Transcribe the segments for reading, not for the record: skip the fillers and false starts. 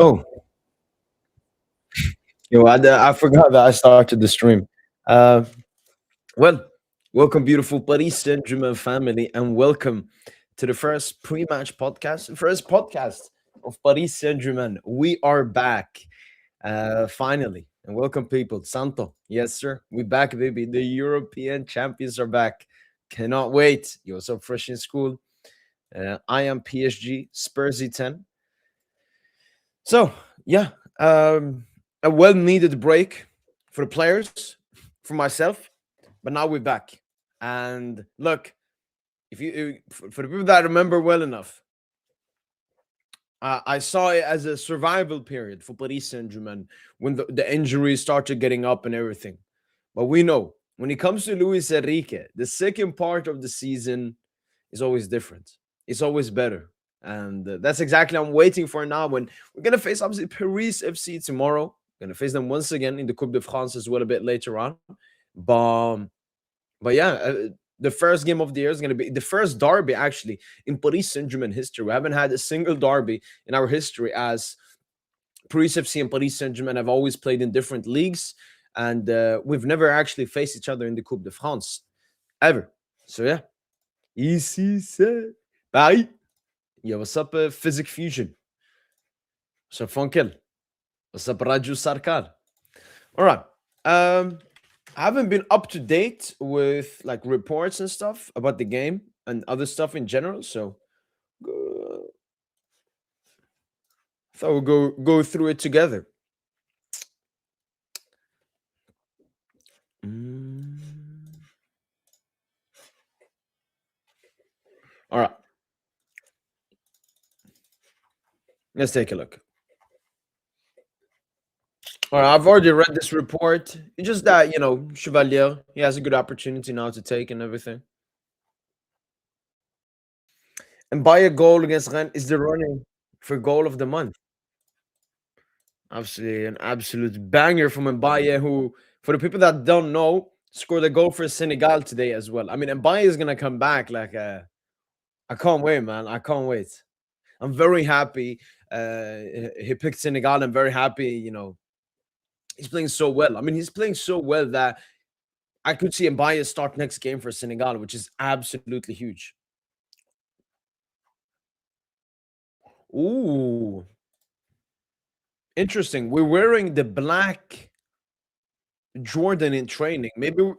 Oh, I forgot that I started the stream. Uh, well, welcome, beautiful Paris Saint-Germain family, and welcome to the first podcast of Paris Saint-Germain. We are back, finally, and welcome, people. Santo, yes, sir, we back, baby. The European champions are back. Cannot wait. You're so fresh in school. I am PSG Spursy 10. So yeah, a well-needed break for the players, for myself, but now we're back. And look, if you for the people that remember well enough, I saw it as a survival period for Paris Saint-Germain when the injuries started getting up and everything. But we know when it comes to Luis Enrique, the second part of the season is always different. It's always better. And that's exactly what I'm waiting for now. When we're going to face, obviously, Paris FC tomorrow. Going to face them once again in the Coupe de France as well a bit later on. But, but yeah, the first game of the year is going to be the first derby, actually, in Paris Saint-Germain history. We haven't had a single derby in our history, as Paris FC and Paris Saint-Germain have always played in different leagues. And we've never actually faced each other in the Coupe de France, ever. So yeah. Ici, c'est Paris. Yo, what's up, Physic Fusion? What's up, Funkel? What's up, Raju Sarkar? All right. I haven't been up to date with like reports and stuff about the game and other stuff in general, so thought we'll go through it together. Mm. All right. Let's take a look. All right, I've already read this report. It's just that, Chevalier, he has a good opportunity now to take and everything. And buy a goal against Rennes is the running for goal of the month. Absolutely, an absolute banger from Mbaye, who, for the people that don't know, scored a goal for Senegal today as well. I mean, Mbaye is gonna come back. Like, I can't wait, man. I can't wait. I'm very happy. He picked Senegal. I'm very happy. He's playing so well. I mean, he's playing so well that I could see Mbaye start next game for Senegal, which is absolutely huge. Ooh, interesting. We're wearing the black Jordan in training. Maybe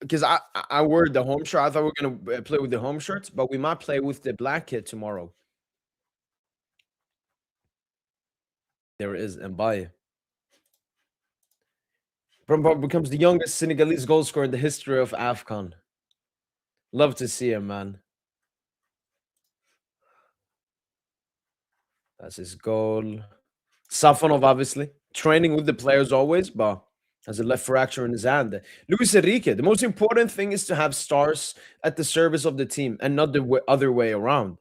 because I wore the home shirt. I thought we were gonna play with the home shirts, but we might play with the black kit tomorrow. There is Mbaye. Brumbo becomes the youngest Senegalese goal scorer in the history of AFCON. Love to see him, man. That's his goal. Safonov, obviously, training with the players always, but has a left fracture in his hand. Luis Enrique, the most important thing is to have stars at the service of the team and not the other way around.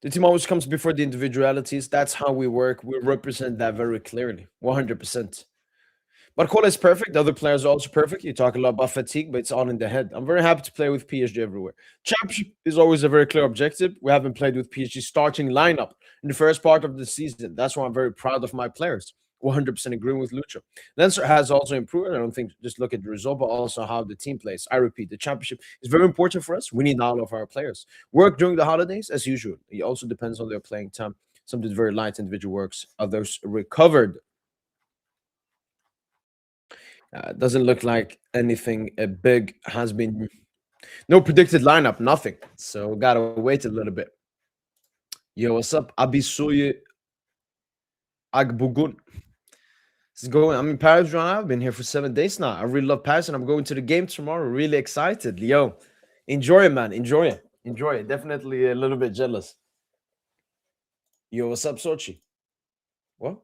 The team always comes before the individualities. That's how we work. We represent that very clearly, 100%. Barcola is perfect. The other players are also perfect. You talk a lot about fatigue, but it's all in the head. I'm very happy to play with PSG everywhere. Championship is always a very clear objective. We haven't played with PSG starting lineup in the first part of the season. That's why I'm very proud of my players. 100% agreeing with Lucho. Leinster has also improved. I don't think just look at the result, but also how the team plays. I repeat, the championship is very important for us. We need all of our players. Work during the holidays, as usual. It also depends on their playing time. Some did very light individual works, others recovered. Doesn't look like anything big has been. No predicted lineup, nothing. So gotta wait a little bit. Yo, what's up? Abisoye Agbugun. It's going. I'm in Paris right now. I've been here for 7 days now. I really love Paris, and I'm going to the game tomorrow. Really excited. Yo, enjoy it, man. Enjoy it. Enjoy it. Definitely a little bit jealous. Yo, what's up, Sochi? What?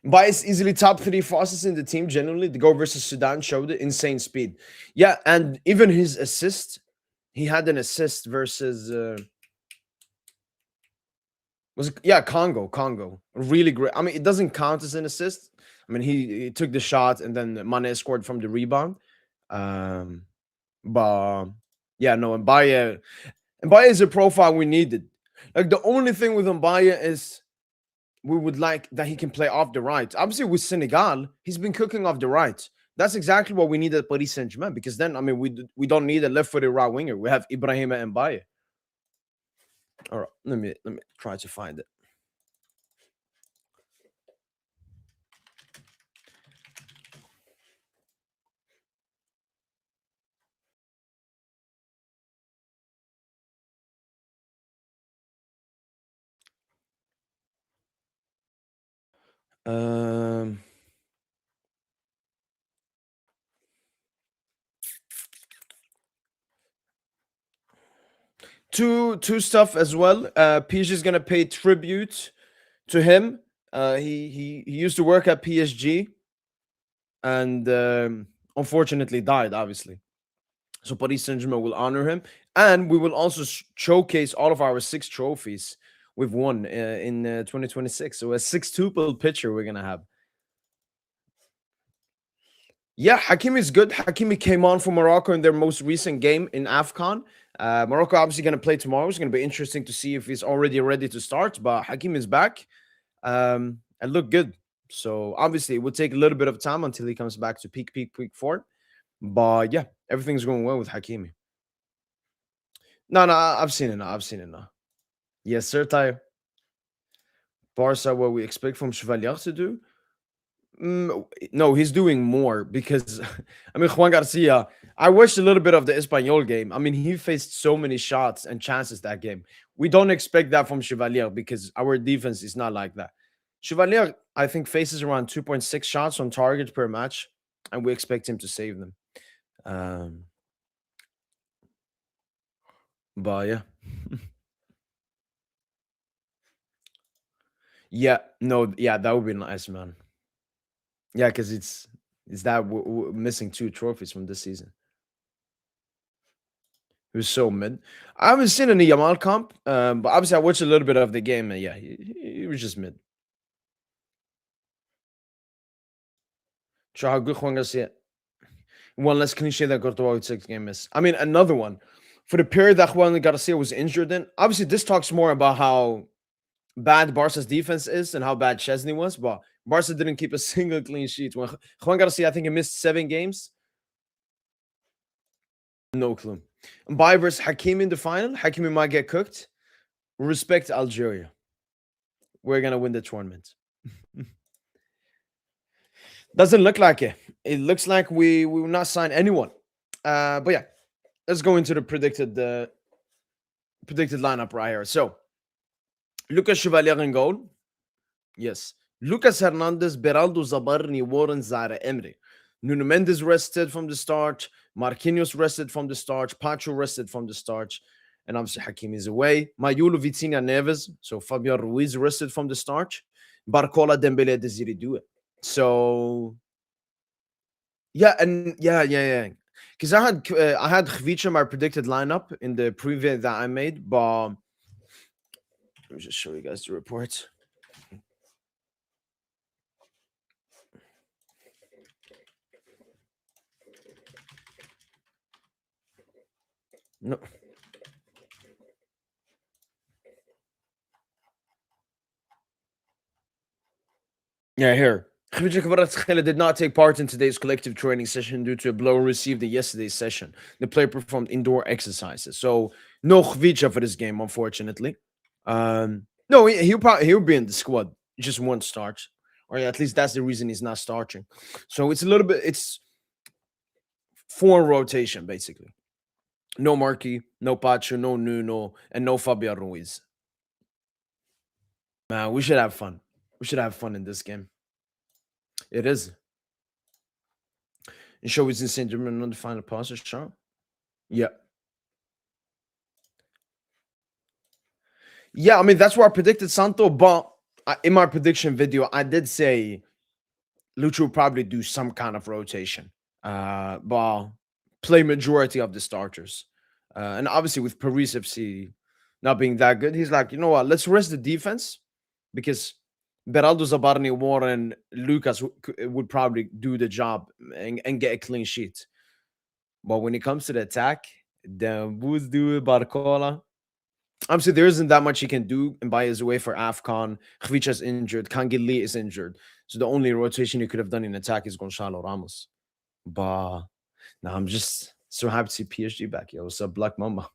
Bias easily top three fastest in the team. Generally, the go versus Sudan showed it. Insane speed. Yeah, and even his assist, he had an assist versus was it, yeah, Congo. Really great. I mean, it doesn't count as an assist. I mean, he took the shot and then Mane scored from the rebound. Um, but yeah, no, Mbaya is a profile we needed. Like the only thing with Mbaya is we would like that he can play off the right. Obviously, with Senegal, he's been cooking off the right. That's exactly what we need at Paris Saint-Germain because then, I mean, we don't need a left-footed right winger. We have Ibrahima and Mbaya. All right, let me try to find it. Um, two stuff as well. PSG is gonna pay tribute to him. He used to work at PSG and unfortunately died. Obviously, so Paris Saint Germain will honor him, and we will also showcase all of our 6 trophies we've won in 2026. So a six-tuple picture we're gonna have. Yeah, Hakimi is good. Hakimi came on for Morocco in their most recent game in AFCON. Morocco obviously going to play tomorrow. It's going to be interesting to see if he's already ready to start. But Hakim is back and look good. So obviously, it would take a little bit of time until he comes back to peak form. But yeah, everything's going well with Hakimi. No, I've seen it now. I've seen it now. Yes, sir, Tayo. Barca, what we expect from Chevalier to do? No, he's doing more because I mean Juan Garcia. I watched a little bit of the Espanyol game. I mean, he faced so many shots and chances that game. We don't expect that from Chevalier because our defense is not like that. Chevalier, I think, faces around 2.6 shots on target per match, and we expect him to save them. Um, but yeah, yeah, no, yeah, that would be nice, man. Yeah, because it's that we're missing 2 trophies from this season. He was so mid. I haven't seen any Yamal comp, but obviously I watched a little bit of the game, and yeah, he was just mid. Show how good Juan Garcia. One less cliche that Courtois with 6 game miss. I mean, another one. For the period that Juan Garcia was injured in, obviously this talks more about how bad Barca's defense is and how bad Chesney was, but Barca didn't keep a single clean sheet. When Juan Garcia, I think he missed 7 games. No clue. Mbaye versus Hakim in the final. Hakimi might get cooked. Respect Algeria. We're gonna win the tournament. Doesn't look like it. It looks like we will not sign anyone. But yeah, let's go into the predicted lineup right here. So Lucas Chevalier in goal. Yes. Lucas Hernandez, Beraldo Zabarni, Warren Zara Emre. Nuno Mendes rested from the start. Marquinhos rested from the start. Pacho rested from the start. And obviously Hakim is away. Mayulo Vitinha Neves. So Fabian Ruiz rested from the start. Barcola Dembele Desiree Due. So yeah, and yeah. Because I had Khvicha my predicted lineup in the preview that I made, but let me just show you guys the report. No. Yeah, here. Khvicha Kvaratskhelia did not take part in today's collective training session due to a blow received in yesterday's session. The player performed indoor exercises. So no Khvicha for this game, unfortunately. No, he'll be in the squad. He just won't start. Or at least that's the reason he's not starting. So it's a little bit it's for rotation, basically. No Markey, no Pacho, no Nuno, and no Fabian Ruiz. Man, we should have fun. We should have fun in this game. It is. And show is in Saint-Germain on the final passes, sure. Yeah. Yeah, I mean, that's what I predicted Santo, but in my prediction video, I did say Lucho will probably do some kind of rotation, but play majority of the starters. And obviously, with Paris FC not being that good, he's like, you know what, let's rest the defense because Beraldo Zabarni, Warren, Lucas would probably do the job and get a clean sheet. But when it comes to the attack, then Booz do Barcola. Obviously, there isn't that much he can do and buy his way for AFCON. Khvicha's injured. Kangili is injured. So the only rotation he could have done in attack is Gonzalo Ramos. But now I'm just so happy to see PSG back. Yo, what's up, Black Mamba?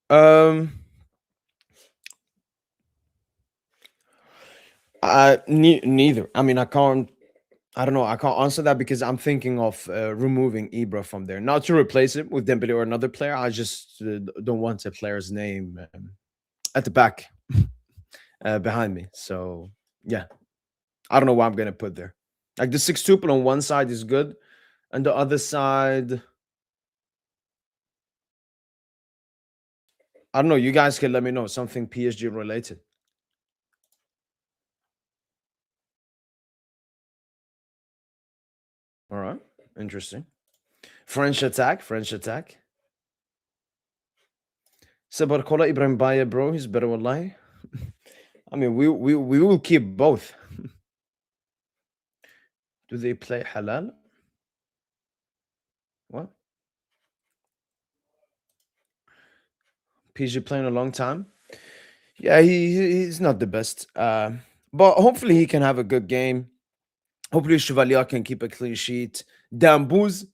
Um, neither. I mean, I can't. I don't know. I can't answer that because I'm thinking of removing Ibra from there, not to replace it with Dembele or another player. I just don't want a player's name at the back behind me. So yeah, I don't know what I'm gonna put there. Like the six tuple on one side is good, and the other side, I don't know. You guys can let me know something PSG related. All right, interesting. French attack, French attack. Sabarkola Ibrahim Baye, bro, he's better wallahi. I mean, we will keep both. Do they play halal? What? PG playing a long time. Yeah, he's not the best. But hopefully he can have a good game. Hopefully Chevalier can keep a clean sheet. Dambuz,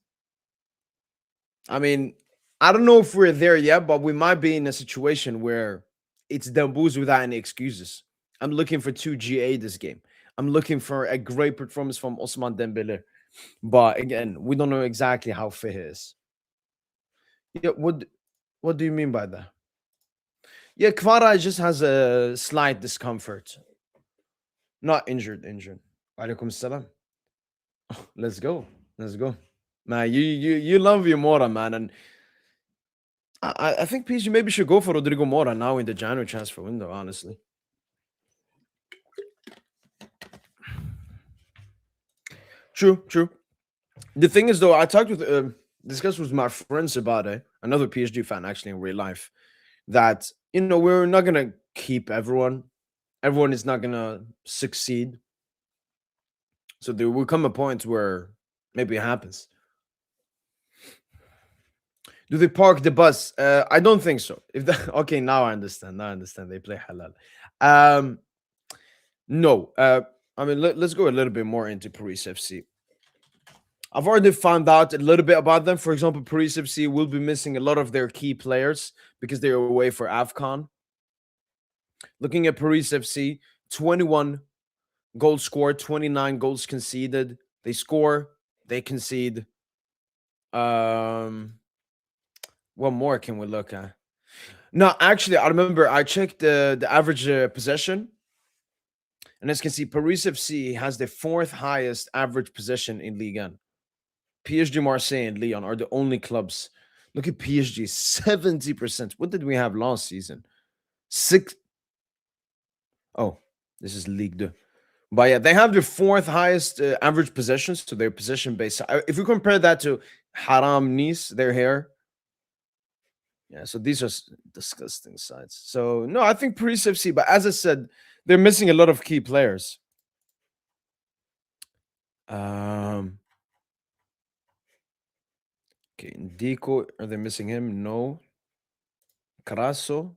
I mean, I don't know if we're there yet, but we might be in a situation where it's Dambuz without any excuses. I'm looking for 2 GA this game. I'm looking for a great performance from Osman Dembele. But again, we don't know exactly how fit he is. Yeah, what do you mean by that? Yeah, Kvara just has a slight discomfort. Not injured, injured. Walaikum salam. Let's go. Let's go. Man, you love your Mora, man. And I think PSG maybe should go for Rodrigo Mora now in the January transfer window, honestly. True, true. The thing is, though, I talked with, discussed with my friends about it, another PSG fan actually in real life, that, you know, we're not going to keep everyone. Everyone is not going to succeed. So there will come a point where maybe it happens. Do they park the bus? I don't think so. If that okay, now I understand. Now I understand. They play halal. Um, no. I mean, let's go a little bit more into Paris FC. I've already found out a little bit about them. For example, Paris FC will be missing a lot of their key players because they're away for AFCON. Looking at Paris FC, 21 goals scored, 29 goals conceded. They score, they concede. Um, what more can we look at? No, actually, I remember I checked the average possession, and as you can see, Paris FC has the fourth highest average possession in Ligue 1. PSG, Marseille, and Lyon are the only clubs. Look at PSG, 70%. What did we have last season? Six. Oh, this is Ligue 2. But yeah, they have the fourth highest average possessions to their possession base. If we compare that to Haram Nice, their hair, yeah, so these are disgusting sides. So no, I think Paris FC, but as I said, they're missing a lot of key players. Um, Okay, Dico, are they missing him? No. Carasso.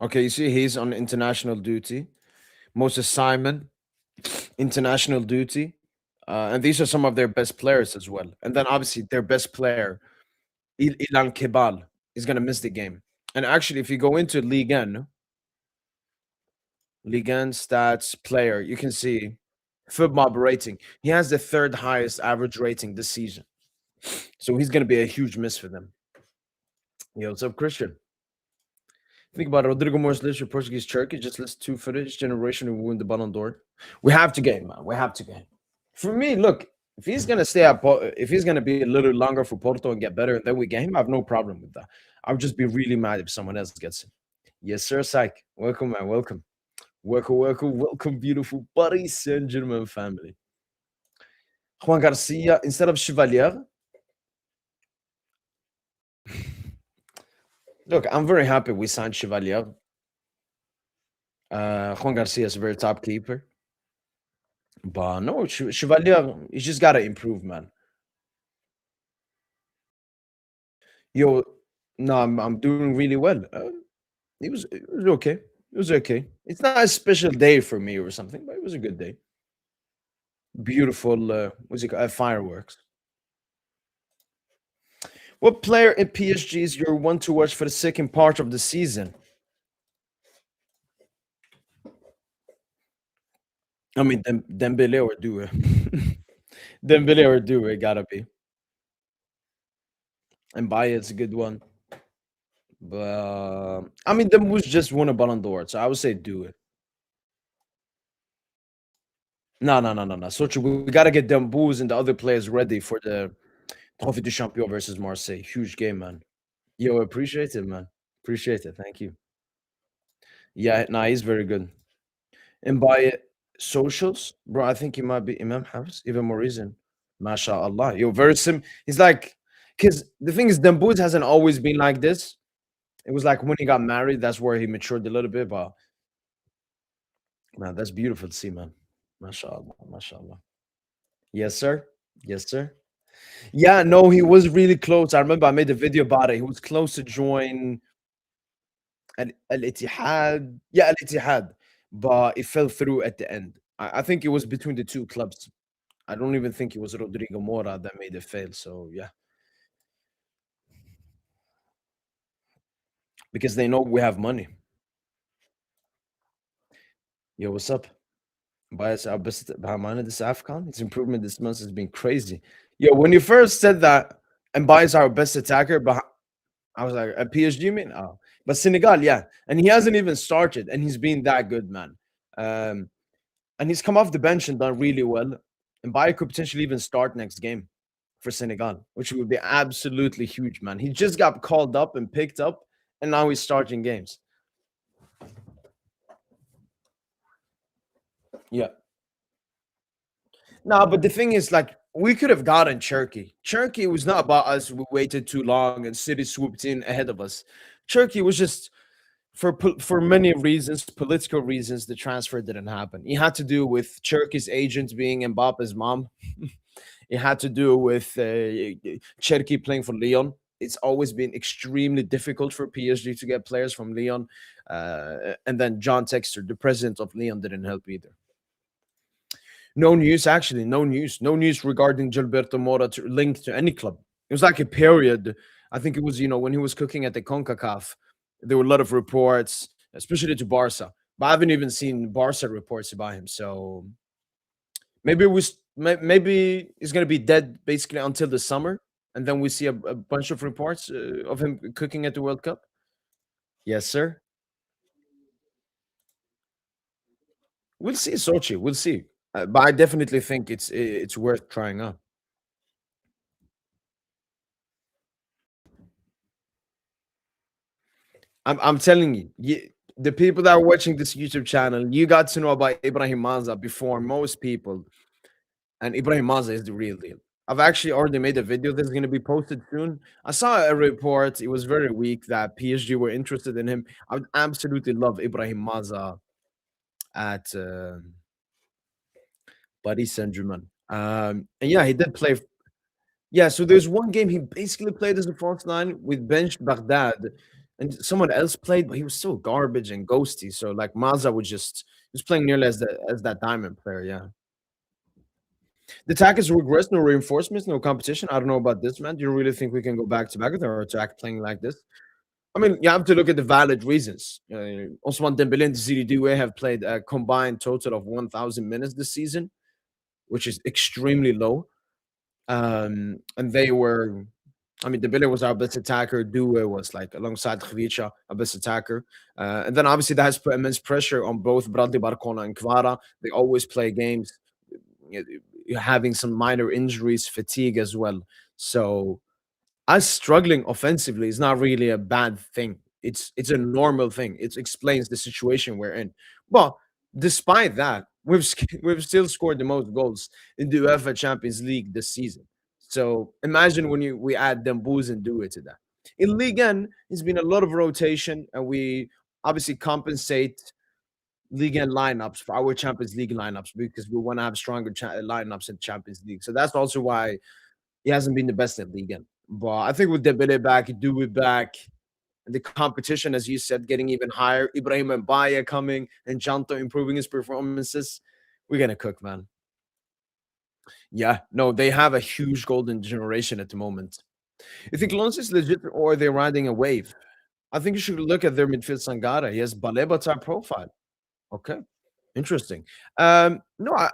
Okay, you see he's on international duty. Moses Simon, international duty. And these are some of their best players as well. And then obviously their best player, Ilan Kebal, is going to miss the game. And actually, if you go into Ligue 1 stats player, you can see FIBMOB rating. He has the third highest average rating this season. So he's going to be a huge miss for them. Yo, what's up, Christian? Think about it. Rodrigo Morris list for Portuguese Turkey. Just list two for this generation who win the Ballon d'Or. We have to get him, man. We have to get him. For me, look, if he's gonna stay at, if he's gonna be a little longer for Porto and get better, and then we get him, I have no problem with that. I would just be really mad if someone else gets him. Yes, sir, Psych. Welcome, man. Welcome. Welcome, welcome, welcome, beautiful Paris Saint-Germain family. Juan Garcia instead of Chevalier. Look, I'm very happy we signed Chevalier. Juan Garcia is a very top keeper. But no, Chevalier, he's just got to improve, man. Yo, no, I'm doing really well. It was okay. It was okay. It's not a special day for me or something, but it was a good day. Beautiful, what's it called? Fireworks. What player in PSG is your one to watch for the second part of the season? I mean, Dembele or Due. Dembele or Due, it gotta be. And Bayet's a good one. But I mean, Dembouz just won a Ballon d'Or, so I would say Due. No, no, no, no, no. Sochi, we got to get Dembouz and the other players ready for the Trophée du Champion versus Marseille. Huge game, man. Yo, appreciate it, man. Appreciate it. Thank you. Yeah, nah, he's very good. And by socials, bro, I think he might be Imam House, even more reason. MashaAllah. Yo, very sim. He's like, because the thing is, Dembouz hasn't always been like this. It was like when he got married, that's where he matured a little bit. But man, that's beautiful to see, man. MashaAllah. MashaAllah. Yes, sir. Yes, sir. Yeah, no, he was really close. I remember I made a video about it. He was close to join Al-Ittihad. Yeah, Al-Ittihad, but it fell through at the end. I think it was between the two clubs. I don't even think it was Rodrigo Mora that made it fail. So yeah, because they know we have money. Yo, what's up? Bias our best Bahmana this AFCON. Its improvement this month has been crazy. Yo, when you first said that and Bias our best attacker, but I was like, at PSG, you mean? Oh, but Senegal, yeah. And he hasn't even started, and he's been that good, man. Um, and he's come off the bench and done really well. And Bayer could potentially even start next game for Senegal, which would be absolutely huge, man. He just got called up and picked up, and now he's starting games. Yeah. No, but the thing is, like, we could have gotten Turkey. Turkey was not about us. We waited too long, and City swooped in ahead of us. Turkey was just for many reasons, political reasons, the transfer didn't happen. It had to do with Turkey's agent being Mbappe's mom. It had to do with Cherki playing for Lyon. It's always been extremely difficult for PSG to get players from Lyon. And then John Textor, the president of Lyon, didn't help either. No news, actually, no news. No news regarding Gilberto Mora linked to any club. It was like a period. I think it was, when he was cooking at the CONCACAF, there were a lot of reports, especially to Barca. But I haven't even seen Barca reports about him. So maybe he's gonna be dead basically until the summer, and then we see a bunch of reports of him cooking at the World Cup. Yes, sir. We'll see, Sochi. We'll see. But I definitely think it's worth trying out. I'm telling you, the people that are watching this YouTube channel, you got to know about Ibrahim Maza before most people, and Ibrahim Maza is the real deal. I've actually already made a video that's going to be posted soon. I saw a report; it was very weak that PSG were interested in him. I would absolutely love Ibrahim Maza at Paris Saint-Germain. And yeah, he did play. Yeah, so there's one game he basically played as a false nine with benched Baghdad, and someone else played, but he was still garbage and ghosty. So like Maza was just he was playing nearly as that diamond player. Yeah, the attack is regress, no reinforcements, no competition. I don't know about this, man. Do you really think we can go back to back with our attack playing like this? I mean, you have to look at the valid reasons. Osman Dembele and Ziri Doué have played a combined total of 1,000 minutes this season, which is extremely low. And they were, I mean, Dembele was our best attacker. Doué was like alongside Khvicha, our best attacker. And then obviously that has put immense pressure on both Bradley Barcola and Kvara. They always play games having some minor injuries, fatigue as well. So us struggling offensively is not really a bad thing. It's a normal thing. It explains the situation we're in. But despite that, we've still scored the most goals in the UEFA Champions League this season. So imagine when we add Dembouz and do it to that. In Ligue 1, it's been a lot of rotation, and we obviously compensate Ligue 1 lineups for our Champions League lineups because we want to have stronger lineups in Champions League. So that's also why he hasn't been the best in Ligue 1. But I think with Dembele back, Due back, and the competition, as you said, getting even higher, Ibrahim Mbaya coming, and Janto improving his performances, we're gonna cook, man. Yeah, no, they have a huge golden generation at the moment. You think Lons is legit or they're riding a wave? I think you should look at their midfield Sangara. He has Baleba type profile. Okay. Interesting. No,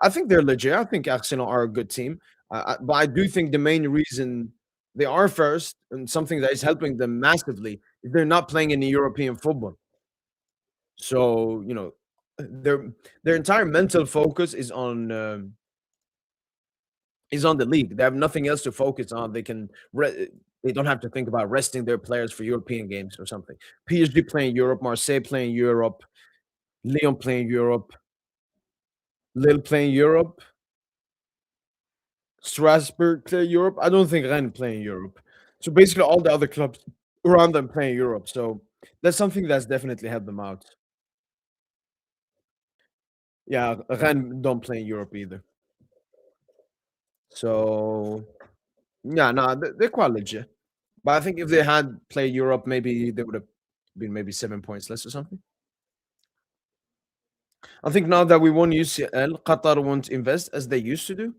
I think they're legit. I think Arsenal are a good team, but I do think the main reason they are first and something that is helping them massively is they're not playing any European football. So their entire mental focus is on the league. They have nothing else to focus on. They don't have to think about resting their players for European games or something. PSG playing Europe, Marseille playing Europe, Lyon playing Europe, Lille playing Europe. Strasbourg play Europe. I don't think Rennes play in Europe. So basically, all the other clubs around them play in Europe. So that's something that's definitely helped them out. Yeah, Rennes don't play in Europe either. So yeah, no, they're quite legit. But I think if they had played Europe, maybe they would have been maybe 7 points less or something. I think now that we won UCL, Qatar won't invest as they used to do.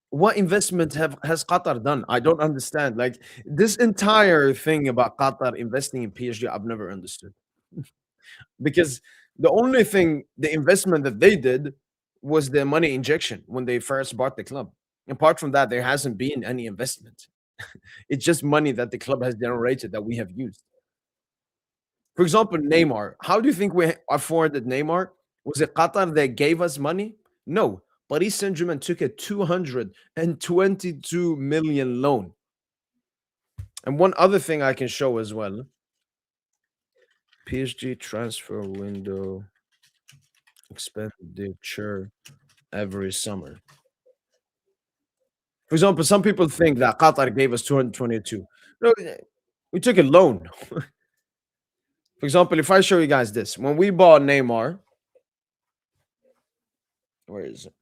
What investment have has Qatar done? I don't understand. Like this entire thing about Qatar investing in PSG, I've never understood. Because the only thing, the investment that they did was the money injection when they first bought the club. Apart from that, there hasn't been any investment. It's just money that the club has generated that we have used. For example, Neymar. How do you think we afforded Neymar? Was it Qatar that gave us money? No. Paris Saint-Germain took a 222 million loan. And one other thing I can show as well, PSG transfer window expenditure every summer. For example, some people think that Qatar gave us 222. No, we took a loan. For example, if I show you guys this, when we bought Neymar, where is it?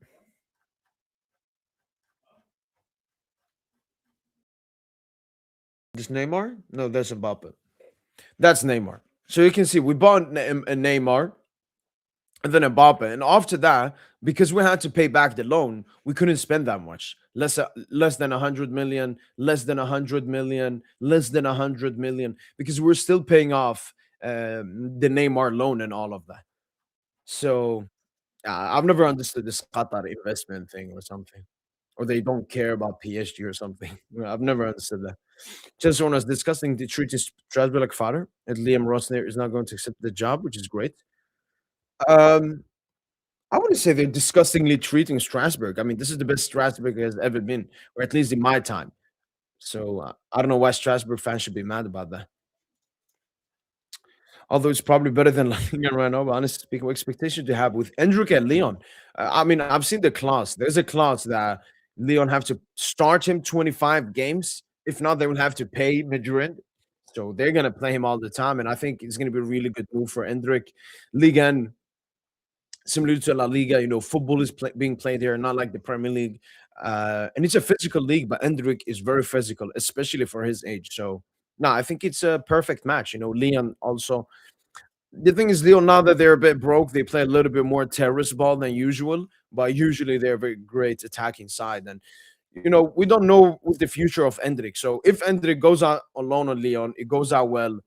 This Neymar? No, that's Mbappe. That's Neymar. So you can see we bought a Neymar and then Mbappe, and after that, because we had to pay back the loan, we couldn't spend that much. Less than 100 million, less than 100 million, less than 100 million, because we're still paying off the Neymar loan and all of that. So I've never understood this Qatar investment thing or something, or they don't care about PSG or something. I've never understood that. Just when I was discussing the treaty Strasbourg like father, and Liam Rosner is not going to accept the job, which is great. Um, I wouldn't say they're disgustingly treating Strasbourg. I mean, this is the best Strasbourg has ever been, or at least in my time. So I don't know why Strasbourg fans should be mad about that. Although it's probably better than Lyon right now, but honestly speaking, what expectation do you have with Endrick and Leon? I mean, I've seen the clause. There's a clause that Leon have to start him 25 games. If not, they will have to pay Madrid. So they're gonna play him all the time, and I think it's gonna be a really good move for Endrick. Liga, similar to La Liga, football is being played here, not like the Premier League. And it's a physical league, but Endrick is very physical, especially for his age. So, no, I think it's a perfect match. Leon also. The thing is, Leon, now that they're a bit broke, they play a little bit more terrorist ball than usual, but usually they're a very great attacking side. And, we don't know what the future of Endrick. So if Endrick goes out on loan on Leon, it goes out well,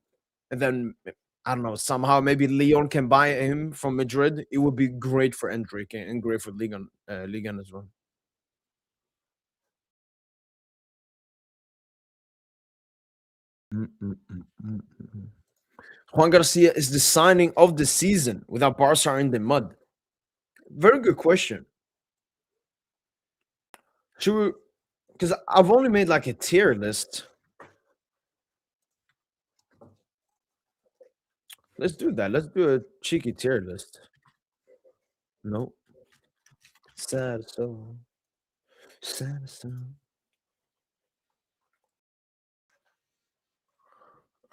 and then I don't know, somehow maybe Leon can buy him from Madrid, it would be great for Endrick and great for Ligan as well. Mm, mm, mm, mm, mm, mm. Juan Garcia is the signing of the season without Barca are in the mud. Very good question. Should we? Because I've only made like a tier list. Let's do that. Let's do a cheeky tier list. No, sad so sad so.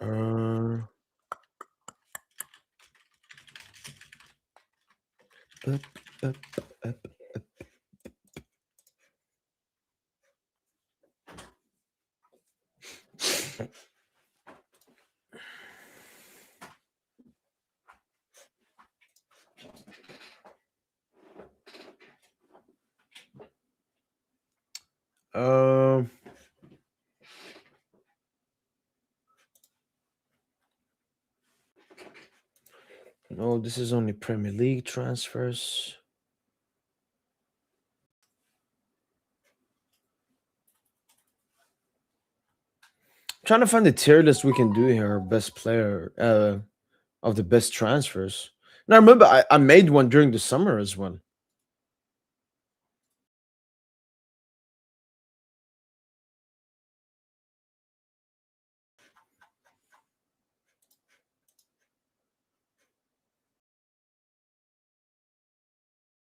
Uh, up, up, up. Um, no, this is only Premier League transfers. Trying to find the tier list we can do here. Best player of the best transfers. And I remember I made one during the summer as well.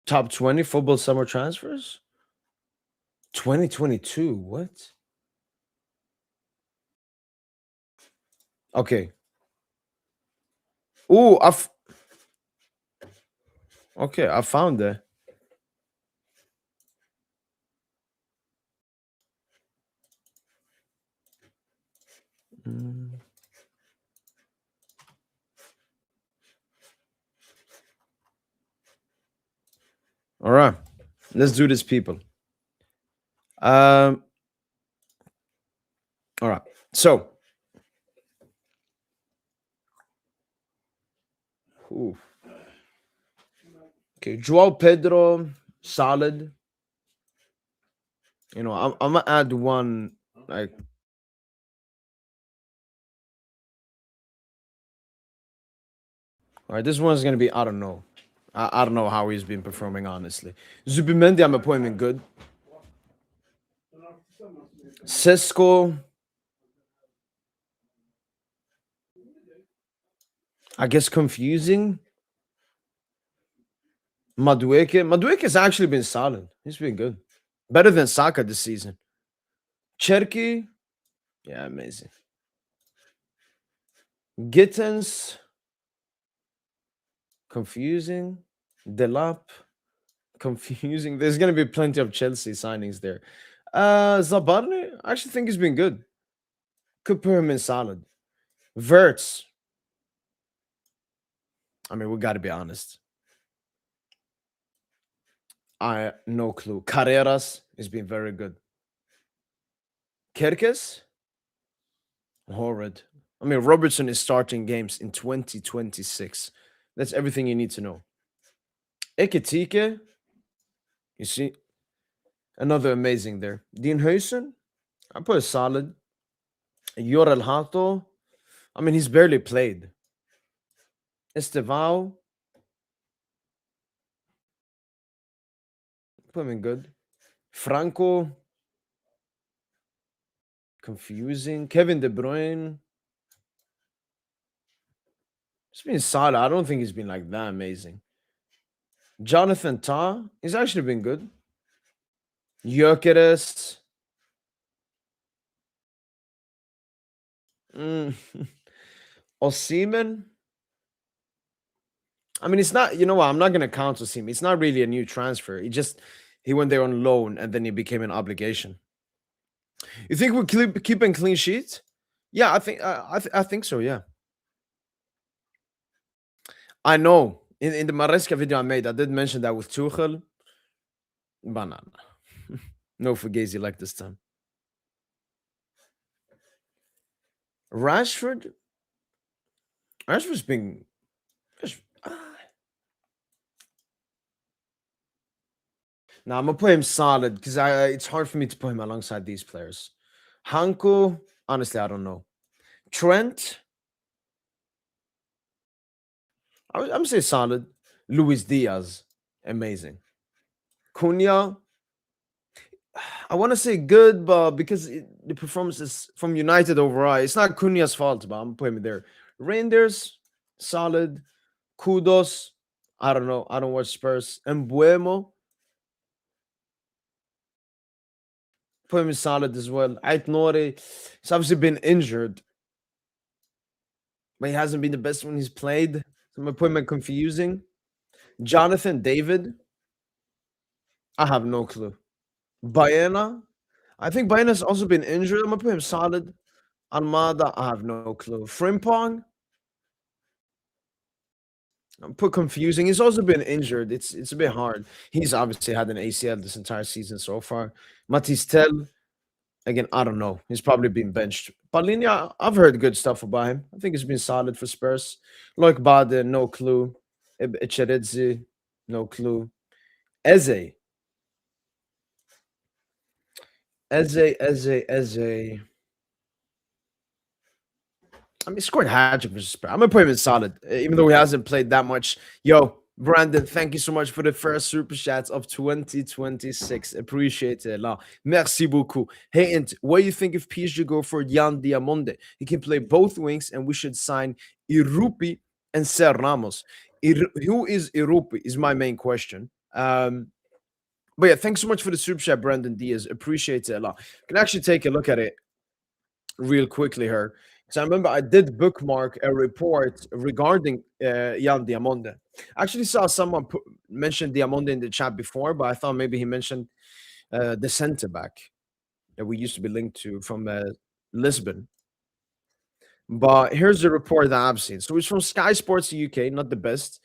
Top 20 football summer transfers? 2022. What? Okay. Oh, okay, I found it. Mm. All right. Let's do this, people. Um, all right. So, ooh. Okay, Joao Pedro, solid. I'm gonna add one. Like, all right, this one's gonna be. I don't know. I don't know how he's been performing, honestly. Zubimendi, I'm gonna put him in good. Cisco, I guess confusing. Madueke has actually been solid. He's been good. Better than Saka this season. Cherky, yeah, amazing. Gittens, confusing. Delap, confusing. There's gonna be plenty of Chelsea signings there. Zabarni, I actually think he's been good. Could put him in solid. Verts, I mean, we gotta be honest. I no clue. Carreras has been very good. Kerkes, horrid. I mean, Robertson is starting games in 2026. That's everything you need to know. Ekitike, you see, another amazing there. Dean Huysen, I put a solid. Yorel Hato, I mean, he's barely played. Estevao, put him in good. Franco, confusing. Kevin De Bruyne, he's been solid. I don't think he's been like that amazing. Jonathan Tah, he's actually been good. Gyökeres. Mm. Osimhen. I mean, it's not, you know what? I'm not going to count Osimhen. It's not really a new transfer. He just, He went there on loan and then he became an obligation. You think we're keeping clean sheets? Yeah, I think so. Yeah, I know. In the Maresca video I made, I did mention that with Tuchel, but no, no Fugazi like this time. Rashford, Rashford's been. Now I'm gonna put him solid because it's hard for me to put him alongside these players. Hanko, honestly, I don't know. Trent, I'm gonna say solid. Luis Diaz, amazing. Cunha, I want to say good, but because the performance is from United overall, it's not Cunha's fault, but I'm putting him there. Rangers, solid. Kudos, I don't know. I don't watch Spurs. And Buemo, put him in solid as well. Ait Nori, he's obviously been injured, but he hasn't been the best when he's played. So I'm gonna put him in confusing. Jonathan David, I have no clue. Baena, I think Baena's also been injured. I'm gonna put him solid. Almada, I have no clue. Frimpong, I'm put confusing. He's also been injured. It's a bit hard. He's obviously had an ACL this entire season so far. Matisse Tell, again, I don't know. He's probably been benched. Palinia, I've heard good stuff about him. I think he's been solid for Spurs. Loic Bade, no clue. Echeredzi, no clue. Eze. Eze. I mean, he scored hat trick for Spurs. I'm gonna put him in solid, even though he hasn't played that much. Yo, Brandon, thank you so much for the first super chats of 2026. Appreciate it. La. Merci beaucoup. Hey, and what do you think if PSG go for Jan Diamonde? He can play both wings, and we should sign Irupi and Ser Ramos. Who is Irupi? Is my main question. But yeah, thanks so much for the super chat, Brandon Diaz. Appreciate it a lot. Can actually take a look at it real quickly here. So I remember I did bookmark a report regarding Jan Diamonde. I actually saw someone mention Diamonde in the chat before, but I thought maybe he mentioned the center back that we used to be linked to from Lisbon. But here's the report that I've seen. So it's from Sky Sports UK, not the best.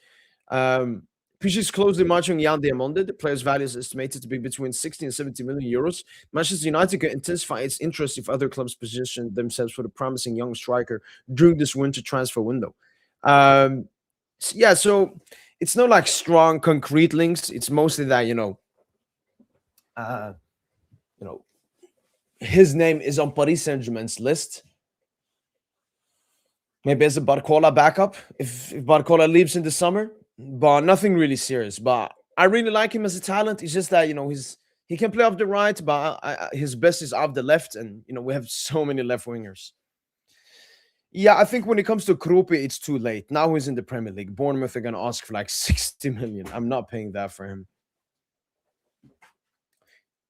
PSG is closely monitoring Jan Diamonde. The player's value is estimated to be between 60 and 70 million euros. Manchester United could intensify its interest if other clubs position themselves for the promising young striker during this winter transfer window. Yeah, so it's not like strong, concrete links. It's mostly that his name is on Paris Saint-Germain's list. Maybe as a Barcola backup if Barcola leaves in the summer, but nothing really serious. But I really like him as a talent. It's just that he can play off the right, but his best is off the left, and we have so many left wingers. Yeah, I think when it comes to Krupe, it's too late. Now he's in the Premier League. Bournemouth are gonna ask for like 60 million. I'm not paying that for him.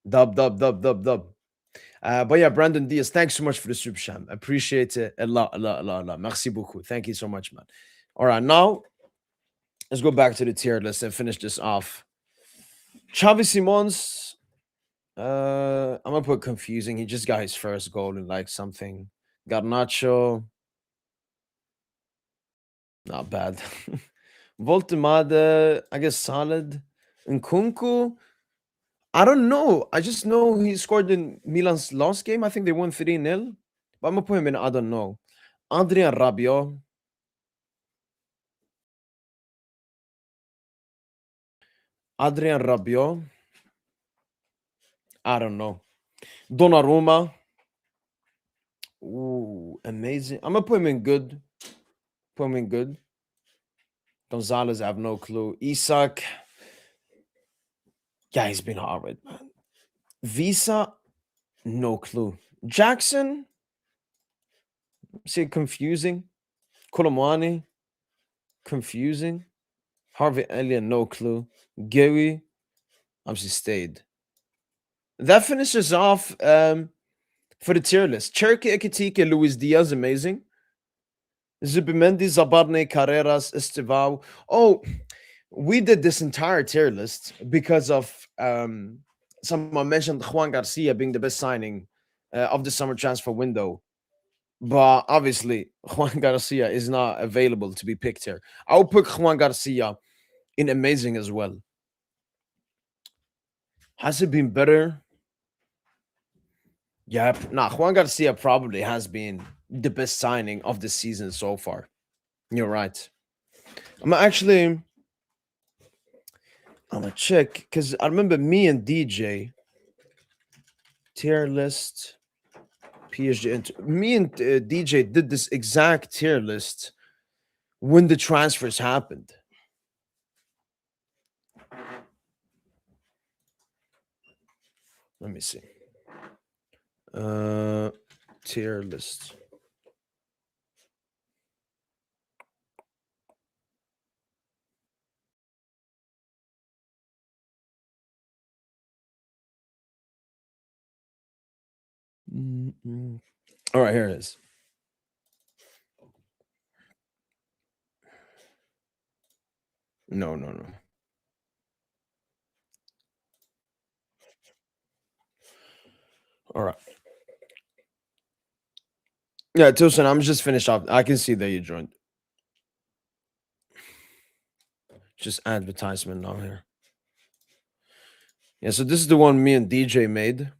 Dub. But yeah, Brandon Diaz, thanks so much for the super chat. Appreciate it a lot. Merci beaucoup. Thank you so much, man. All right, now let's go back to the tier list and finish this off. Xavi Simons, I'm gonna put confusing. He just got his first goal in like something. Garnacho, not bad. Voltemade, I guess solid. Nkunku, I don't know. I just know he scored in Milan's last game. I think they won 3-0. But I'm gonna put him in. I don't know. Adrien Rabiot. I don't know. Donnarumma. Ooh, amazing. I'm gonna put him in good. Gonzalez, I have no clue. Isak. Yeah, he's been horrid, man. Visa, no clue. Jackson, see, confusing. Kolomwani, confusing. Harvey Elliott, no clue. Gary, obviously stayed. That finishes off for the tier list. Cherky Ekitike, Luis Diaz, amazing. Zubimendi, Zabarne, Carreras, Estevao. Oh, we did this entire tier list because of someone mentioned Juan Garcia being the best signing of the summer transfer window. But obviously, Juan Garcia is not available to be picked here. I'll put Juan Garcia in amazing as well. Has it been better? Yeah, nah, Juan Garcia probably has been the best signing of the season so far. You're right. I'm actually, I'm gonna check because I remember me and DJ tier list PSG. Me and DJ did this exact tier list when the transfers happened. Let me see. Uh, tier list. Mm-mm. All right, here it is. No, no, no. All right. Yeah, Tilson, I'm just finished off. I can see that you joined. Just advertisement on here. Yeah, so this is the one me and DJ made.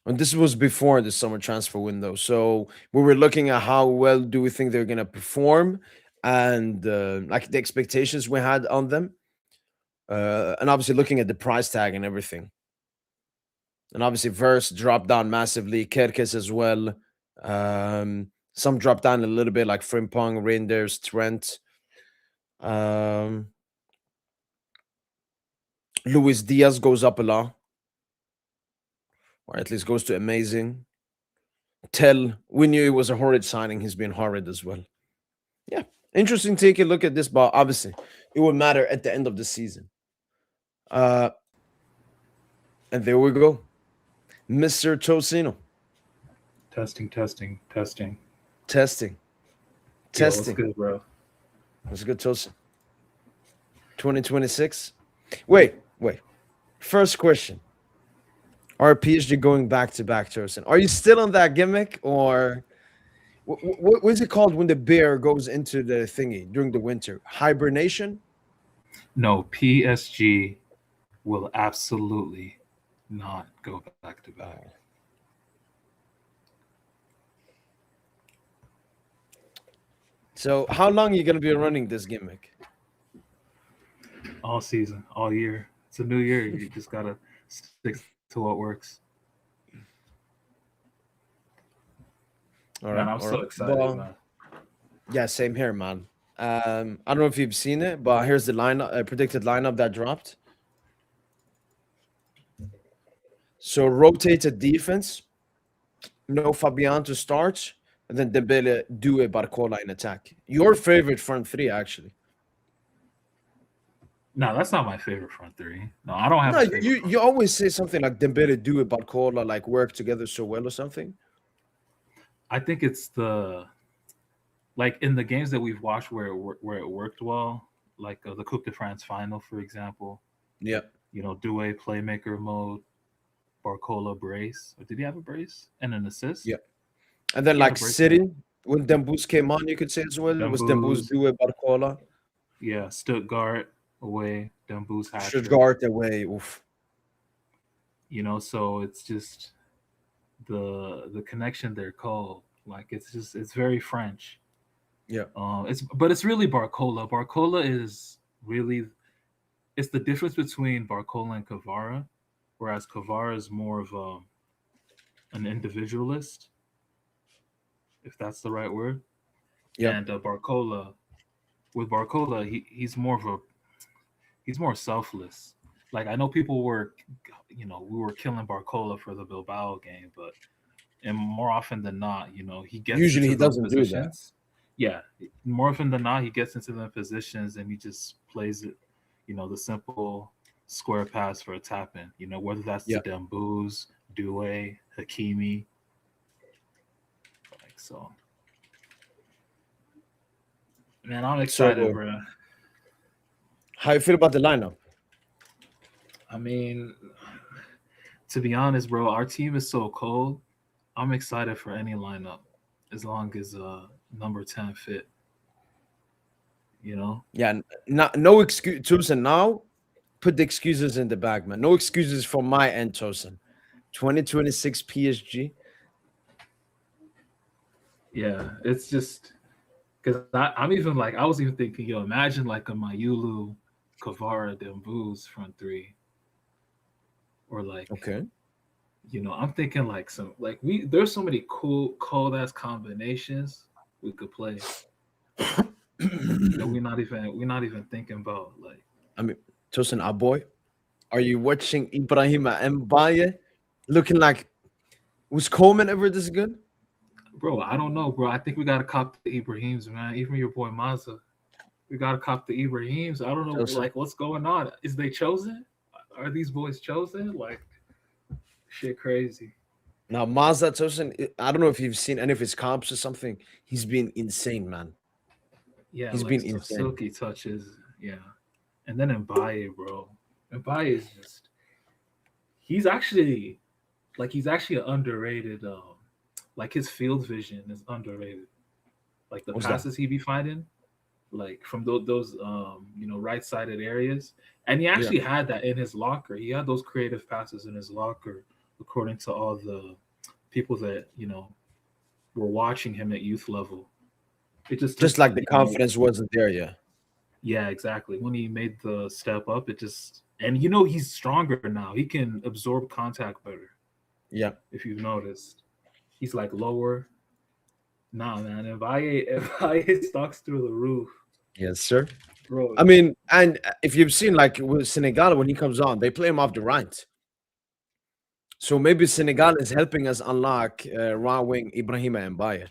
And this was before the summer transfer window. So we were looking at how well do we think they're gonna perform and like the expectations we had on them. And obviously looking at the price tag and everything. And obviously Verse dropped down massively, Kerkes as well. Some dropped down a little bit, like Frimpong, Reinders, Trent. Luis Diaz goes up a lot, or at least goes to amazing. Tell, we knew it was a horrid signing. He's been horrid as well. Yeah, interesting. Take a look at this, but obviously it will matter at the end of the season. And there we go, Mr. Tosino. Testing, testing, testing. Testing, Yo, what's testing. good, bro? That's good, Tosin. 2026. Wait. First question: are PSG going back to back, Tosin? Are you still on that gimmick, or what is it called when the bear goes into the thingy during the winter? Hibernation? No, PSG will absolutely not go back to back. So how long are you gonna be running this gimmick? All season, all year. It's a new year. You just gotta stick to what works. All Man, right, I'm all so right. excited, Well, man. yeah, same here, man. I don't know if you've seen it, but here's the lineup, predicted lineup that dropped. So rotated defense, no Fabian to start, and then Dembele, Due, Barcola in attack. Your favorite front three, actually. No, that's not my favorite front three. No, I don't have No, a favorite front. you always say something like Dembele, Due, Barcola, like work together so well or something. I think it's the like in the games that we've watched where it worked well, like the Coupe de France final, for example. Yeah, Due playmaker mode, Barcola brace. Or did he have a brace and an assist? yeah. And then He had a like brace and City, when Dembus came on, you could say as well. It was Dembus, Dembouz. Due, Barcola, Yeah, Stuttgart away, Dembouz hat trick. Stuttgart away. Oof. So it's just the connection they're called. Like it's very French. Yeah, It's really Barcola. Barcola is really it's the difference between Barcola and Cavara, whereas Cavara is more of an individualist, if that's the right word. yeah, And Barcola, he's more selfless. Like I know people we were killing Barcola for the Bilbao game, but and more often than not, he gets usually into he those doesn't do that. positions. Yeah, more often than not, he gets into the positions and he just plays it, the simple square pass for a tap in. Whether that's to Yeah, Dembouz, Doué, Hakimi, like so. Man, I'm excited, So, bro. how you feel about the lineup? I mean, to be honest, bro, our team is so cold. I'm excited for any lineup as long as number 10 fit, you know? Yeah, no excuse, Tosin. Now, put the excuses in the bag, man. No excuses from my end, Tosin. 2026 PSG. Yeah, it's just because I'm even like, I was even thinking, yo, imagine like a Mayulu, Kavara, Dembouz front three, or like, Okay. I'm thinking like there's so many cool, cold ass combinations we could play that we're not even thinking about. Like, I mean, Tosin, our boy, are you watching Ibrahima Mbaye looking like, was Coleman ever this good? bro, I don't know, bro. I think we gotta cop the Ibrahims, man. Even your boy Mazza. We gotta cop the Ibrahims. I don't know, Tosin. like, what's going on. Is they chosen? Are these boys chosen? Like, shit, crazy. Now, Mazda Tosin, I don't know if you've seen any of his comps or something. He's been insane, man. Yeah, He's like been some insane. silky touches. Yeah, and then Mbaye, bro. Mbaye is just he's actually he's actually an underrated. Like his field vision is underrated. Like the What's that? passes he be finding, like from those right-sided areas, and he Yeah. actually had that in his locker. He had those creative passes in his locker, according to all the people that were watching him at youth level. It just took Just like the confidence wasn't there, yeah. yeah, exactly. When he made the step up, it just and he's stronger now. He can absorb contact better. Yeah. If you've noticed, he's like lower. Nah, man. If I stocks through the roof, Yes, sir. bro. I mean, and if you've seen like with Senegal when he comes on, they play him off the right. So maybe Senegal is helping us unlock right wing Ibrahima Mbaye.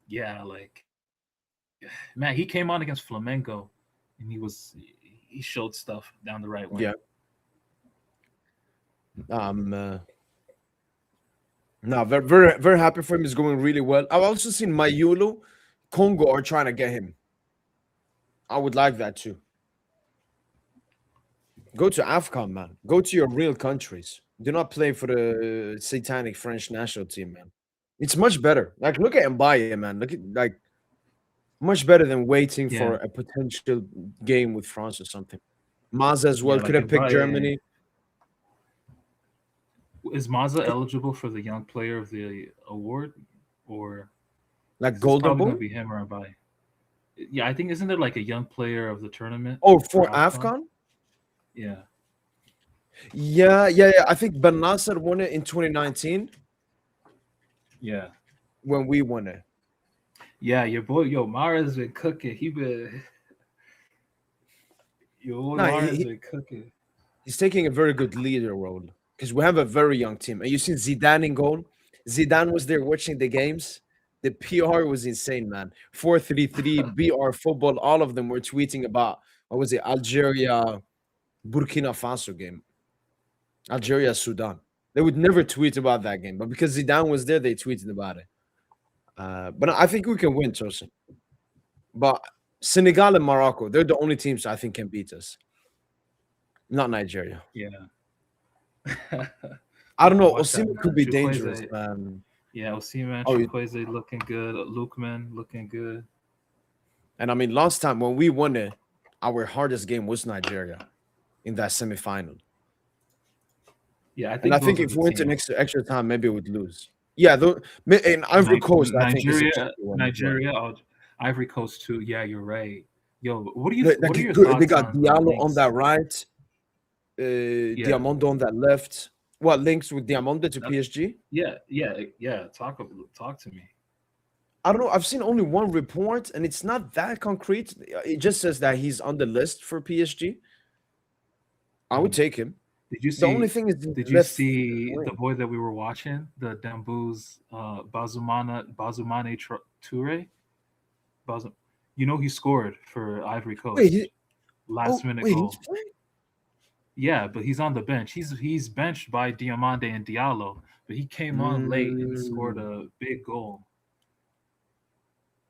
Yeah, like man, he came on against Flamengo, and he showed stuff down the right wing. Yeah. Um. Uh, no, very, very, very happy for him. He's going really well. I've also seen Mayulu, Congo are trying to get him. I would like that too. Go to AFCON, man. Go to your real countries. Do not play for the satanic French national team, man. It's much better. Like, look at Mbaye, man. Look at like much better than waiting Yeah, for a potential game with France or something. Maza as yeah, well could like have picked Mbaye. Germany. Is Maza eligible for the Young Player of the Award, or Like because it's Golden probably gonna Boy. be him or Mbaye? Yeah, I think isn't there like a Young Player of the tournament Oh, for for Afcon? AFCON? Yeah, Yeah, yeah, yeah. I think Ben Nasser won it in 2019 yeah, when we won it. yeah. Your boy, yo, Mara's been cooking. He been Your boy No, Mara's been cooking. he's taking a very good leader role because we have a very young team. And you see Zidane in goal. Zidane was there watching the games. The PR was insane, man. 4-3-3, BR football. All of them were tweeting about what was it, Algeria, Burkina Faso game, Algeria, Sudan. They would never tweet about that game, but because Zidane was there, they tweeted about it. But I think we can win, Tosin. But Senegal and Morocco, they're the only teams I think can beat us, not Nigeria. Yeah. I don't know. Watch that, Osimhen could man. be dangerous, Chukwueze, man. yeah, Osimhen, Oh, Chukwueze looking good. Lookman looking good. and I mean, last time when we won it, our hardest game was Nigeria in that semifinal. Yeah, I And I think think those are if the we went to teams. extra time, maybe we'd lose. Yeah, in Ivory Coast, I think is a Nigeria, tricky one as well. Nigeria, Ivory Coast too. Yeah, you're right. Yo, Like what are your they thoughts got on Diallo on links? that right, Yeah, Diamondo on that left. What links with Diamondo to uh, PSG? yeah. Talk to me. I don't know. I've seen only one report, and it's not that concrete. It just says that he's on the list for PSG. I would Mhm. take him. Did you The only see? thing is the Did you left see the wing. boy that we were watching, the Dambou's Bazumane Toure? Bazum, he scored for Ivory Wait, Coast. Last minute wait, he's goal. playing. Yeah, but he's on the bench. He's benched by Diamande and Diallo, but he came on late and scored Mm, a big goal.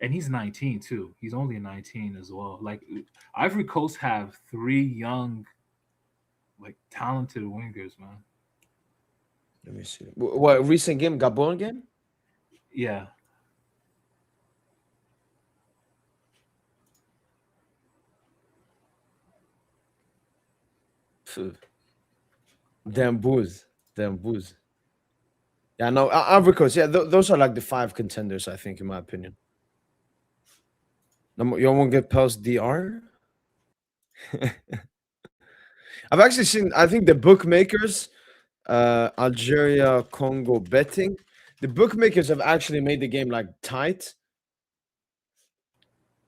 And he's 19 too. He's only 19 as well. Like Ivory Coast have three young, like talented wingers, man. let me see. What recent game? Gabon game? Yeah, Phew. Damn booze. Damn booze. Yeah, no, Ivory Coast. Yeah, those are like the five contenders, I think, in my opinion. You won't get past DR. I've actually seen. I think the bookmakers, Algeria, Congo betting. The bookmakers have actually made the game like tight,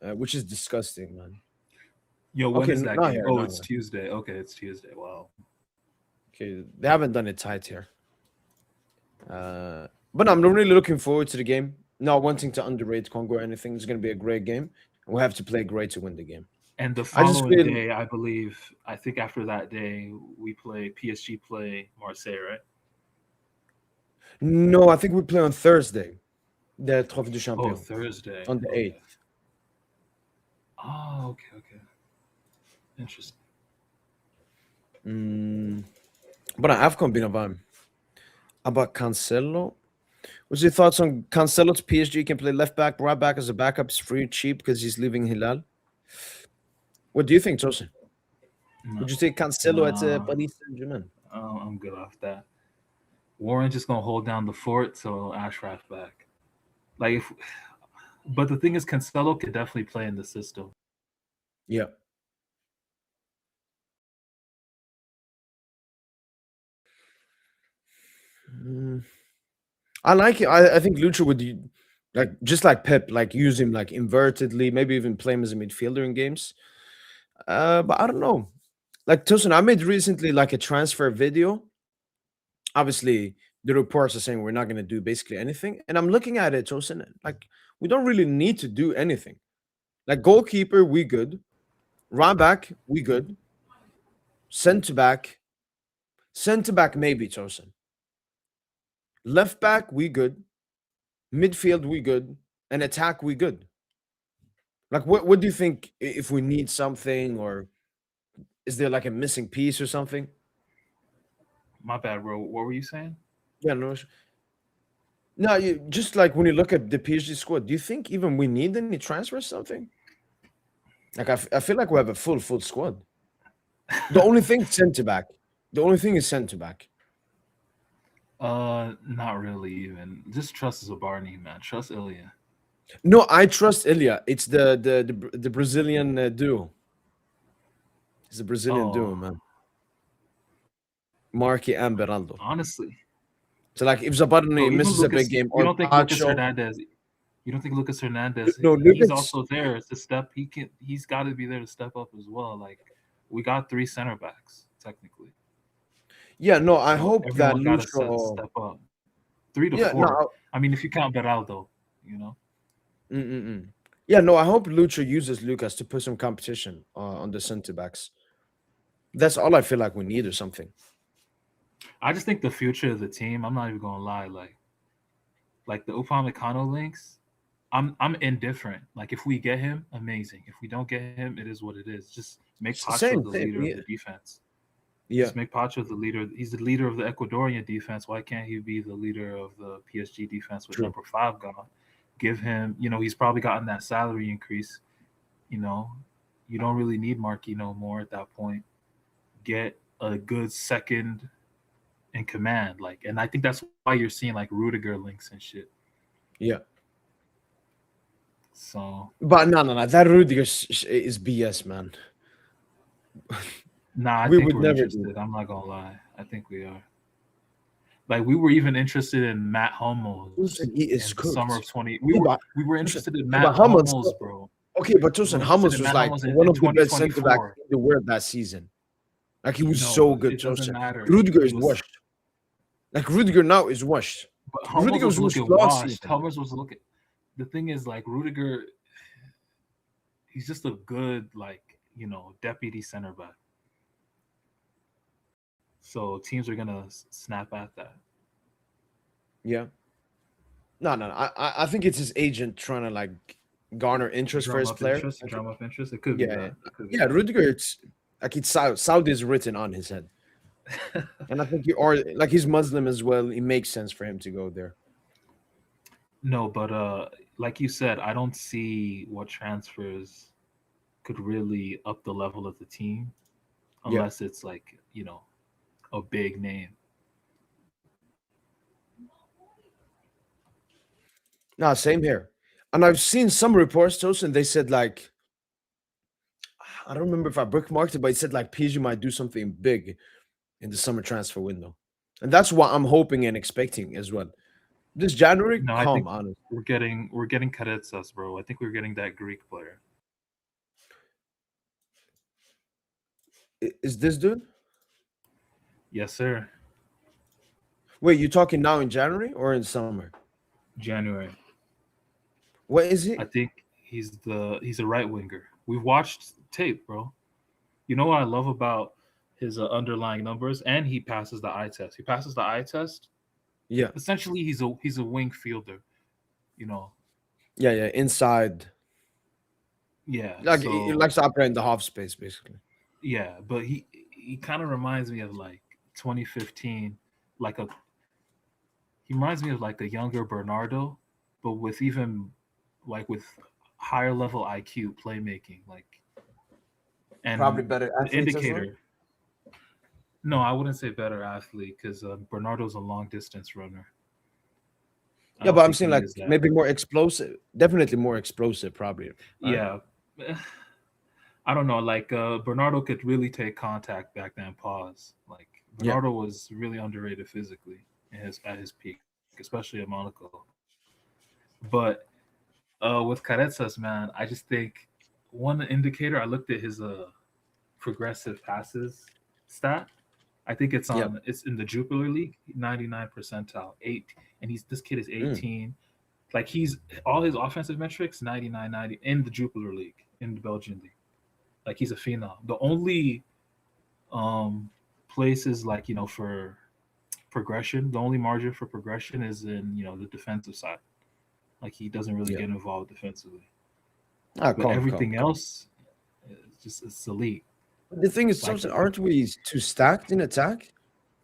which is disgusting, man. yo, when Okay, is that not game? here, Oh, not it's here. Tuesday. Okay, it's Tuesday. Wow. Okay, they haven't done it tight here. But I'm really looking forward to the game. Not wanting to underrate Congo or anything. It's going to be a great game. And we have to play great to win the game. And the I just following feel day, I believe, I think after that day, we play PSG play Marseille, right? no. I think we play on Thursday, the Trophée du Oh, Champion, Thursday. on the Okay. 8th. Oh, okay, okay. Interesting. Mm, but I've been a vibe. About Cancelo, what's your thoughts on Cancelo to PSG? Can play left back, right back as a backup. It's free cheap because he's leaving Hilal. What do you think, Tosin? No, Would you take Cancelo at nah, Paris Saint-Germain? I'm good off that. Warren just gonna hold down the fort till Ashraf back. Like, if, but the thing is, Cancelo could definitely play in the system. Yeah. Mm, I like it. I think Lucha would like just like Pep, like use him like invertedly, maybe even play him as a midfielder in games. But I don't know. Like Tosin, I made recently like a transfer video. Obviously, the reports are saying we're not going to do basically anything, and I'm looking at it, Tosin. Like we don't really need to do anything. Like goalkeeper, we good. Right back, we good. Centre back, centre back maybe Tosin. Left back, we good. Midfield, we good. And attack, we good. Like, what do you think if we need something, or is there like a missing piece or something? My bad, bro. What were you saying? Yeah, no. No, you just like when you look at the PSG squad, do you think even we need any transfers? Something like I feel like we have a full squad. The only thing is center back. The only thing is center back. Not really. Even just trust Zabarni, man. Trust Ilya. No, I trust Ilya. It's the Brazilian duo. It's a Brazilian Oh, duo, man. Marky and Beraldo. honestly, So like if bro. Zabarni Even misses a big Lucas, game you or don't think Lucas Pacho, Hernandez? You don't think Lucas Hernandez? no, He's Lucas. also there to step. He can. He's got to be there to step up as well. Like we got three center backs technically, Yeah, no, I so hope that everyone got to Lucho. step up. Three to Yeah, four. no. I mean, if you count Beraldo, you know. Mm-mm-mm. Yeah, no, I hope Lucho uses Lucas to put some competition on the center backs. That's all I feel like we need or something. I just think the future of the team. I'm not even gonna lie. Like the Upamecano links. I'm indifferent. Like if we get him, amazing. If we don't get him, it is what it is. Just make Pacho the Same, leader same. of the Yeah, defense. Just yeah, make Pacho the leader. He's the leader of the Ecuadorian defense. Why can't he be the leader of the PSG defense with true. number five gone? Give him, he's probably gotten that salary increase. You know, you don't really need Marquis no more at that point. Get a good second in command. Like, and I think that's why you're seeing like Rudiger links and shit. Yeah. So, But no. That Rudiger is BS, man. nah, I We think would we're never do interested. I'm not gonna lie. I think we are. Like we were even interested in Matt that. Hummels Listen, he in is the summer of cooked. 20. Yeah, but We were listen, interested in yeah, Matt but Hummels. Hummels, bro. Okay, but We were Tosin interested Hummels in was Matt like Hummels one in of the best center backs 2024. in the world that season. Like he was No, so but good, it doesn't Tosin. matter. Rudiger He is was, washed. Like Rudiger now is washed. but Hummels Rudiger was was washed looking last washed. season. Hummels was looking. The thing is, like Rudiger, he's just a good, like, deputy center back. So teams are gonna snap at that. Yeah. No. I think it's his agent trying to like garner interest for his player. Drum up interest. It could be Yeah, that. It could be yeah. Rudiger, it's like it's Saudi is written on his head, that. and I think you are like he's Muslim as well. It makes sense for him to go there. No, but like you said, I don't see what transfers could really up the level of the team Yeah. unless it's like, a big name. No, same here. And I've seen some reports, Tosin, they said like I don't remember if I bookmarked it, but it said like PSG might do something big in the summer transfer window, and that's what I'm hoping and expecting as well. This January, No, I calm, think honest. we're getting Karetsas, bro. I think we're getting that Greek player. Is this dude? Yes, sir. Wait, you talking now in January or in summer? January. What is he? I think he's a right winger. We've watched tape, bro. You know what I love about his underlying numbers, and he passes the eye test. He passes the eye test. Yeah, Essentially, he's a wing fielder. You know, yeah. Inside, yeah. like he So likes to operate in the half space, basically. yeah, but he kind of reminds me of like 2015, like a he reminds me of like a younger Bernardo, but with even like with higher level IQ playmaking, like Probably and better the athletes as well. indicator. No, I wouldn't say better athlete because Bernardo's a long distance runner. I Yeah, don't but I'm think saying he like is that. maybe more explosive. Definitely more explosive, probably. Right? Yeah, I don't know. Like Bernardo could really take contact back then. Pause. Like Yeah. Bernardo was really underrated physically at his peak, especially at Monaco. But with Carezas, man, I just think one indicator. I looked at his progressive passes stat. I think Yeah. it's in the Jupiler League, 99 percentile, 8, and this kid is Mm. 18. Like he's all his offensive metrics 99, 90 in the Jupiler League, in the Belgian league. Like he's a phenom. The only um places like, for progression, the only margin for progression is in, the defensive side. Like he doesn't really Yeah. get involved defensively. Ah, But calm, calm, everything calm. else it's elite. But the thing is, Like something aren't we too stacked in attack?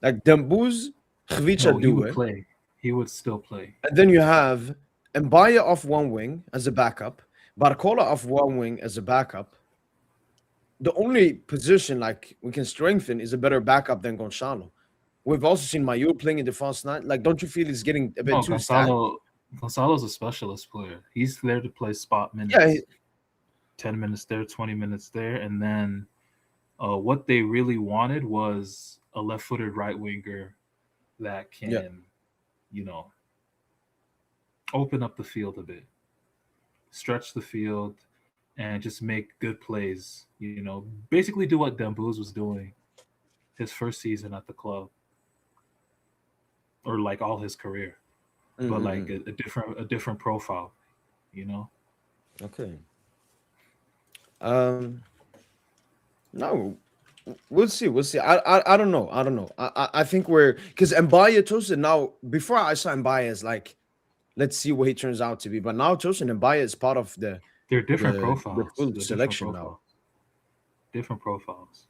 Like Dembuz, no, Khvicha he do would it, play. He would still play. and then you have Mbaya off one wing as a backup, Barcola off one wing as a backup. The only position like we can strengthen is a better backup than Gonzalo. We've also seen Mayu playing in the false nine. Like, don't you feel he's getting a bit No, too stacked? Gonzalo's a specialist player. He's there to play spot Yeah, minutes. 10 minutes there, 20 minutes there, and then what they really wanted was a left-footed right winger that yeah. can, you know, open up the field a bit, stretch the field, and just make good plays. Basically do what Dembuz was doing his first season at the club, or like all his career, but like Mm-mm. a different profile. You know, Okay. Um. No, we'll see. We'll see. I don't know. I don't know. I think we're because Mbaya Tosin now. Before I saw Mbaya as like, let's see what he turns out to be. But now Tosin Mbaya is part of they're different the profiles. full They're different selection now. profiles. Different profiles.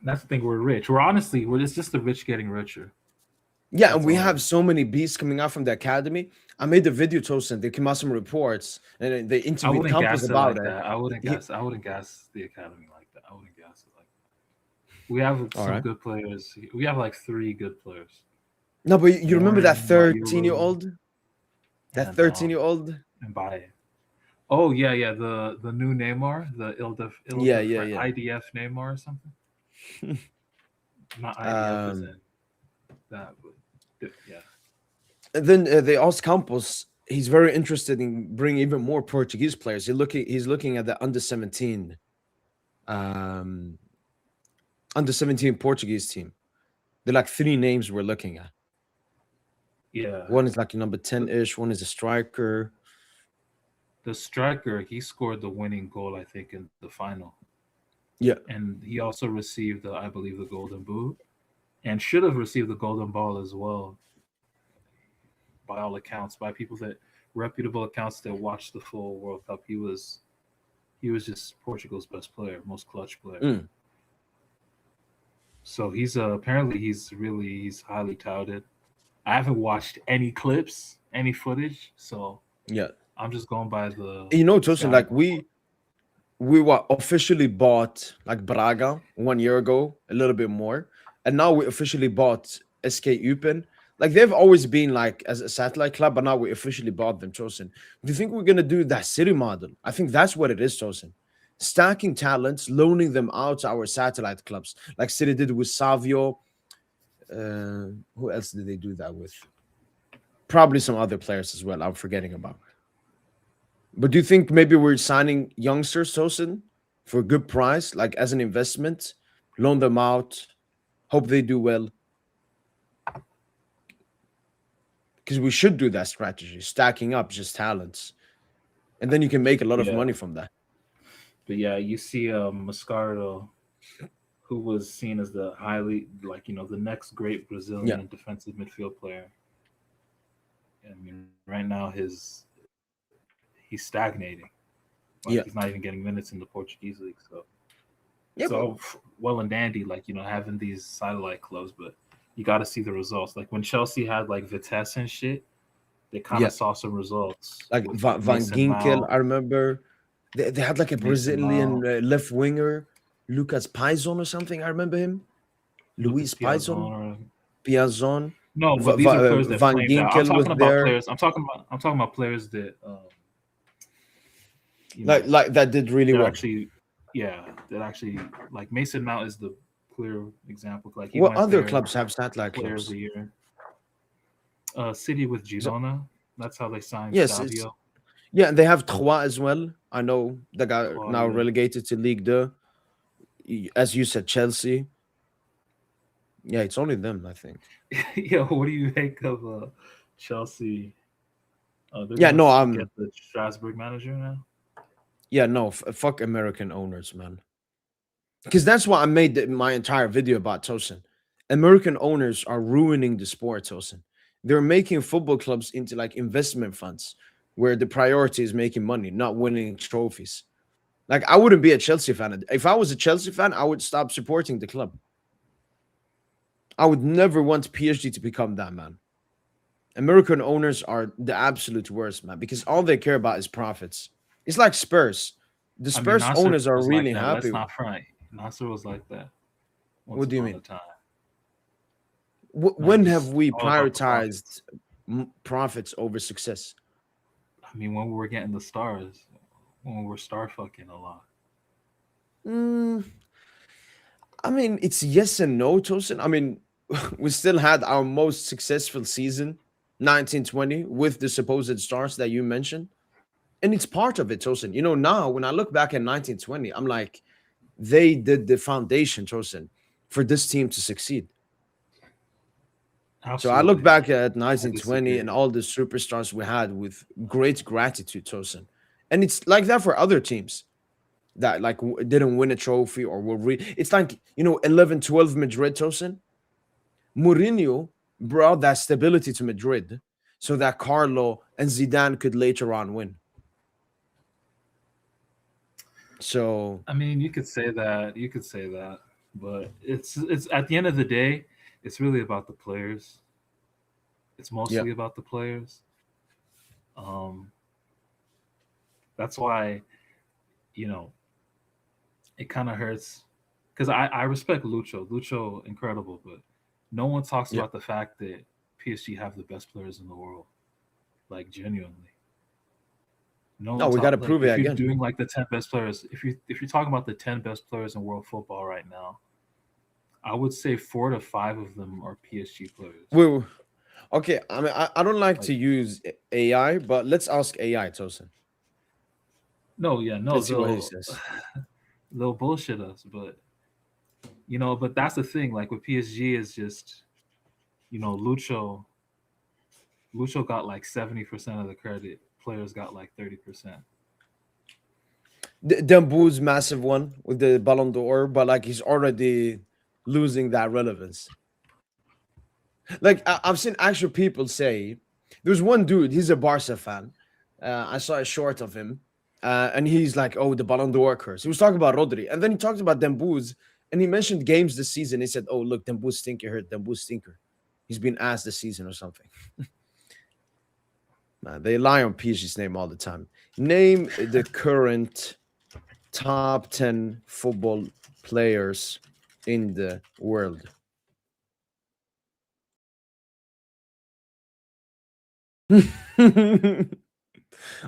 That's the thing. We're rich. It's just the rich getting richer. Yeah, and That's we all it have is. so many beasts coming out from the academy. I made the video Tosin. There came out some reports, and they I interviewed wouldn't Campos gas it about like it. that. I wouldn't He, gas. I wouldn't gas the academy like that. I wouldn't gas it like that. We have all some right. good players. We have like three good players: No, but you remember that Warren, 13-year Mayuru, old? That and 13-year-old? Mbaye. Oh yeah, yeah. The new Neymar, the Yeah, yeah, yeah. IDF Neymar or something. Not IDF as Um, in that, but yeah. and then they asked Campos. He's very interested in bringing even more Portuguese players. He's looking at the um, under 17 Portuguese team. They're like three names we're looking at. Yeah, One is like a number the, 10-ish. One is a striker. the striker, he scored the winning goal, I think, in the final. Yeah, and he also received, I believe, the Golden Boot, and should have received the Golden Ball as well, by all accounts, by people that reputable accounts that watched the full World Cup. He was just Portugal's best player, most clutch player. mm, So he's apparently he's highly touted. I haven't watched any clips, any footage, so yeah. I'm just going by the Tosin, scouting like report. we were officially bought like Braga 1 year ago, a little bit more, and now we officially bought SK Eupen. Like they've always been like as a satellite club, but now we officially bought them, Tosin. Do you think we're gonna do that city model? I think that's what it is, Tosin. Stacking talents, loaning them out to our satellite clubs, like City did with Savio. Who else did they do that with? Probably some other players as well. I'm forgetting about. But do you think maybe we're signing youngsters, Tosin, for a good price, like as an investment, loan them out, hope they do well? Because we should do that strategy, stacking up just talents, and then you can make a lot of Yeah, money from that. but yeah, you see, Moscardo, who was seen as the highly, like, the next great Yeah, Brazilian defensive midfield player. I mean, right now he's stagnating. Like he's not yeah, even getting minutes in the Portuguese league. So it's yeah. But all well and dandy, like having these satellite clubs, but you got to see the results. Like when Chelsea had like Vitesse and shit, they kind yeah, of saw some results like with Van Mason Ginkel, Mount, I remember they had like a Mason Brazilian Mount, left winger, Lucas Paison or something. I remember him, Lucas Luis Paison, Piazon, or Piazon, no, but these are players that Van flamed out. I'm Ginkel was talking about there. players. I'm talking about players that you Like know like that did really they're well. actually, yeah, that actually, like Mason Mount is the clear example. Like he What went other there, clubs have satellite player of the clubs? year. City with So, Girona. That's how they signed yes, it's Savio. yeah. They have Troyes as well. I know they got now Claudia. relegated to Ligue 2. As you said, Chelsea. Yeah, it's only them, I think. Yo, what do you make of Chelsea? They're Yeah, gonna no, get I'm. the Strasbourg manager now. Yeah, no, fuck American owners, man. Because that's why I made my entire video about Tosin. American owners are ruining the sport, Tosin. They're making football clubs into like investment funds where the priority is making money, not winning trophies. Like I wouldn't be a Chelsea fan. If I was a Chelsea fan, I would stop supporting the club. I would never want PSG to become that, man. American owners are the absolute worst, man, because all they care about is profits. It's like Spurs. The I mean, Spurs Nasser owners are was like really that. Let's happy. not front. Nasser was like that once What do you upon mean? a time. Like When have just we all about the profits. prioritized profits over success? I mean, when we were getting the stars, when we were star fucking a lot. Mm, I mean, it's yes and no, Tosin. I mean, we still had our most successful season, 1920, with the supposed stars that you mentioned. And it's part of it, Tosin. Now when I look back at 1920, I'm like, they did the foundation, Tosin, for this team to succeed. So I look Absolutely, back at I 1920 and disagree. all the superstars we had with great gratitude, Tosin. And it's like that for other teams that like didn't win a trophy or were it's like 11, 12 Madrid, Tosin. Mourinho brought that stability to Madrid so that Carlo and Zidane could later on win. So I mean, you could say that. You could say that, but it's at the end of the day, it's really about the players. It's yeah, mostly about the players. Um, that's why you know it kind of hurts because I respect Lucho. Lucho incredible, but no one talks yeah. about the fact that PSG have the best players in the world. Like genuinely, no No, one we got talk to like prove it if you're again. doing like the 10 best players. If you're talking about the 10 best players in world football right now, I would say 4 to 5 of them are PSG players. We Okay, I mean, I don't like Like to use AI, but let's ask AI, Tosin. no, yeah, no, Let's see what he they'll says. they'll bullshit us, but but that's the thing. Like with PSG is just Lucho got like 70% of the credit. Players got like 30%. Dembo's massive one with the Ballon d'Or, but like he's already losing that relevance. Like I've seen actual people say there's one dude, he's a Barca fan. I saw a short of him, and he's like, "Oh, the Ballon d'Or curse." He was talking about Rodri, and then he talked about Dembouz, and he mentioned games this season. He said, "Oh, look, Dembouz stinker hurt. Dembouz stinker. He's been asked this season or something." Man, they lie on PSG's name all the time. Name the current top 10 football players in the world.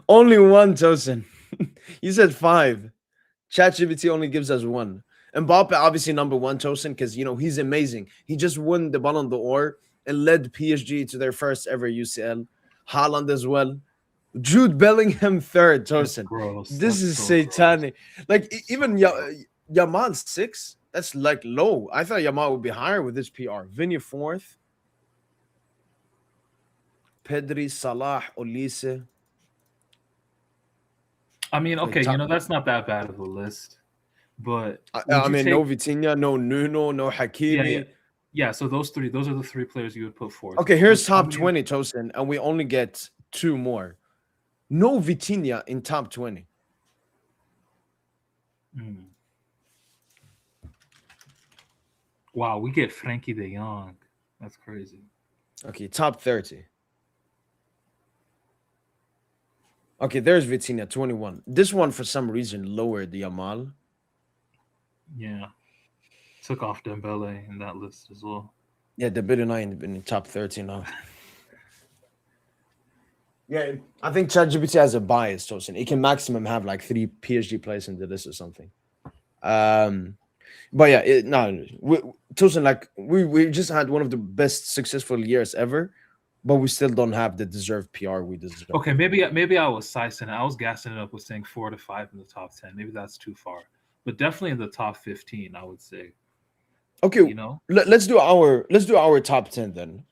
Only one, Tosin. You said five. ChatGPT only gives us one. Mbappe, obviously number one, Tosin, because he's amazing. He just won the Ballon d'Or and led PSG to their first ever UCL. Haaland as well. Jude Bellingham third, That's Tosin. gross. This That's is so gross. satanic. Like even Yamal six. That's like low. I thought Yamal would be higher with this PR. Vinny fourth. Pedri, Salah, Olise. I mean, Like okay, top. that's not that bad of a list. But I would you mean, no take? Vitinha, no Nuno, no Yeah, yeah, Hakimi. yeah. So those are the three players you would put fourth. Okay, But here's how top many? 20, Tosin, and we only get two more. No Vitinha in top 20. Hmm. Wow, we get Frankie De Jong. That's crazy. Okay, top 30. Okay, there's Vitinha, 21. This one, for some reason, lowered the Yamal. Yeah, took off Dembele in that list as well. Yeah, the bid in the top 30 now. Yeah, I think ChatGPT has a bias, Tosin. It can maximum have like three PSG players into this or something. Um, but yeah, no, Tosin, like we just had one of the best successful years ever, but we still don't have the deserved PR we deserve. Okay, maybe I was sizing it. I was gassing it up with saying 4 to 5 in the top 10. Maybe that's too far, but definitely in the top 15, I would say. Okay, You know, let's do our top 10 then.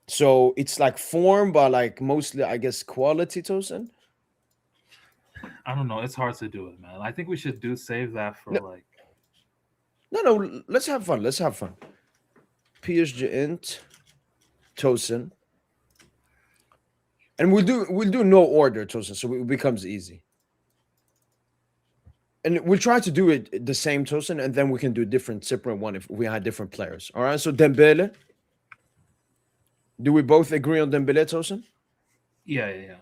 So it's like form, but like mostly, I guess, quality, Tosin. I don't know. It's hard to do it, man. I think we should do save that for No, like. no. Let's have fun. Let's have fun. PSGINT, Tosin, and we'll do no order, Tosin, so it becomes easy. And we'll try to do it the same, Tosin, and then we can do a different separate one if we had different players. All right. So Dembele, do we both agree on Dembele, Tosin? Yeah, yeah, yeah.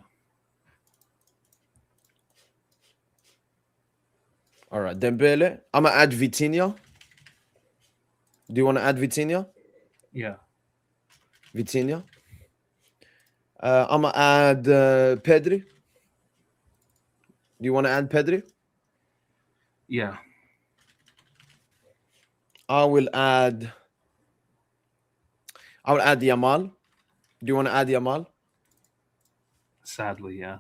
All right, Dembele. I'm gonna add Vitinha. Do you want to add Vitinha? Yeah. Vitinha. I'm gonna add Pedri. Do you want to add Pedri? Yeah. I will add. I will add Yamal. Do you want to add Yamal? Sadly, yeah.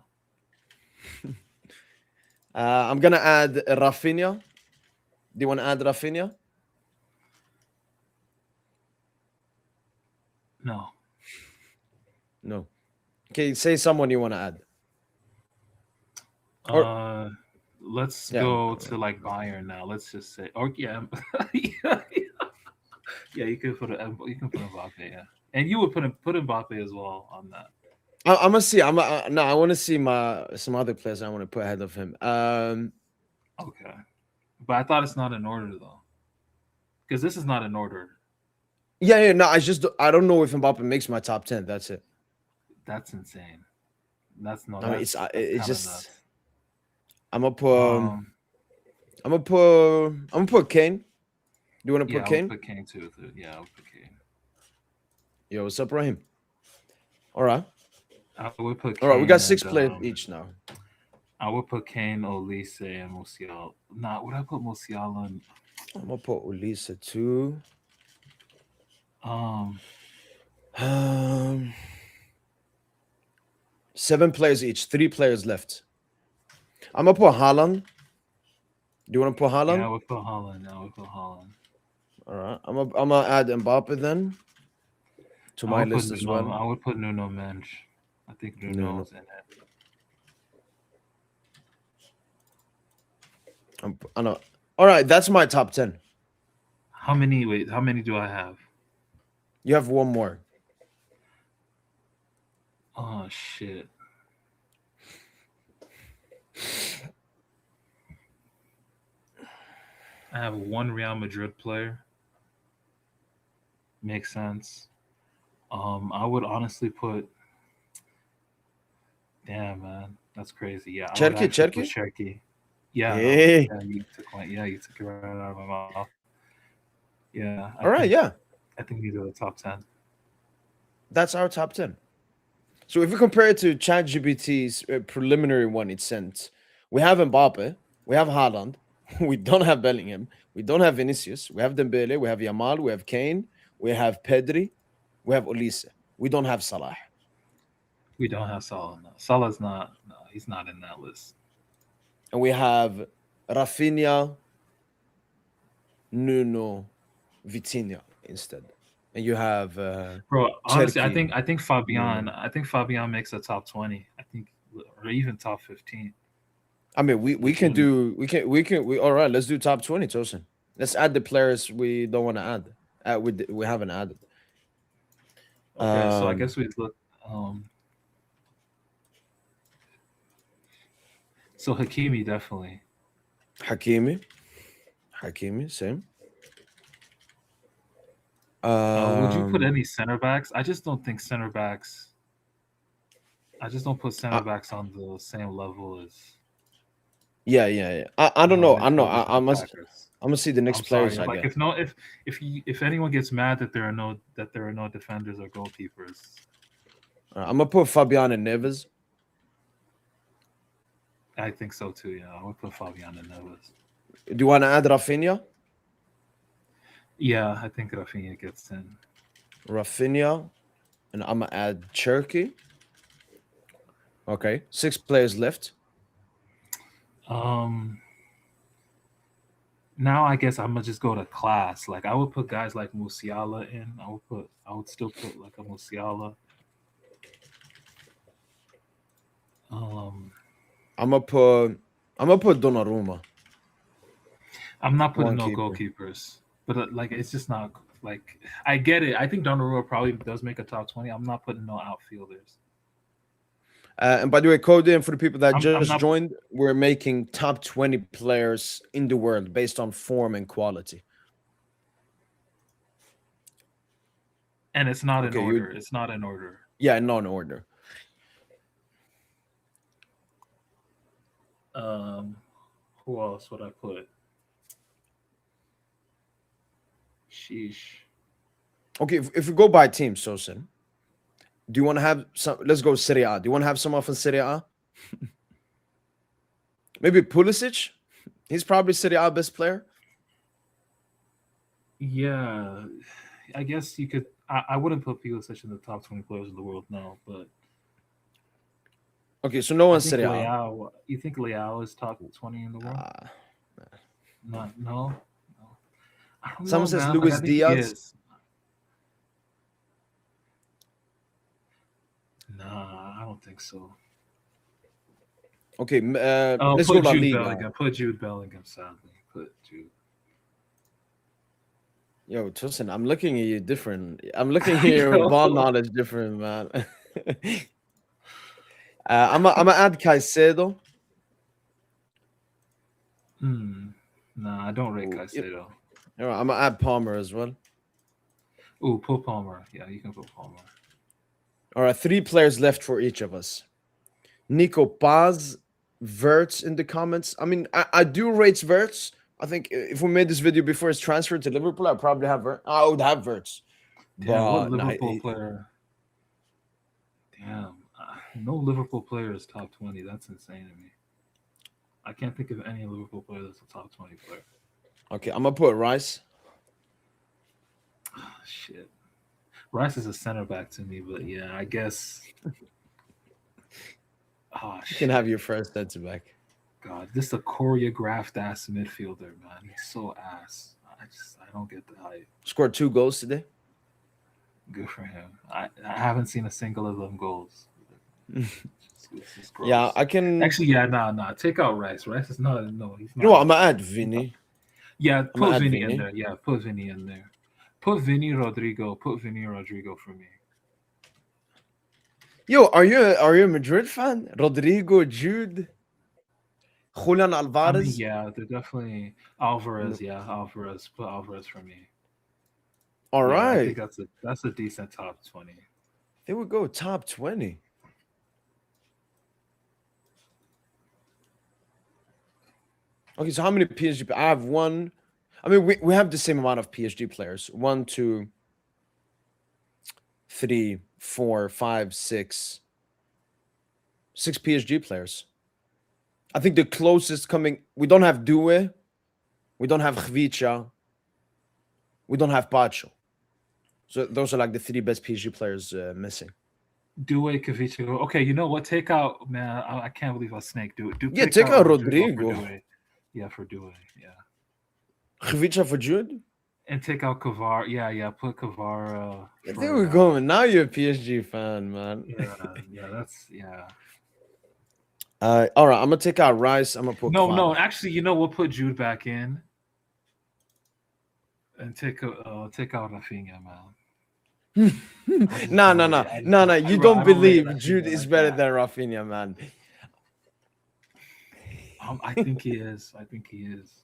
I'm gonna add Rafinha. Do you want to add Rafinha? No. No. Okay, say someone you want to add. Or Uh, let's yeah, go to like Bayern now. Let's just say, or yeah, yeah, yeah. You can put Mbappe, yeah, and you would put Mbappe as well on that. I'm gonna see. No. I want to see some other players. I want to put ahead of him. Okay, but I thought it's not in order though, because this is not in order. Yeah. No, I don't know if Mbappe makes my top 10. That's it. That's insane. That's no. I mean, it's That's kind of just nuts. I'm gonna put Um, Kane. Do you want to put yeah, I would Kane? put Kane too. Yeah, I would put Kane. Yo, what's up, Raheem? All right. I would put All right. We got Kane six and players each now. I would put Kane, Olise, and Musiala. Nah, would I put Musiala in? I'm gonna put Ulisa too. Um, Um, 7 players each. 3 players left. I'm gonna put Haaland. Do you want to put yeah, I Haaland? would put Holland. I would put Holland. All right. I'm gonna add Mbappe then to I my would put list as Nuno. well. I would put Nuno Mensch. I think No, no. Nuno's in it. I know. All right, that's my top 10. How many? Wait, how many do I have? You have one more. Oh shit! I have one Real Madrid player. Makes sense. I would honestly put. Damn, man, that's crazy. Yeah, I would Cherky, actually put Cherky. Cherky. Yeah, no, Hey. yeah, you took my, yeah, you took it right out of my mouth. Yeah, All right, yeah. I think these are the top 10. That's our top 10. So if we compare it to ChatGPT's preliminary one it sent, we have Mbappe, we have Haaland, we don't have Bellingham, we don't have Vinicius, we have Dembele, we have Yamal, we have Kane, we have Pedri, we have Olise. We don't have Salah. We don't have Salah. No. Salah's not. No, he's not in that list. And we have Rafinha, Nuno, Vitinha instead. And you have Bro, honestly, Cherki, Fabian. Nuno. I think Fabian makes a top 20. I think, or even top 15. I mean, we can Legit. do we all right. Let's do top 20, Tosin. Let's add the players we don't want to add. We haven't added. Okay, so I Um, guess we look. Um, so Hakimi definitely. Hakimi, Hakimi, same. Would you put Um, any center backs? I just don't think center backs. I just don't put center I, backs on the same level as yeah, yeah, yeah. I don't know. I know. midfielders and I must. attackers. I'm gonna see the next I'm sorry. players I Like get. if anyone gets mad that there are no defenders or goalkeepers, I'm gonna put Fabian and Neves. I think so too. Yeah, I would put Fabian and Neves. Do you want to add Rafinha? Yeah, I think Rafinha gets in. Rafinha, and I'm gonna add Cherky. Okay, 6 players left. Um, Now I guess I'm gonna just go to class. Like I would put guys like Musiala in. I would still put like a Musiala. Um, I'm gonna put. I'm gonna put Donnarumma, I'm not putting one no keeper. goalkeepers, but like it's just not like I get it. I think Donnarumma probably does make a top 20. I'm not putting no outfielders. And by the way, Cody, and for the people that I'm just not, joined, we're making top 20 players in the world based on form and quality. and it's not in Okay, you, order. It's not in order. yeah, non order. Um, who else would I put? Sheesh. Okay, if we go by team, Sosin, do you want to have some? Let's go Serie A. Do you want to have someone from Serie A? Maybe Pulisic. He's probably Serie A best player. Yeah, I guess you could. I wouldn't put Pulisic in the top 20 players in the world, no, but Okay, so no I one's think Serie A. Leao. You think Leao is top 20 in the world? Uh, Not, no, no. I don't Someone know, says man. Like I Luis think he Diaz. is. Nah, I don't think so. Okay, let's go Put La Jude Liga. Bellingham. Put Jude Bellingham. Sadly, put Jude. Yo, Tosin, I'm looking at you different. I'm looking at your Yo. ball knowledge different, man. I'm gonna add Caicedo. Hmm. Nah, I don't rate Ooh, Caicedo. I'm gonna add Palmer as well. Ooh, put Palmer. Yeah, you can put Palmer. All right, 3 players left for each of us. Nico Paz, Verts in the comments. I mean, I do rate Verts. I think if we made this video before his transfer to Liverpool, I probably have I would have Verts. Damn, what But no, Liverpool player? Damn, no Liverpool player is top 20. That's insane to me. I can't think of any Liverpool player that's a top 20 player. okay, I'm gonna put Rice. Shit. Rice is a center back to me, but yeah, I guess. Oh You can shit. have your first center back. God, this is a choreographed ass midfielder, man. He's so ass. I don't get the hype. Scored 2 goals today. Good for him. I haven't seen a single of them goals. It's just Yeah, gross. I can. Actually, yeah, nah. Take out Rice. Rice is not. No, he's You know not what? in I'm the gonna add top. He's not. Vinny. Yeah, I'm gonna put add Vinny in Vinny. there. Yeah, put Vinny in there. Put Vinny Rodrigo. Put Vinny Rodrigo for me. Yo, are you a Madrid fan? Rodrigo, Jude, Julian I mean, Alvarez. yeah, they're definitely Alvarez. No. Yeah, Alvarez. Put Alvarez for me. All Yeah, I right, think that's a decent top 20. there we go. Top 20. Okay, so how many PSG? I have one. I mean, we have the same amount of PSG players. One, two, three, four, five, six PSG players. I think the closest coming. We don't have Due. We don't have Khvicha. We don't have Pacho. So those are like the three best PSG players missing. Due Kavicha. Okay, you know what? Take out man. I can't believe I snake. Do Yeah, take take out out Rodrigo for Rodrigo. Due. Yeah, for Due. Yeah, Khvicha for Jude. and take out Kavar. Yeah. Put Kavar Yeah, there for. we go. Man. Now you're a PSG fan, man. Yeah. That's yeah. All right, I'm gonna take out Rice. I'm gonna put No. Kvara. Actually, you know we'll put Jude back in and take out Rafinha, man. No, no, no, no, no. You don't I don't rate believe Jude Rafinha is like better that. than Rafinha, man. I think he is. I think he is.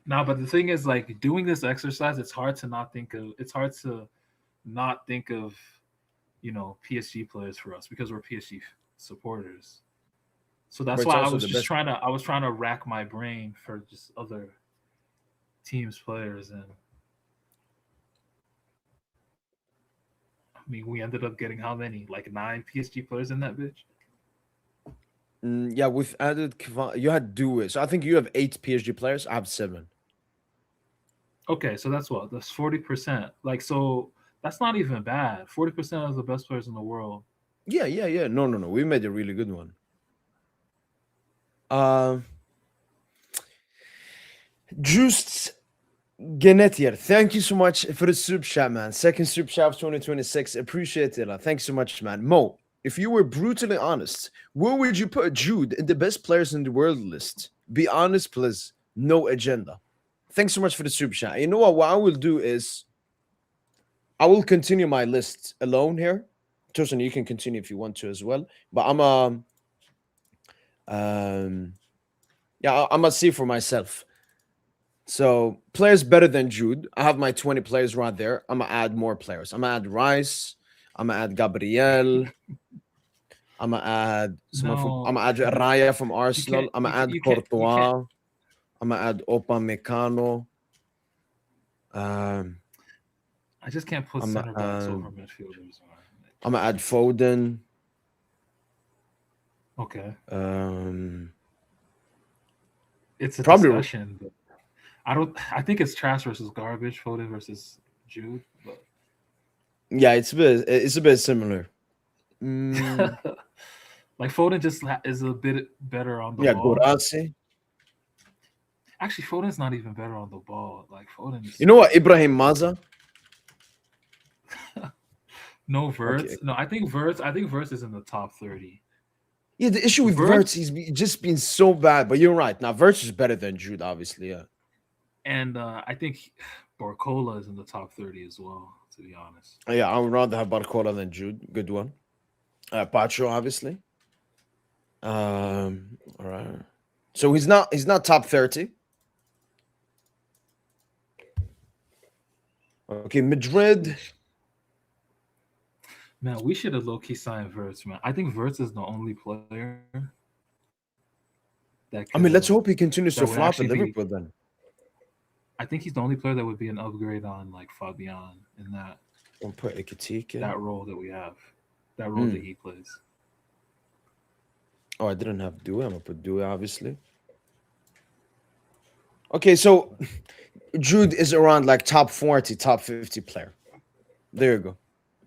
Now, but the thing is, like doing this exercise, it's hard to not think of. It's hard to not think of, PSG players for us because we're PSG supporters. So But that's it's why also the best. I was trying to rack my brain for just other teams players, and I mean we ended up getting how many? Like nine PSG players in that bitch. Yeah, we've added Kvara. You had Due, so I think you have 8 PSG players. I have 7. Okay, so that's what that's 40%. Like so, that's not even bad. 40% of the best players in the world. Yeah, yeah, yeah. No, no, no. We made a really good one. Um, Just Genetier, thank you so much for the soup chat, man. Second soup chat of 2026. Appreciate it. Thanks so much, man. Mo, if you were brutally honest, where would you put Jude in the best players in the world list? Be honest, please. No agenda. Thanks so much for the soup chat. You know what? What I will do is I will continue my list alone here. Tosin, you can continue if you want to as well. But um yeah, I'm gonna see for myself. So players better than Jude. I have my 20 players right there. I'm gonna add more players. I'm gonna add Rice. I'm gonna add Gabriel. I'm gonna add someone from. I'm No, gonna add Raya from you Arsenal. can't. I'm gonna add You can't. Courtois. I'm gonna add Upamecano. Um, I just can't put I'm gonna center backs over add, midfielders, man. I'm gonna add Foden. Okay, Um, it's a Probably. discussion, but I don't. I think it's trash versus garbage. Foden versus Jude, but Yeah, it's a bit similar. Mm, like Foden just is a bit better on the yeah, ball. Gorasi. Actually, Foden's not even better on the ball. Like Foden is You know so what? bad on the Ibrahim ball. Maza. No Okay. Verts. No, I think Verts. I think Verts is in the top 30. Yeah, the issue with Verts, Verts just been so bad. But you're right. Now Verts is better than Jude, obviously. Yeah. and I think Barcola is in the top 30 as well. To be honest. Yeah, I would rather have Barcola than Jude. Good one. Pacho, obviously. All right. So he's not top 30. Okay, Madrid. Man, we should have low key signed Verts, man. I think Verts is the only player that I could mean, let's hope he continues that to would flop at actually be. Liverpool then. I think he's the only player that would be an upgrade on like Fabian in Don't put Ekitike. that role that we have, that role that Hmm. he plays. Oh, I didn't have Due. I'm gonna put Due, obviously. Okay, so Jude is around like top 40, top 50 player. There you go.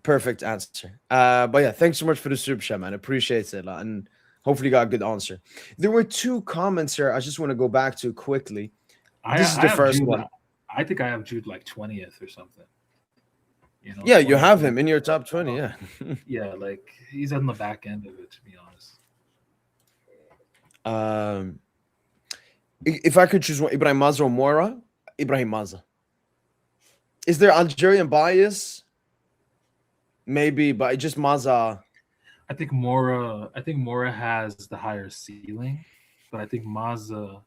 Perfect answer. But yeah, thanks so much for the super chat, man. Appreciate it. And Hopefully, you got a good answer. There were two comments here. I just want to go back to quickly. This is I the have first Jude. one. I think I have Jude like 20th or something. You know, Yeah, you 20th have or him in your top 20. Yeah. yeah, like he's on the back end of it, to be honest. um, if I could choose one, Ibrahim Maza or Mora, Ibrahim Maza. Is there Algerian bias? Maybe, but just Maza. I think Mora has the higher ceiling, but I think Mazza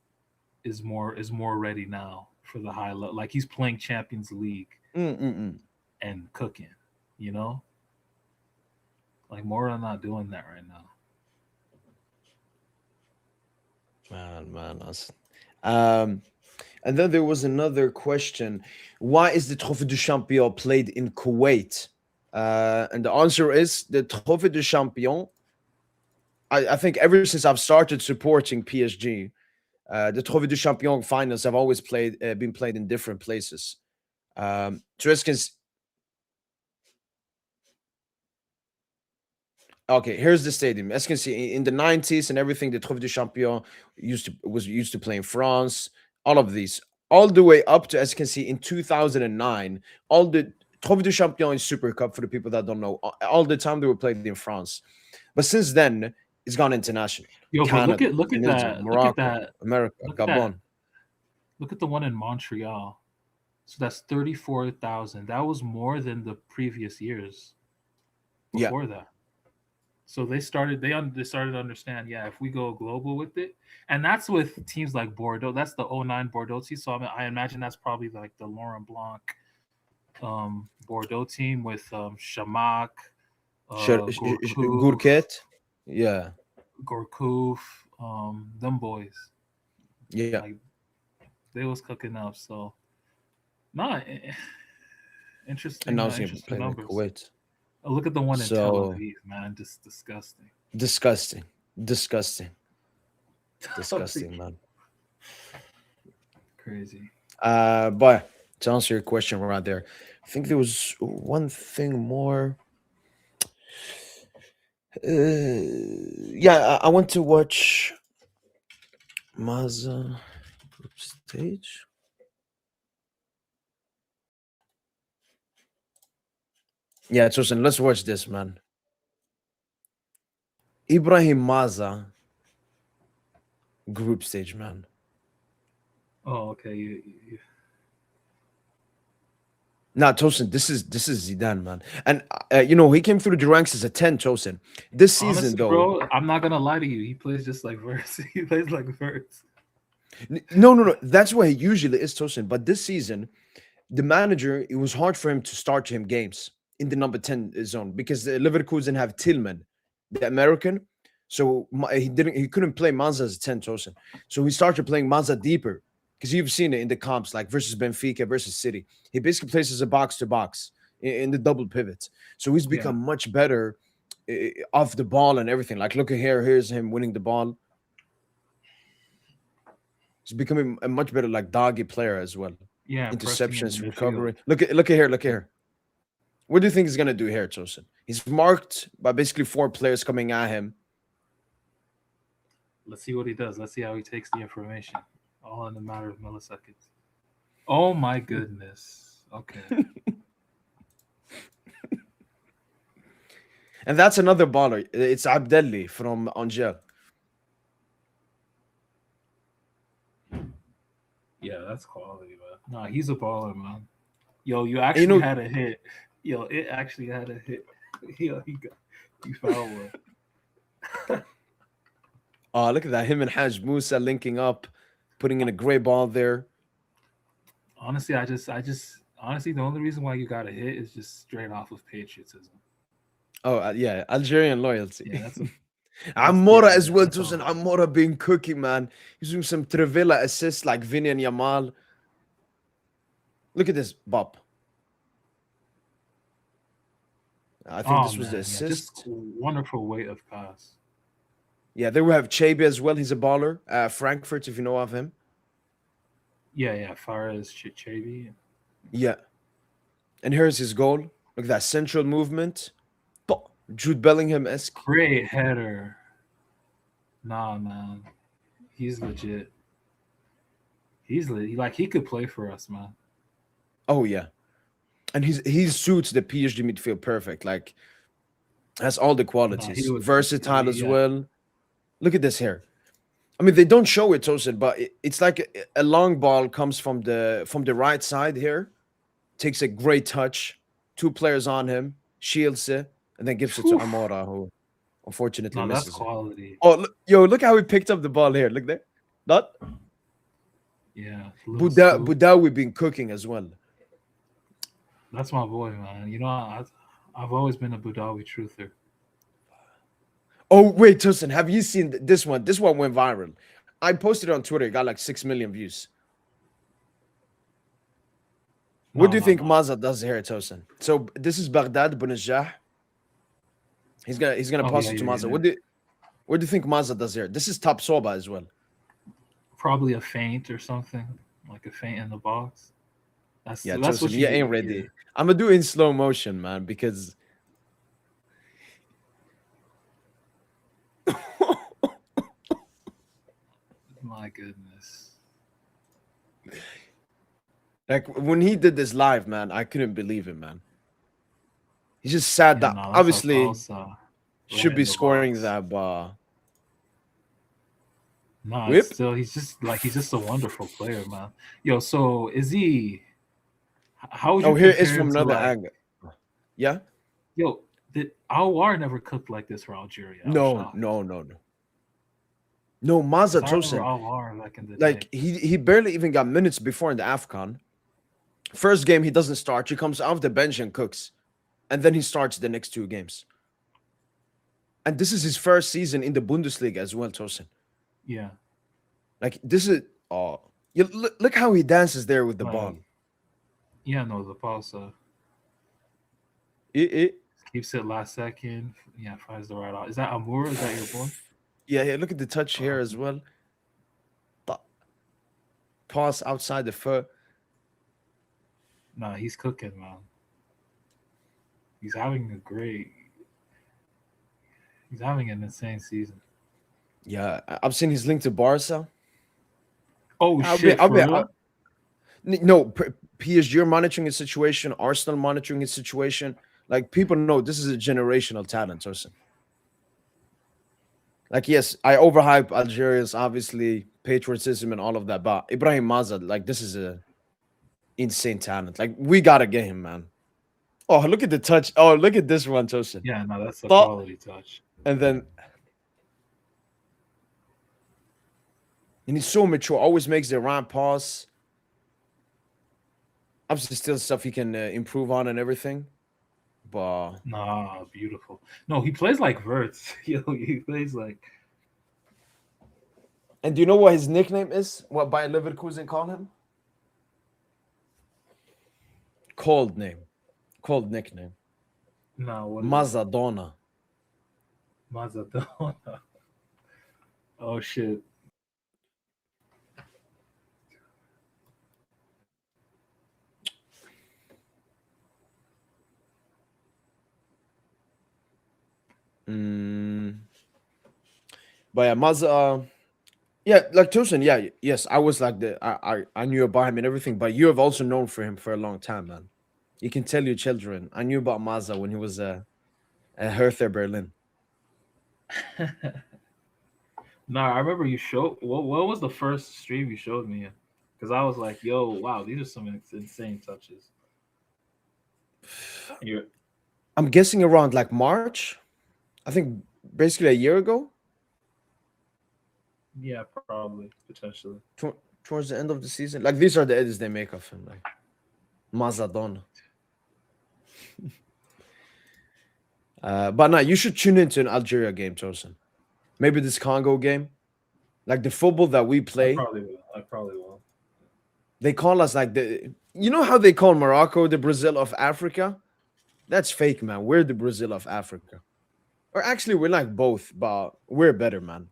is more ready now for the high level. Like he's playing Champions League Mm-mm-mm. and cooking, you know? Like Mora not doing that right now. Man. Um, and then there was another question: why is the Trophée du Champion played in Kuwait? And the answer is the Trophée du Champion. I think ever since I've started supporting PSG, the Trophée du Champion finals have always been played in different places. So as can Okay, here's the stadium. As you can see, in the 90s and everything, the Trophée du Champion used to play in France. All of these, all the way up to, as you can see, in 2009, all the Trophée du Champion and Super Cup, for the people that don't know, all the time they were played in France. But since then, it's gone international. Yo, but Canada, look at Tunisia, that Morocco, America, look at that Gabon. look at the one in Montreal. So that's 34,000. That was more than the previous years Yeah, before that. So they started to understand, yeah, if we go global with it, and that's with teams like Bordeaux. That's the '09 Bordeaux team. So I imagine that's probably like the Laurent Blanc Bordeaux team with Shamak, Gourcuff, Gourket. Yeah, Gourcuff, them boys. yeah. Like they was cooking up. So not And now he's interesting playing in numbers. Kuwait. Look at the one in Tel So Aviv, man, just disgusting. disgusting, disgusting, Like, disgusting, man. crazy. But to answer your question right there, I think there was one thing more. Yeah, I went to watch Maza group stage. Yeah, Tosin, let's watch this, man. Ibrahim Maza group stage, man. Oh, okay. Nah, Tosin, this is Zidane, man. And you know, he came through the ranks as a 10, Tosin. This season, Honestly, though, bro, I'm not gonna lie to you. He plays just like Verts. He plays like Verts. no. That's what he usually is, Tosin. But this season, the manager, it was hard for him to start him games in the number 10 zone because the Leverkusen have Tillman, the American. So he couldn't play Manza as a 10, Tosin. So he started playing Manza deeper because you've seen it in the comps like versus Benfica versus City. He basically plays as a box to box in the double pivots. So he's Yeah, become much better off the ball and everything. Like look at here, here's him winning the ball. He's becoming a much better like doggy player as well. yeah, pressing in the Interceptions, midfield. recovery. Look at here, look at here. What do you think he's gonna do here, Tosin? He's marked by basically four players coming at him. Let's see what he does. Let's see how he takes the information. All in a matter of milliseconds. Oh my goodness. Okay. And that's another baller. It's Abdelli from Angel. Yeah, that's quality, man. Nah, he's a baller, man. Yo, you And you actually know, had a hit. Yo, it actually had a hit. Yo, he found one. look at that. Him and Haj Musa linking up, putting in a great ball there. Honestly, honestly, the only reason why you got a hit is just straight off of patriotism. Oh, yeah, Algerian loyalty. Yeah, Amora as yeah, well, that's Tosin. all. Amora being cooking, man. He's doing some Trivela assists like Vinny and Yamal. Look at this, Bob. I think Oh this was the man, yeah, just assist. wonderful weight of pass. Yeah, there we have Chabi as well. He's a baller. Frankfurt, if you know of him. Yeah, Fares Chavi. Yeah. And here's his goal. Look at that central movement. Jude Bellingham esque. Great header. Nah, man, he's legit. Like he could play for us, man. Oh yeah, and he suits the PSG midfield perfect. Like has all the Nah, he qualities, would. versatile as Yeah. well. Look at this here. I mean, they don't show it, Tosin, but it's like a long ball comes from the right side here, takes a great touch, two players on him, shields it, and then gives it to Whew. Amora, who unfortunately No, that's misses it. quality. Oh, yo, look how he picked up the ball here. Look there. Not Yeah, little scoop. Buddha we've been cooking as well. That's my boy, man. You know, I've always been a Budawi truther. Oh, wait, Tosin, have you seen this one? This one went viral. I posted it on Twitter, it got like 6 million views. What No, do you no, think no. Maza does here, Tosin? So this is Baghdad Bunajah. He's gonna Oh pass yeah, it to yeah, Maza. yeah. What do you think Maza does here? This is top soba as well. Probably a feint or something, like a feint in the box. Yeah, That's Tosin, what you you ain't hear. ready. I'm gonna do it in slow motion, man, because My goodness. like when he did this live, man, I couldn't believe it, man. He just sad Yeah, that no, that's our obviously Pausa right should in be the scoring box. that No, it's whip. still he's just a wonderful player, man. Yo, so is he? How would you Oh, here is compare him from to another like? angle. Yeah. Yo, did Al never cooked like this for Algeria? I'm No, shocked no, no, no. No, Maza because I remember Tosin. Al back in the day. Like he barely even got minutes before in the AFCON. First game he doesn't start. He comes off the bench and cooks, and then he starts the next two games. And this is his first season in the Bundesliga as well, Tosin. Yeah, Like this is oh, you look how he dances there with the ball. like yeah, no, the Pausa It, keeps it last second. Yeah, finds the right out. Is that Amur? Is that your boy? yeah, yeah. Look at the touch here as Okay. well. Pass outside the foot. Nah, he's cooking, man. He's having a great. He's having an insane season. Yeah, I've seen his link to Barca. Oh I'll be, shit, I'll for be, real? no, PSG are monitoring his situation. Arsenal monitoring his situation. Like people know this is a generational talent, Tosin. Like yes, I overhype Algerians, obviously patriotism and all of that, but Ibrahim Mazad, like this is a insane talent. Like we gotta get him, man. Oh, look at the touch. Oh, look at this one, Tosin. Yeah, no, that's a Thought, quality touch. and then and he's so mature. Always makes the right pass. Obviously, still stuff he can improve on and everything. But Nah, beautiful. No, he plays like Verts. Yo, he plays like and do you know what his nickname is? What Bayer Leverkusen call him? Cold name, cold nickname. nah. What is it? Mazadona. Mazadona. Oh shit. Mm. But yeah, Maza. Yeah, like Tosin. Yeah, yes, I was like I knew about him and everything. But you have also known for him for a long time, man. You can tell your children. I knew about Maza when he was at Hertha Berlin. Nah, I remember you showed. What was the first stream you showed me? Because I was like, yo, wow, these are some insane touches. You're, I'm guessing around like March. I think basically a year ago, yeah, probably potentially. towards the end of the season. Like these are the edits they make of him, like Mazadon. But no, you should tune into an Algeria game, Tosin. Maybe this Congo game, like the football that we I play. probably will. I probably will. They call us like the. You know how they call Morocco the Brazil of Africa? That's fake, man. We're the Brazil of Africa. Or actually, we're like both, but we're better, man.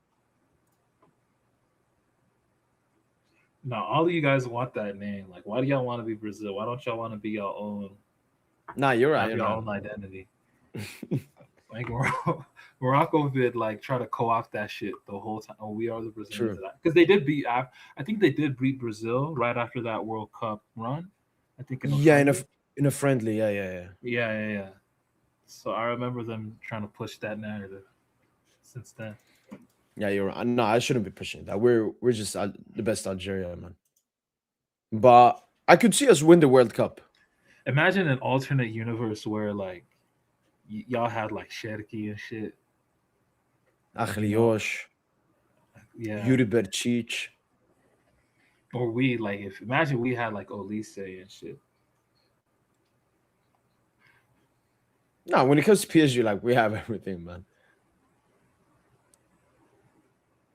No, all of you guys want that name. Like, why do y'all want to be Brazil? Why don't y'all want to be your own? Nah, you're right. Have You're your right. own identity. Like Morocco did like try to co-opt that shit the whole time. Oh, we are the Brazilians True. of that because they did beat. I think they did beat Brazil right after that World Cup run. I think in a Yeah, friendly. in a friendly. Yeah, yeah, yeah. Yeah, yeah, yeah. So I remember them trying to push that narrative since then. Yeah, you're right. No, I shouldn't be pushing that. We're just the best Algeria, man. But I could see us win the World Cup. Imagine an alternate universe where like y'all had like Cherki and shit. Like Akhliosh, yeah. Yuri Bercic. Or we like if imagine we had like Olise and shit. No, when it comes to PSG, like we have everything, man.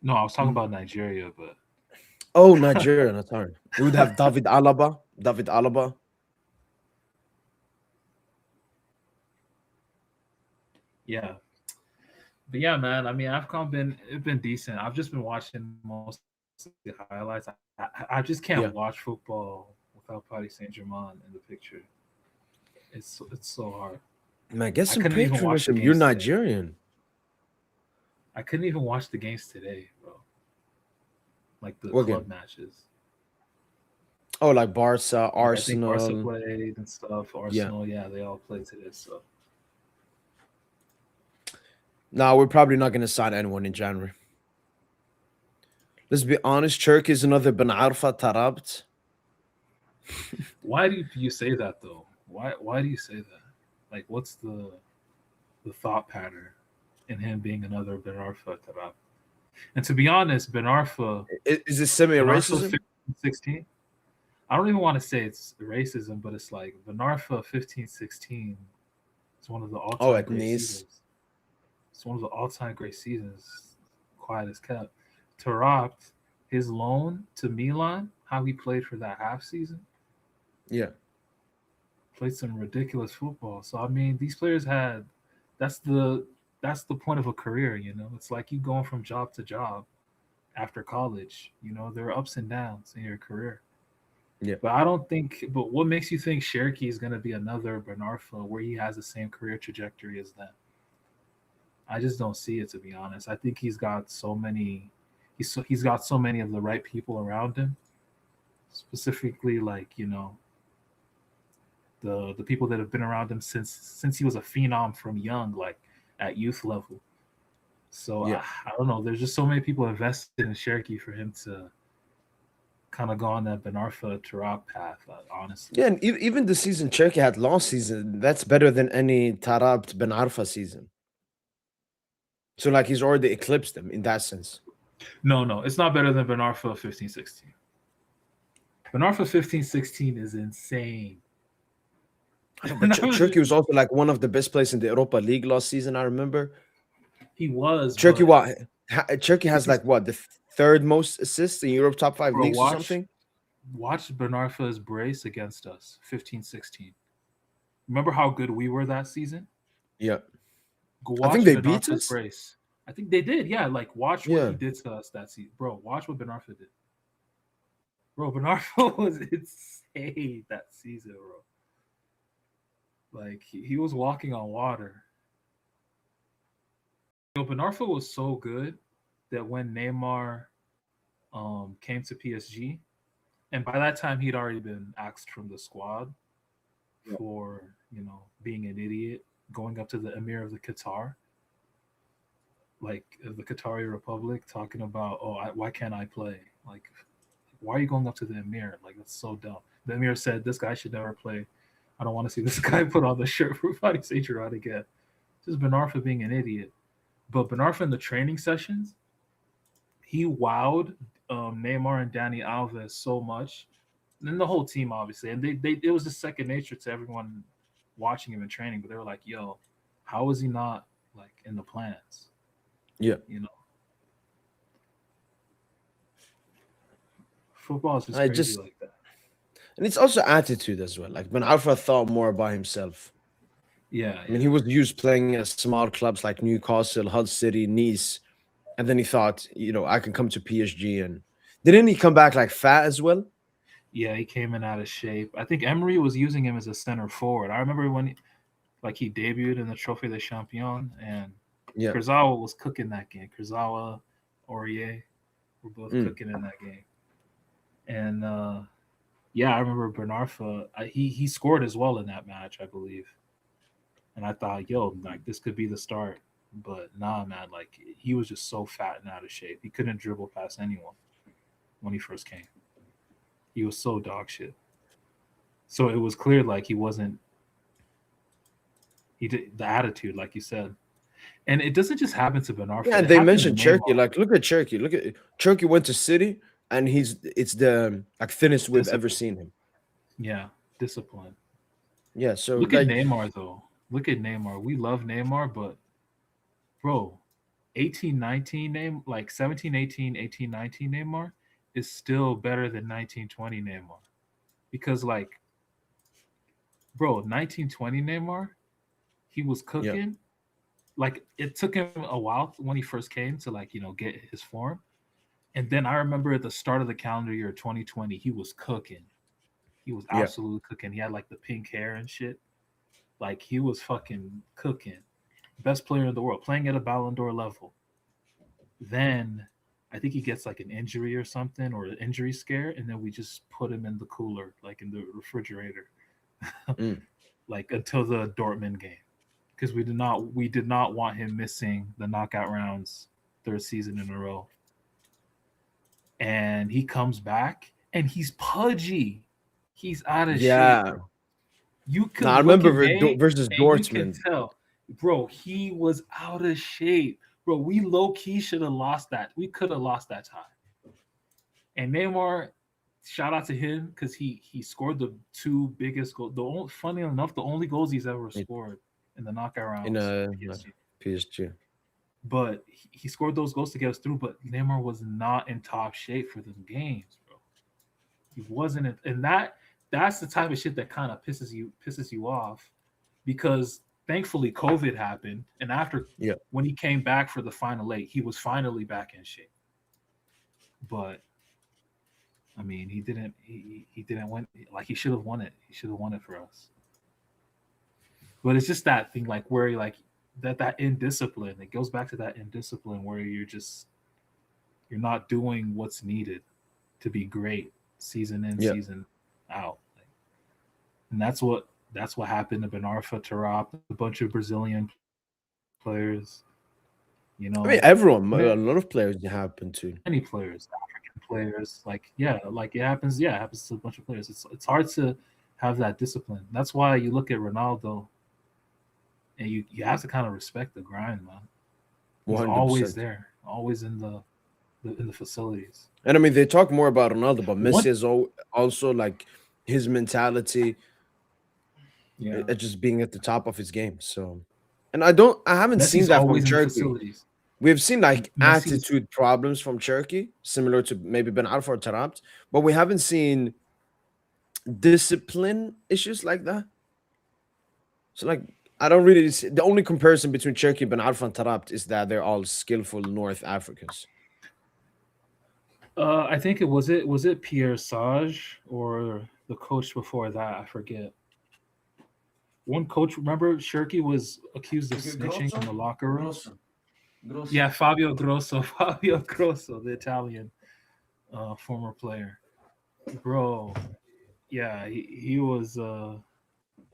No, I was talking Mm. about Nigeria, but Oh, Nigeria, not sorry. We would have David Alaba. David Alaba. yeah. But yeah, man. I mean, AFCON been decent. I've just been watching most of the highlights. I just can't watch Yeah. football without Paris Saint-Germain in the picture. It's so hard. Man, I get some couldn't even watch the patriotism. games You're today. Nigerian. I couldn't even watch the games today, bro. Like the What club game? matches. Oh, like Barca, Like I think Barca Arsenal. played and stuff. Yeah. Arsenal, yeah, they all played today. So No, we're probably not going to sign anyone in January. Let's be honest. Turkey is another Ben Arfa Tarabt. why do you say that though? Why do you say that? Like, what's the thought pattern in him being another Ben Arfa Tarab? And to be honest, Is this Ben Arfa semi-racism? 15-16. I don't even want to say it's racism, but it's like Ben Arfa 15-16 is one of the Oh, all-time at great Nice. seasons. It's one of the all-time great seasons, quiet as kept. Tarab, his loan to Milan, how he played for that half season, Yeah. played some ridiculous football. So I mean, these players had that's the that's the point of a career, you know. It's like you going from job to job after college. You know, there are ups and downs in your career. Yeah. But I don't think. But what makes you think Cherokee is going to be another Bernarfa where he has the same career trajectory as them? I just don't see it, to be honest. I think he's got so many. He's got so many of the right people around him. Specifically, like the people that have been around him since he was a phenom from young, like at youth level. So Yeah. I don't know. There's just so many people invested in Cherokee for him to kind of go on that Benarfa Tarab path. Honestly, Yeah, and even the season Turkey had last season, that's better than any Tarabt Ben Arfa season. So, like, he's already eclipsed them in that sense. no, it's not better than Benarfa 15-16. Benarfa 15-16 is insane. But Turkey was also like one of the best players in the Europa League last season. I remember. He was, Turkey, but what? Turkey this has is like what the third most assists in Europe top five bro. leagues or something. Watch Benarfa's brace against us 15-16. Remember how good we were that season? Yeah, Go I think watch they beat Benarfa's us. brace. I think they did. Yeah, like watch what Yeah, he did to us that season, bro. Watch what Benarfa did, bro. Benarfa was insane that season, bro. Like he was walking on water. Benarfa was so good that when Neymar came to PSG, and by that time he'd already been axed from the squad for being an idiot, going up to the Emir of the Qatar, like the Qatari Republic, talking about, oh, why can't I play? Like, why are you going up to the Emir? Like, that's so dumb. The Emir said, this guy should never play. I don't want to see this guy put on the shirt for Paris Saint-Germain again. This is Benarfa being an idiot. But Benarfa in the training sessions, he wowed Neymar and Danny Alves so much, and the whole team obviously. And they it was just second nature to everyone watching him in training. But they were like, "Yo, how is he not like in the plans?" yeah. You know, football is just I crazy just like that. and it's also attitude as well. Like Ben Arfa thought more about himself. Yeah, I mean, yeah, he was used playing at small clubs like Newcastle, Hull City, Nice, and then he thought, I can come to PSG. And didn't he come back like fat as well? yeah. He came in out of shape. I think Emery was using him as a center forward. I remember when Like he debuted in the Trophy de Champion, and Yeah. Kurzawa was cooking that game. Kurzawa, Aurier were both Mm. cooking in that game. And yeah, I remember Bernarfa. He scored as well in that match, I believe. And I thought, yo, like this could be the start. But nah, man, like he was just so fat and out of shape. He couldn't dribble past anyone when he first came. He was so dog shit. So it was clear like he wasn't. He did the attitude, like you said, and it doesn't just happen to Yeah, Bernarfa. and It they happened to mentioned Turkey. Neymar. Like, look at Turkey. Look at Turkey went to City, and it's the like thinnest we've ever Discipline, seen him. yeah, discipline. Yeah. So Look at like, Neymar though. Look at Neymar. We love Neymar, but bro, 18, 19 name like 17, 18, 18, 19 Neymar is still better than 19, 20 Neymar. Because like, bro, 19, 20 Neymar, he was yeah, cooking. Like it took him a while when he first came to like, get his form. And then I remember at the start of the calendar year 2020, he was cooking. He was yeah, absolutely cooking. He had like the pink hair and shit. Like he was fucking cooking. Best player in the world, playing at a Ballon d'Or level. Then I think he gets like an injury or something or an injury scare, and then we just put him in the cooler, like in the refrigerator, mm, like until the Dortmund game, because we did not want him missing the knockout rounds third season in a row. And he comes back and he's pudgy. He's out of shape, yeah. bro. You No, could I look remember at May versus and you can Dortmund. tell, bro, he was out of shape. Bro, we low key should have lost that. We could have lost that tie. And Neymar, shout out to him because he scored the two biggest goals. Funny enough, the only goals he's ever scored in the knockout In rounds for a PSG. PSG. But he scored those goals to get us through. But Neymar was not in top shape for them games, bro. He wasn't, and that's the type of shit that kind of pisses you off because thankfully COVID happened, and after Yeah, when he came back for the final eight, he was finally back in shape. But I mean, he didn't win like he should have won it. He should have won it for us. But it's just that thing like where like that indiscipline. It goes back to that indiscipline where you're not doing what's needed to be great season in yeah. season out. And that's what happened to Benarfa, Tarap, a bunch of Brazilian players. You I mean, know, everyone, a many lot of players happen to. players, African players. Like yeah, like it happens. Yeah, it happens to a bunch of players. It's hard to have that discipline. That's why you look at Ronaldo, and you have to kind of respect the grind, man. He's always 100%. there, always in the facilities. And I mean, they talk more about Ronaldo, but One, Messi is also like his mentality yeah, at just being at the top of his game. So, and I haven't seen Messi's that from always in the Turkey. facilities. We've seen like Messi's attitude problems from Turkey, similar to maybe Ben Arfa or Tarabt, but we haven't seen discipline issues like that. So, like, I don't really see the only comparison between Turkey, Ben Arfa, and Tarabt is that they're all skillful North Africans. I think it was Pierre Sage or the coach before that. I forget. One coach, remember, Shirky was accused of snitching in the locker room. Yeah, Fabio Grosso, Fabio Grosso, the Italian former player, bro. Yeah, he was.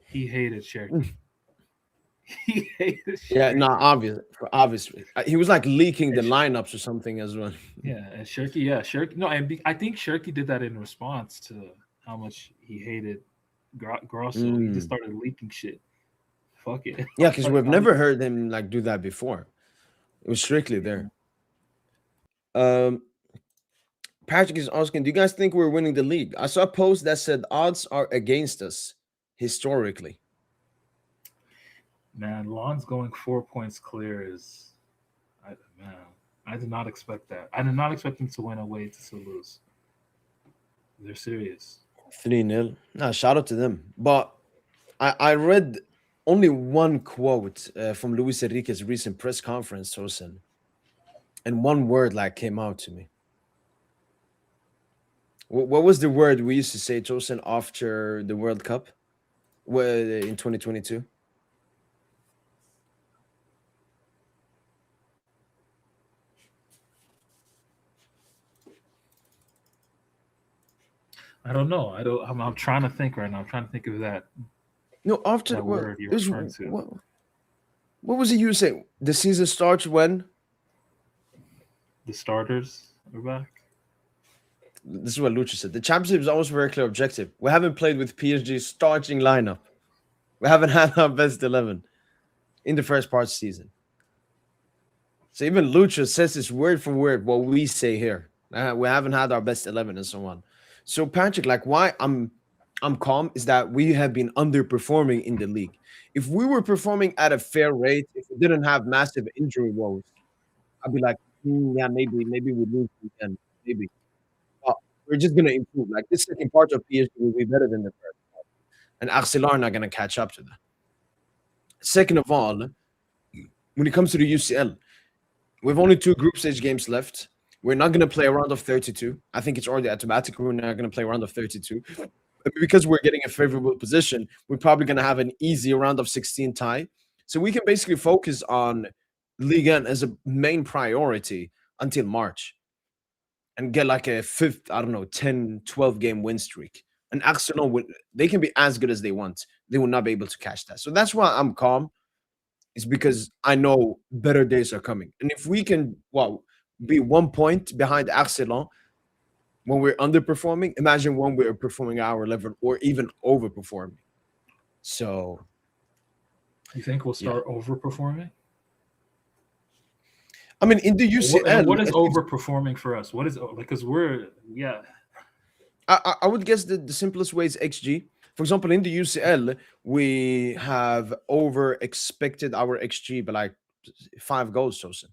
He hated Shirky. He hated Yeah, no, Shirky. obviously, he was like leaking the And lineups or something as well. yeah, and Shirky, yeah, Shirky. No, and I think Shirky did that in response to how much he hated Grosso. He just Mm. started leaking shit. Fuck it. Yeah, because Like, we've never heard him like do that before. It was strictly yeah. there. Um, Patrick is asking, do you guys think we're winning the league? I saw a post that said odds are against us historically. Man, Lon's going 4 points clear is, man, I did not expect that. I did not expect them to win away to Toulouse. They're serious. 3-0. No, shout out to them. But I read only one quote from Luis Enrique's recent press conference, Tosin, and one word like came out to me. What was the word we used to say, Tosin, after the World Cup in 2022? I don't know. I don't. I'm trying to think right now. I'm trying to think of No, after that well, word you're there's referring to. what was it you say? The season starts when? The starters are back. This is what Lucha said. The championship is always a very clear objective. We haven't played with PSG's starting lineup. We haven't had our best 11 in the first part of the season. So even Lucha says it's word for word what we say here. We haven't had our best 11 and so on. So Patrick, like why I'm calm is that we have been underperforming in the league. If we were performing at a fair rate, if we didn't have massive injury woes, I'd be like, yeah, maybe we lose again, maybe. But we're just gonna improve. Like this second part of PSG will be better than the first, and Arsenal are not gonna catch up to that. Second of all, when it comes to the UCL, we have only two group stage games left. We're not going to play a round of 32. I think it's already automatic. We're not going to play a round of 32. Because we're getting a favorable position, we're probably going to have an easy round of 16 tie. So we can basically focus on Ligue 1 as a main priority until March and get like a fifth, I don't know, 10, 12 game win streak. And Arsenal, they can be as good as they want. They will not be able to catch that. So that's why I'm calm. Is because I know better days are coming. And if we can, well, be 1 point behind Arsenal when we're underperforming, imagine when we're performing our level or even overperforming. So, You think we'll yeah. start overperforming? I mean, in the And UCL, what is overperforming for us? What is because we're I would guess the simplest way is XG. For example, in the UCL, we have over expected our XG by like 5 goals, Tosin.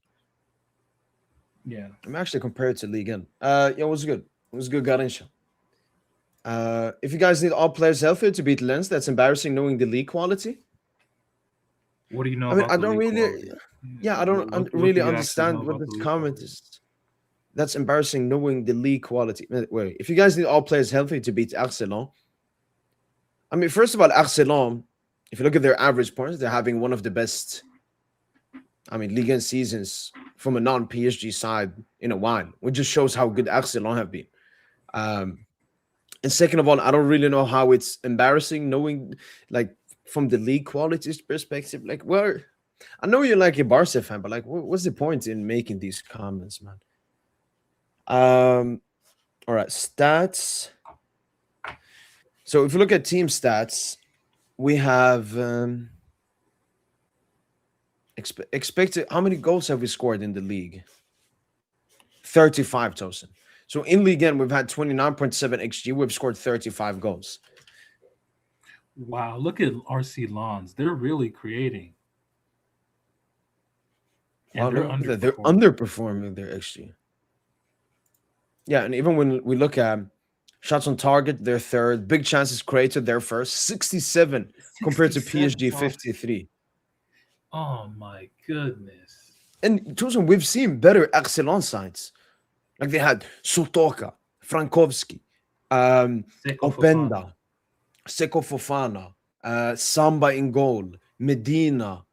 yeah. I'm actually compared to Ligue 1. Yeah, it was good. It was good, Garincha. If you guys need all players healthy to beat Lens, that's embarrassing knowing the league quality. What do you know I mean, about I the don't league really, quality? yeah, I don't What really do you actually know understand what about the the league comment quality? is. That's embarrassing knowing the league quality. Wait, if you guys need all players healthy to beat Arsenal, I mean, first of all, Arsenal, if you look at their average points, they're having one of the best, I mean, Ligue 1 seasons from a non PSG side in a while, which just shows how good Arsenal have been. Um, And second of all, I don't really know how it's embarrassing knowing, like, from the league qualities perspective. Like, well, I know you're like a Barca fan, but like, what's the point in making these comments, man? All right, stats. So if you look at team stats, we have expected. How many goals have we scored in the league? 35, Tosin. So in League N, we've had 29.7 XG. We've scored 35 goals. Wow, look at RC Lawns. They're really creating. Wow, And they're look at that. They're underperforming. underperforming their XG. Yeah, and even when we look at shots on target, they're third. Big chances created, they're first. 67 compared to 67 PSG to our 53. Oh my goodness. And Tosin, we've seen better excellence sides. Like they had Sotoka, Frankowski, Seiko Fofana. Openda, Seko Fofana, Samba in goal, Medina,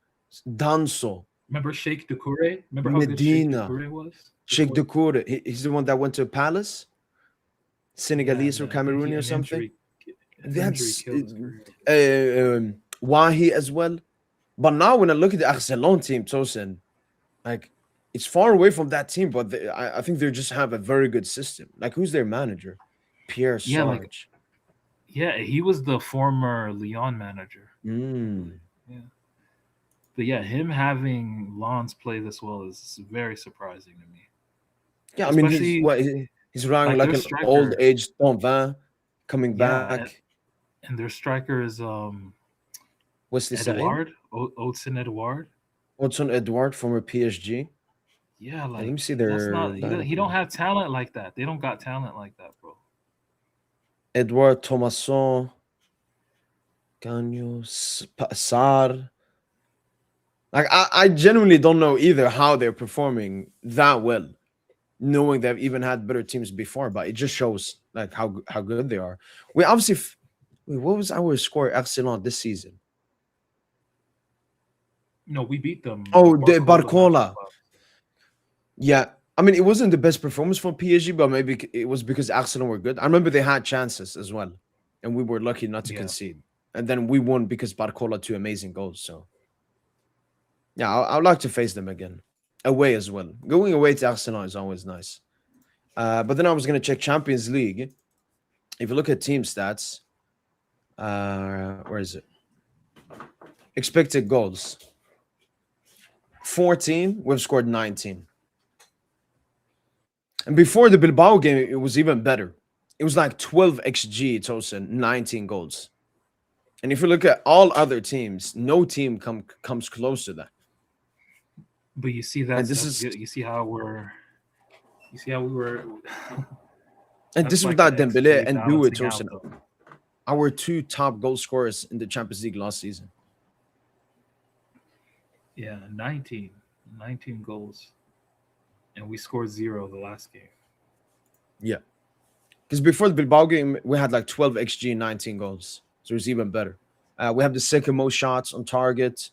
Danso, Remember Sheikh Doucouré? Remember how good Sheikh Medina, Doucouré was Sheikh before? Doucouré. He's the one that went to Palace, Yeah, Senegalese and or I think Cameroonian or something. an They had injury killed his career. Wahi as well. But now when I look at the Arsenal team, Tosin, like it's far away from that team, but I think they just have a very good system. Like who's their manager? Pierre Yeah, like Sarge. he was the former Lyon manager. Mm. Yeah. But yeah, him having Lons play this well is very surprising to me. Yeah, I mean Especially he's running like like their an old striker. age Tonvin coming Yeah, back. and their striker is What's this name? Edouard, Odson Edouard. Hudson Edward, former PSG. Yeah, Yeah, let like me see that's their not lineup he don't here. have talent like that. They don't got talent like that, bro. Edouard Thomasson, Gagno, Sar. Like I genuinely don't know either how they're performing that well, knowing they've even had better teams before. But it just shows like how good they are. We obviously, wait, what was our score Arsenal this season? No, we beat them Oh, the Barcola matches Barcola. left. Yeah, I mean, it wasn't the best performance for PSG, but maybe it was because Arsenal were good. I remember they had chances as well, and we were lucky not to Yeah. concede. And then we won because Barcola 2 amazing goals. So yeah, I'd like to face them again, away as well. Going away to Arsenal is always nice. But then I was going to check Champions League. If you look at team stats, where is it? Expected goals 14. We've scored 19. And before the Bilbao game, it was even better. It was like 12 xG, Tosin, 19 goals. And if you look at all other teams, no team comes close to that. But you see, And this that's is good. You see how we were. and That's this like without the Dembele XG and do it, balancing out Tosin. though. Our two top goal scorers in the Champions League last season. Yeah, 19 goals, and we scored 0 the last game. Yeah. Because before the Bilbao game, we had like 12 xG, 19 goals. So it's even better. We have the second most shots on target.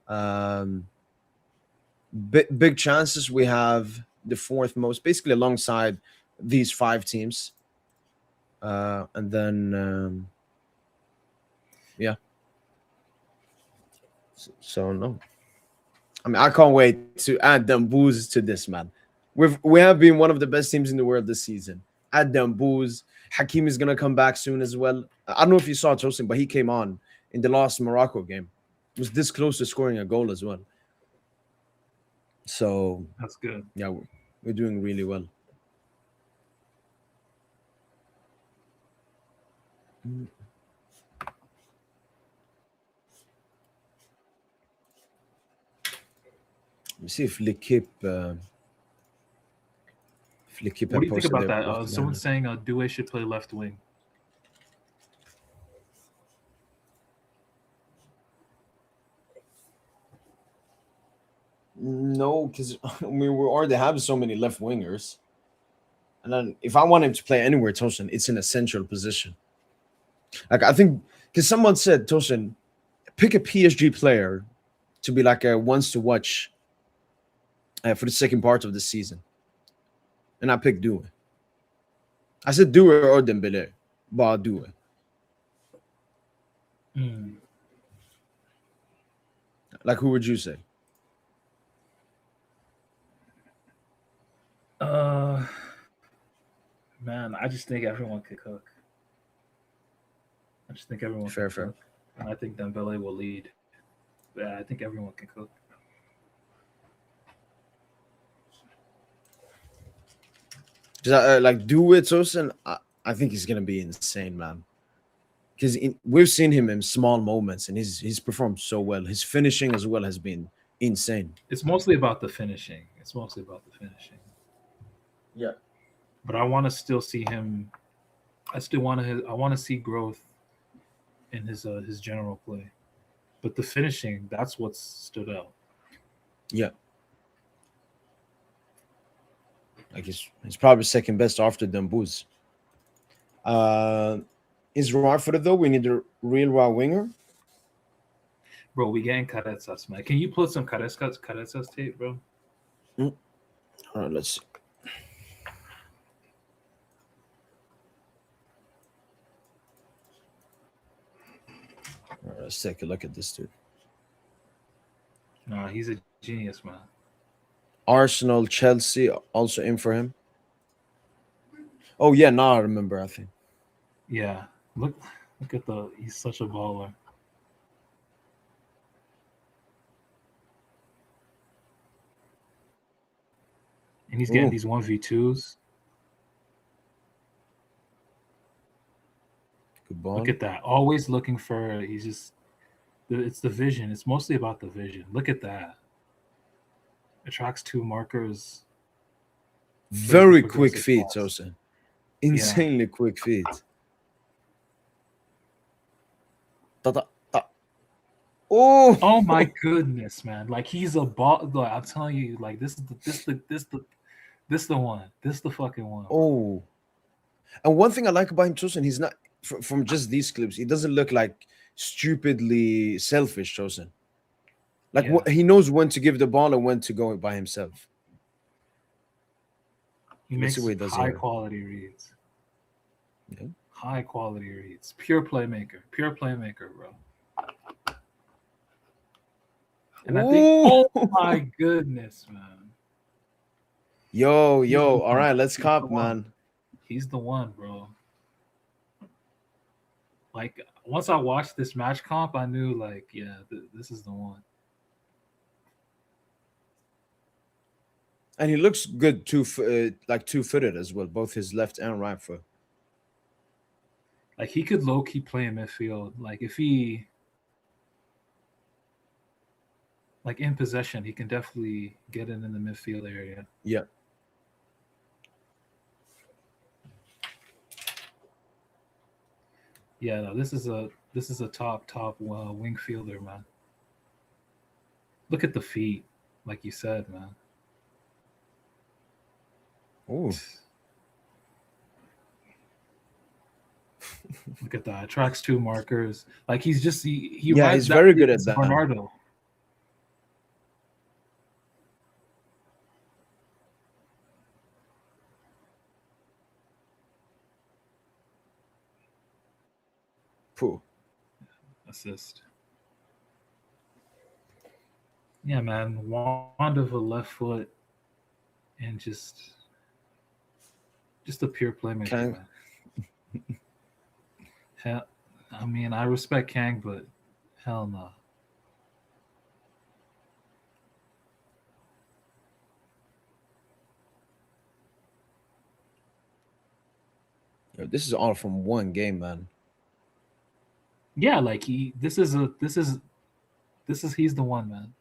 Um, big chances. We have the fourth most, basically alongside these five teams. And then, yeah. So no. I mean, I can't wait to add them booze to this, man. We have been one of the best teams in the world this season. Add them booze. Hakim is gonna come back soon as well. I don't know if you saw Tosin, but he came on in the last Morocco game. He was this close to scoring a goal as well. So That's good. yeah, we're doing really well. Let me see if L'Equipe What have do you think posted about their that? playoff Someone's lineup. saying Due should play left wing. No, because I mean we already have so many left wingers. And then if I want him to play anywhere, Tosin, it's in a central position. Like I think because someone said, Tosin, pick a PSG player to be like a once to watch for the second part of the season. And I picked Due. I said Due or Dembele, but I'll do it. Mm. Like who would you say? Uh, Man, I just think everyone could cook. I just think everyone can Fair, fair. cook, and I think Dembele will lead. Yeah, I think everyone can cook. Like do it, Tosin. I think he's gonna be insane, man. Because we've seen him in small moments, and he's performed so well. His finishing as well has been insane. It's mostly about the finishing. It's mostly about the finishing. Yeah. But I want to still see him. I still want to. I want to see growth in his general play. But the finishing, that's what stood out. Yeah. Like he's probably second best after Dembuz. Is right footed though. We need a real raw winger. Bro, we getting Carezas, man. Can you put some Carezas tape, bro? All right, let's see. All right, let's take a look at this dude. Nah, he's a genius, man. Arsenal, Chelsea, also in for him. Oh yeah, now I remember. I think. Yeah. Look at he's such a baller. And he's getting Ooh, these 1v2s. good ball. Look at that. Always looking for he's just it's the vision. It's mostly about the vision. Look at that. Attracts two markers. Very quick feet, Tosin. Insanely quick feet. Oh my goodness, man! Like he's a ball. Like, I'm telling you, like this is the one. This is the fucking one. Oh, and one thing I like about him, Tosin, he's not from just these clips. He doesn't look like stupidly selfish, Tosin. Like he knows when to give the ball and when to go by himself. He Let's see makes what he does high here. quality reads. Yeah. High quality reads. Pure playmaker. Pure playmaker, bro. And I think, Ooh. oh my goodness, man. Yo, He's the yo. All one. right, let's He's the cop, one. man. He's the one, bro. Like once I watched this match comp, I knew like, yeah, this is the one. And he looks good like two-footed as well, both his left and right foot. Like he could low key play in midfield. Like if he like in possession, he can definitely get in the midfield area. Yeah. Yeah, no, this is a top wing fielder, man. Look at the feet, like you said, man. Ooh. Look at that. Tracks two markers. Like he's just he Yeah, reminds he's that very good at is that. Bernardo. Pooh. Assist. Yeah, man. Wand of a left foot and just a pure playmaker, Kang. man. Hell, I mean, I respect Kang, but hell no. Yo, this is all from one game, man. Yeah, like this is he's the one, man.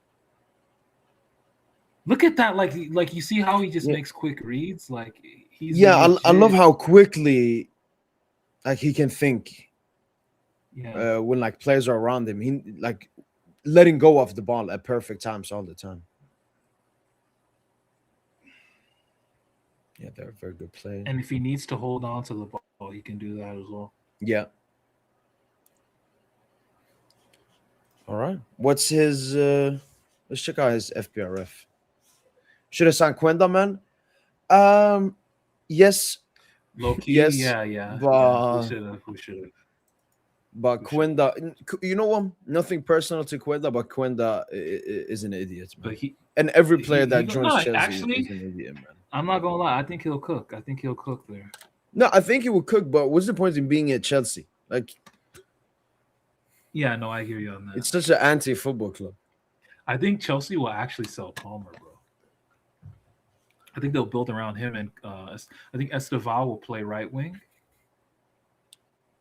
Look at that, like you see how he just Yeah, makes quick reads, like he's yeah. I love legit. how quickly like he can think Yeah, when like players are around him. He like letting go of the ball at perfect times all the time. Yeah, they're a very good player. and if he needs to hold on to the ball, he can do that as well. Yeah. All right. What's his? Let's check out his FPRF. Should have signed Quenda, man. Yes, Low key, yes, yeah. but We should have. but We should. Quenda, you know what? Nothing personal to Quenda, but Quenda is an idiot, But man. And every player that joins no, Chelsea actually, is an idiot, man. I'm not gonna lie. I think he'll cook. I think he'll cook there. No, I think he will cook, but what's the point in being at Chelsea? Like, Yeah, no, I hear you on that. it's such an anti-football club. I think Chelsea will actually sell Palmer, bro. I think they'll build around him, and I think Esteval will play right wing,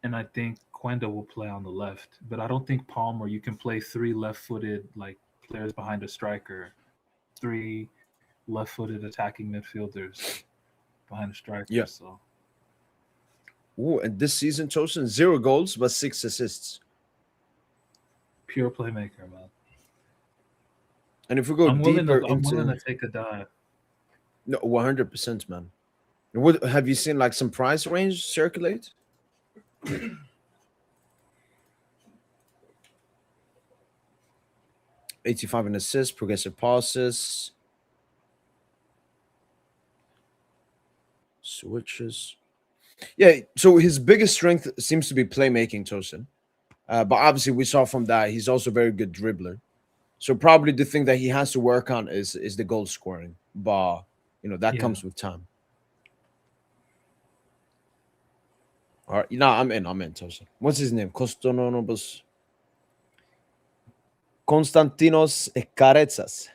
and I think Quenda will play on the left. But I don't think Palmer. You can play three left-footed like players behind a striker, three left-footed attacking midfielders behind a striker. Yeah. So Ooh, and this season, Tosin 0 goals but 6 assists. pure playmaker, man. And if we go I'm willing deeper to. I'm willing into to take a dive. no 100%, man. What have you seen like some price range circulate? 85 in assists, progressive passes, switches. Yeah, so his biggest strength seems to be playmaking, Tosin. But obviously, we saw from that he's also a very good dribbler. So probably the thing that he has to work on is the goal scoring. But you know that Yeah. comes with time. All right, I'm in, Tosin. What's his name? Konstantinos Karetsas.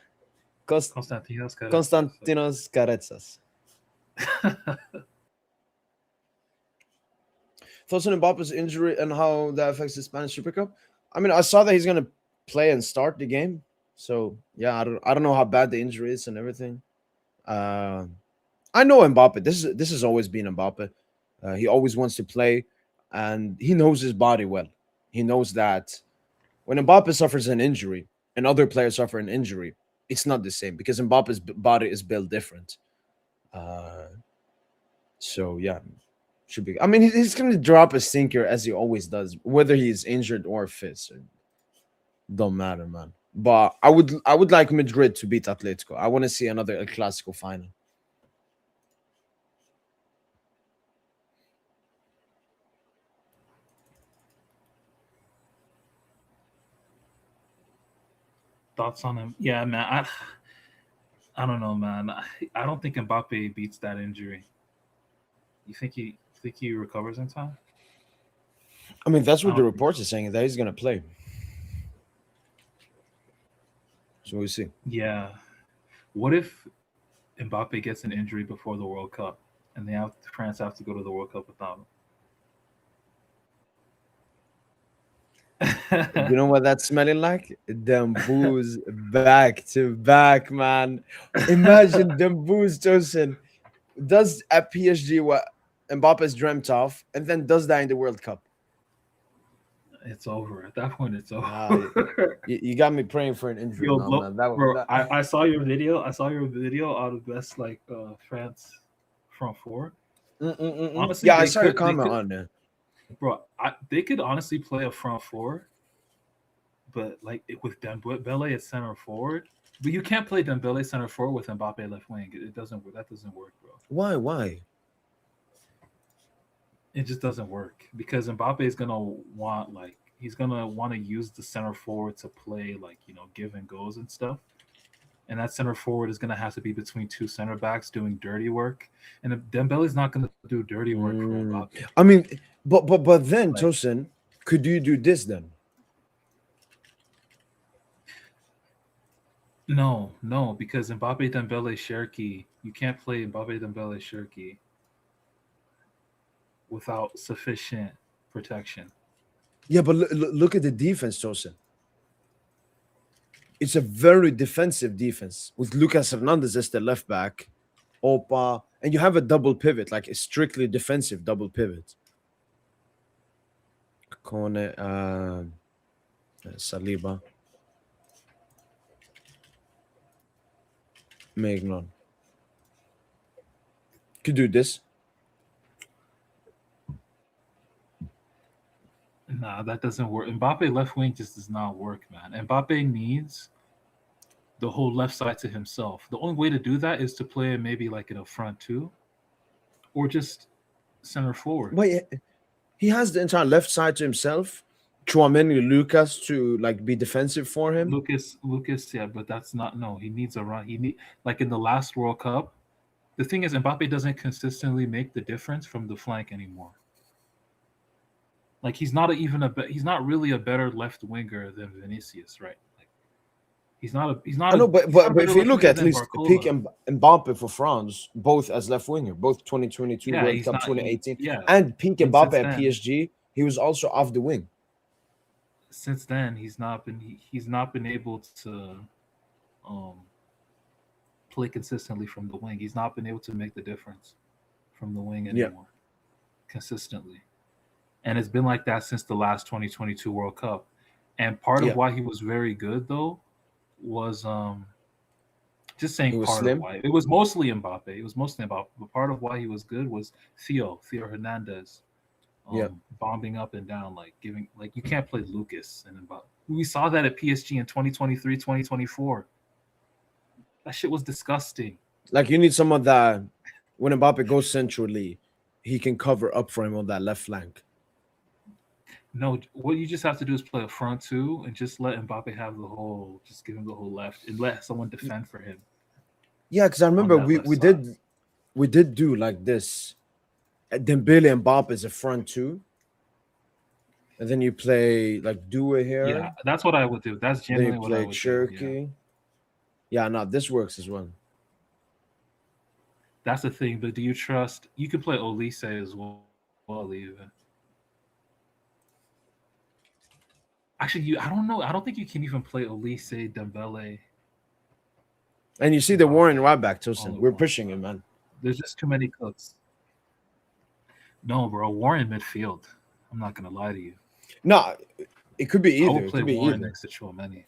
Konstantinos got Konstantinos Karetsas. Thoughts on Mbappe's injury and how that affects the Spanish Super Cup? I mean, I saw that he's gonna play and start the game. So yeah, I don't know how bad the injury is and everything. I know Mbappe. This has always been Mbappe. He always wants to play, and he knows his body well. He knows that when Mbappe suffers an injury and other players suffer an injury, it's not the same because Mbappe's body is built different. So yeah, should be. I mean, he's going to drop a stinker as he always does, whether he's injured or fit. So don't matter, man. But I would like Madrid to beat Atletico. I want to see another El Clasico final. Thoughts on him? Yeah, man. I don't know, man. I don't think Mbappe beats that injury. You think he recovers in time? I mean, that's I what the don't think reports so. are saying, that he's gonna play. So we'll see. Yeah. What if Mbappe gets an injury before the World Cup, and France have to go to the World Cup without him? You know what that's smelling like? Them booze back to back, man. Imagine them booze, Tosin. Does at PSG what Mbappe's dreamt of, and then does that in the World Cup. It's over. At that point, it's Nah, over. you got me praying for an injury Yo, now, man. bro, That I saw your video. I saw your video out of best like France front four. Honestly, Yeah, I saw your comment on there. bro. They could honestly play a front four, but like with Dembele at center forward. But you can't play Dembele center forward with Mbappe left wing. It doesn't. That doesn't work, bro. Why? Why? It just doesn't work because Mbappe is gonna want like he's gonna want to use the center forward to play like give and goes and stuff. And that center forward is gonna have to be between two center backs doing dirty work. And Dembele's not gonna do dirty work for Mbappe. I mean, but then, Like Tosin, could you do this then? no, because Mbappe Dembele Cherki, you can't play Mbappe Dembele Cherki without sufficient protection. Yeah, but look at the defense, Tosin. It's a very defensive defense with Lucas Hernandez as the left back, Opa, and you have a double pivot, like a strictly defensive double pivot. Kone, Saliba, Mignon. Could do this. Nah, that doesn't work. Mbappe left wing just does not work, man. Mbappe needs the whole left side to himself. The only way to do that is to play maybe like in a front two, or just center forward. But he has the entire left side to himself. Chouameni, Lucas to like be defensive for him. Lucas, yeah, but that's not no. He needs a run. He need like in the last World Cup. The thing is, Mbappe doesn't consistently make the difference from the flank anymore. Like he's not really a better left winger than Vinicius, right? Like I know, he's not a but better if you left look winger at than least peak Barcola. Mbappe for France, both as left winger, both 2022 Yeah, World he's Cup not. 2018, Yeah, and peak and Mbappe at PSG, he was also off the wing. since then he's not been able to um, play consistently from the wing. He's not been able to make the difference from the wing Yeah, anymore consistently, and it's been like that since the last 2022 World Cup. And part of yeah, why he was very good though was just saying he was part of slim. why it was mostly Mbappe. It was mostly Mbappe, but part of why he was good was Theo Hernandez, Yeah, bombing up and down, like giving like you can't play Lucas and Mbappe. We saw that at PSG in 2023, 2024. That shit was disgusting. like you need someone that when Mbappe goes centrally, he can cover up for him on that left flank. No, what you just have to do is play a front two and just let Mbappe have just give him the whole left and let someone defend for him Yeah, because I on remember that left side. we did do like this. Dembele and Mbappe is a front two, and then you play like Due Yeah, here. that's what I would do. That's Then you genuinely what I play would do. Yeah. Cherky. Yeah, no, this works as well. That's the thing. But do you trust? You can play Olise as well, even. Actually, I don't know. I don't think you can even play Olise, Dembele, And you see the Mbappe Warren right back, all Tosin. at We're once, pushing bro. him, man. There's just too many cooks. No, bro. Warren midfield. I'm not gonna lie to you. No, it could be I either. would It play could be Warren either. next to Chouameni.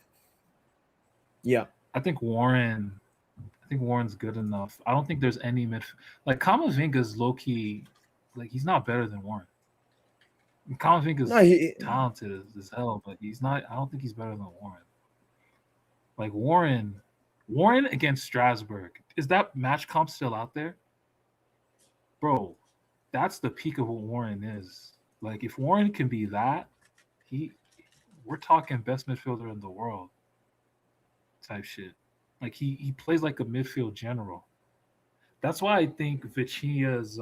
Yeah. I think Warren. I think Warren's good enough. I don't think there's any like Kamavinga's low key. Like he's not better than Warren. No, Kamavinga's talented as hell, but he's not. I don't think he's better than Warren. Like Warren against Strasbourg. Is that match comp still out there? Bro, that's the peak of what Warren is. Like if Warren can be that, he we're talking best midfielder in the world. type shit. Like he plays like a midfield general. That's why I think Vitinha's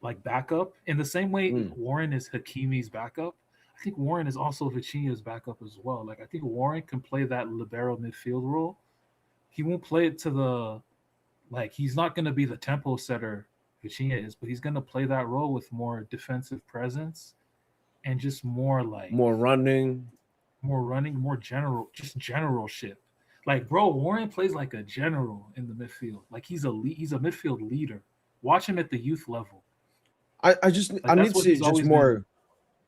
like backup in the same way Mm. Warren is Hakimi's backup. I think Warren is also Vitinha's backup as well. Like I think Warren can play that libero midfield role. He won't play it to the like he's not going to be the tempo setter Vitinha is, but he's going to play that role with more defensive presence and just More running. more running, more general, just general shit. Like, bro, Warren plays like a general in the midfield. Like he's a midfield leader. Watch him at the youth level. I Like need that's to what see he's just always been. more.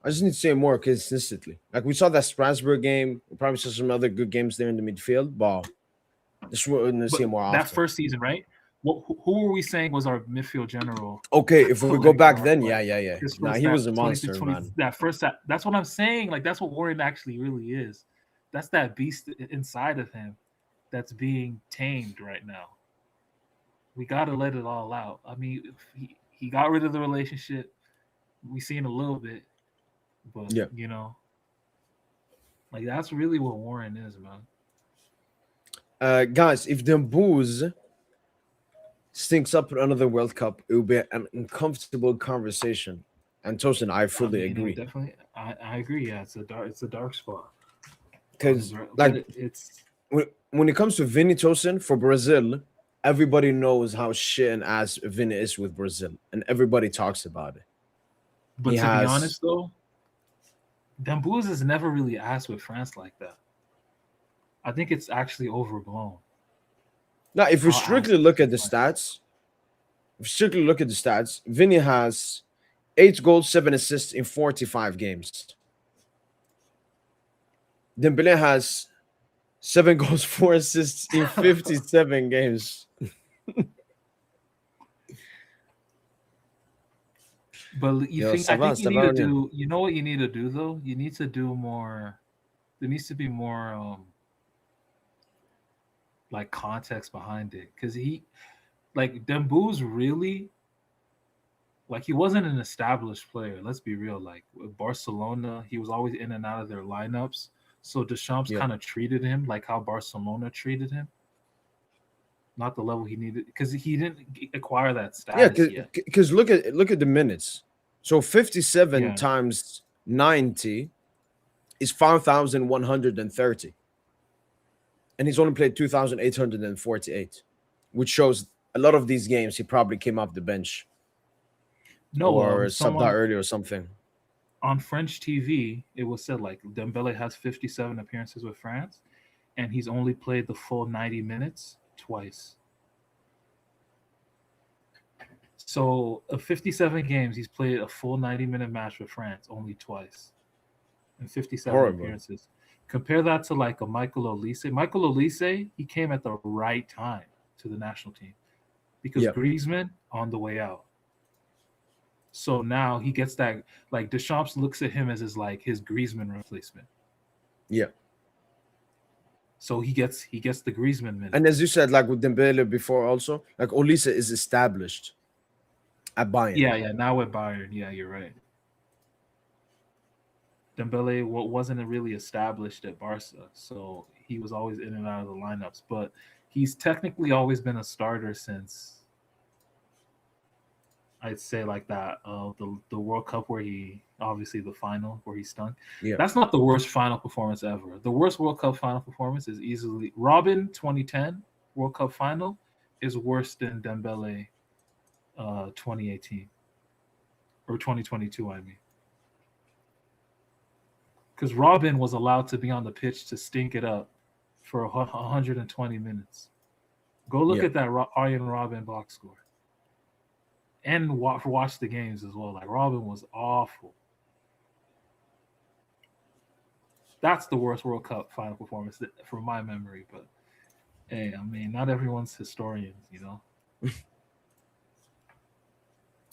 I just need to say more consistently. Like we saw that Strasbourg game. We probably saw some other good games there in the midfield, but just want to see But it more that often. first season, right? Who were we saying was our midfield general? Okay, if we go like back our then, like yeah. his Nah, first he that was a 20 to monster, 20 man. that first that that's what I'm saying. Like that's what Warren actually really is. That's that beast inside of him that's being tamed right now. We got to let it all out. I mean, he got rid of the relationship. We seen a little bit, but Yeah. like that's really what Warren is, man. Guys, if the booze stinks up another World Cup, it will be an uncomfortable conversation. And Tosin, I I fully mean, it agree. definitely. I agree. Yeah, it's a dark spot. Because But like it's when it comes to Vini Tosin for Brazil, everybody knows how shit and ass Vini is with Brazil, and everybody talks about it. He but to be has honest though, Dembouz is never really asked with France like that. I think it's actually overblown. now. If we How strictly ass look at he's the like. stats, if we strictly look at the stats, Vini has 8 goals, 7 assists in 45 games. Dembele has 7 goals, 4 assists in 57 games. But you Yo, think I think you ça need va, to Onion. do. You know what you need to do though? You need to do more. There needs to be more like context behind it because he like Dembouz really like he wasn't an established player. Let's be real. Like with Barcelona, he was always in and out of their lineups. So Deschamps Yeah, kind of treated him like how Barcelona treated him, not the level he needed because he didn't acquire that yeah. status yet. Because look at the minutes. So 57 Yeah. times 90 is 5,130, and he's only played 2,848, which shows a lot of these games he probably came off the bench No, or subbed out someone early or something. on French TV, it was said like Dembele has 57 appearances with France, and he's only played the full 90 minutes twice. So, of 57 games, he's played a full 90-minute match with France only twice in 57 Horrible. appearances. Compare that to like a Michael Olise. Michael Olise, he came at the right time to the national team because Yeah, Griezmann on the way out. So now he gets that like Deschamps looks at him as his Griezmann replacement. yeah. So he gets the Griezmann And as minutes. you said, like with Dembele before, also like Olise is established at Bayern. Yeah. Now with Bayern, yeah, you're right. Dembele wasn't really established at Barca, so he was always in and out of the lineups. But he's technically always been a starter since I'd say like that. The World Cup where he obviously the final where he stunk. Yeah, That's not the worst final performance ever. The worst World Cup final performance is easily Robin 2010 World Cup final is worse than Dembele 2018 or 2022. I mean, because Robin was allowed to be on the pitch to stink it up for 120 minutes. Go look yeah. at that Arjen Robin box score and watch the games as well. Like Robin was awful. That's the worst World Cup final performance from my memory. But hey, I mean, not everyone's historians.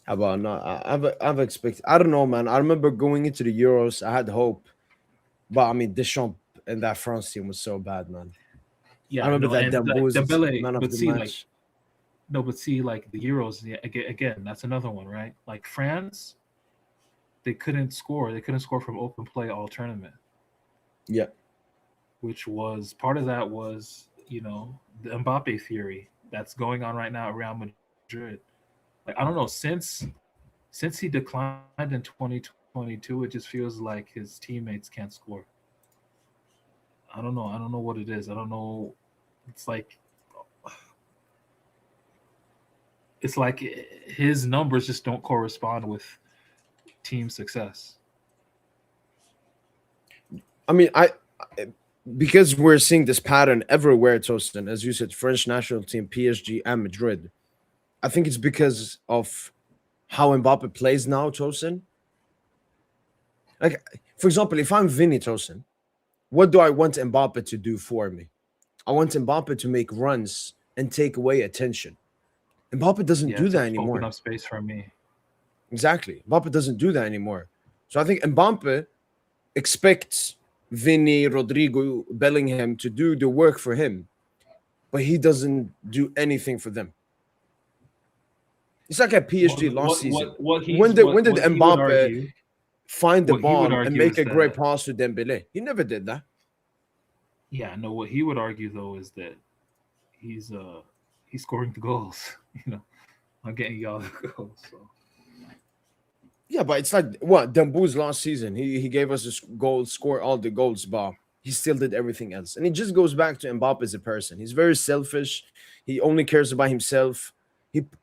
How about not? I've expected. I don't know, man. I remember going into the Euros, I had hope, but I mean Deschamps and that France team was so bad, man. I Yeah, remember no, that and like Dembele Dembele, man of but the see, like match. no, but see, like the Euros, yeah, again, that's another one, right? Like France, they couldn't score. They couldn't score from open play all tournament. Yeah, which was part of that was, the Mbappe theory that's going on right now at Real Madrid. Like, I don't know, since he declined in 2022, it just feels like his teammates can't score. I don't know what it is. I don't know. It's like his numbers just don't correspond with team success. I mean, because we're seeing this pattern everywhere, Toastin, as you said, French national team, PSG, and Madrid. I think it's because of how Mbappe plays now, Tosin. Like, for example, if I'm Vinny Tosin, what do I want Mbappe to do for me? I want Mbappe to make runs and take away attention. Mbappe doesn't Yeah, do to that open anymore. up space for me. Exactly. Mbappe doesn't do that anymore. So I think Mbappe expects Vinny, Rodrigo, Bellingham to do the work for him, but he doesn't do anything for them. It's like at PSG last season. When did What he would Mbappe argue, find the what he would ball and argue make is a great that, pass to Dembele? He never did that. yeah, no, what he would argue though is that he's uh he's scoring the goals. I'm getting y'all the goals. So Yeah, but it's like what Dembu's last season. He gave us a goal, score all the goals, but he still did everything else. And it just goes back to Mbappe as a person. He's very selfish. He only cares about himself.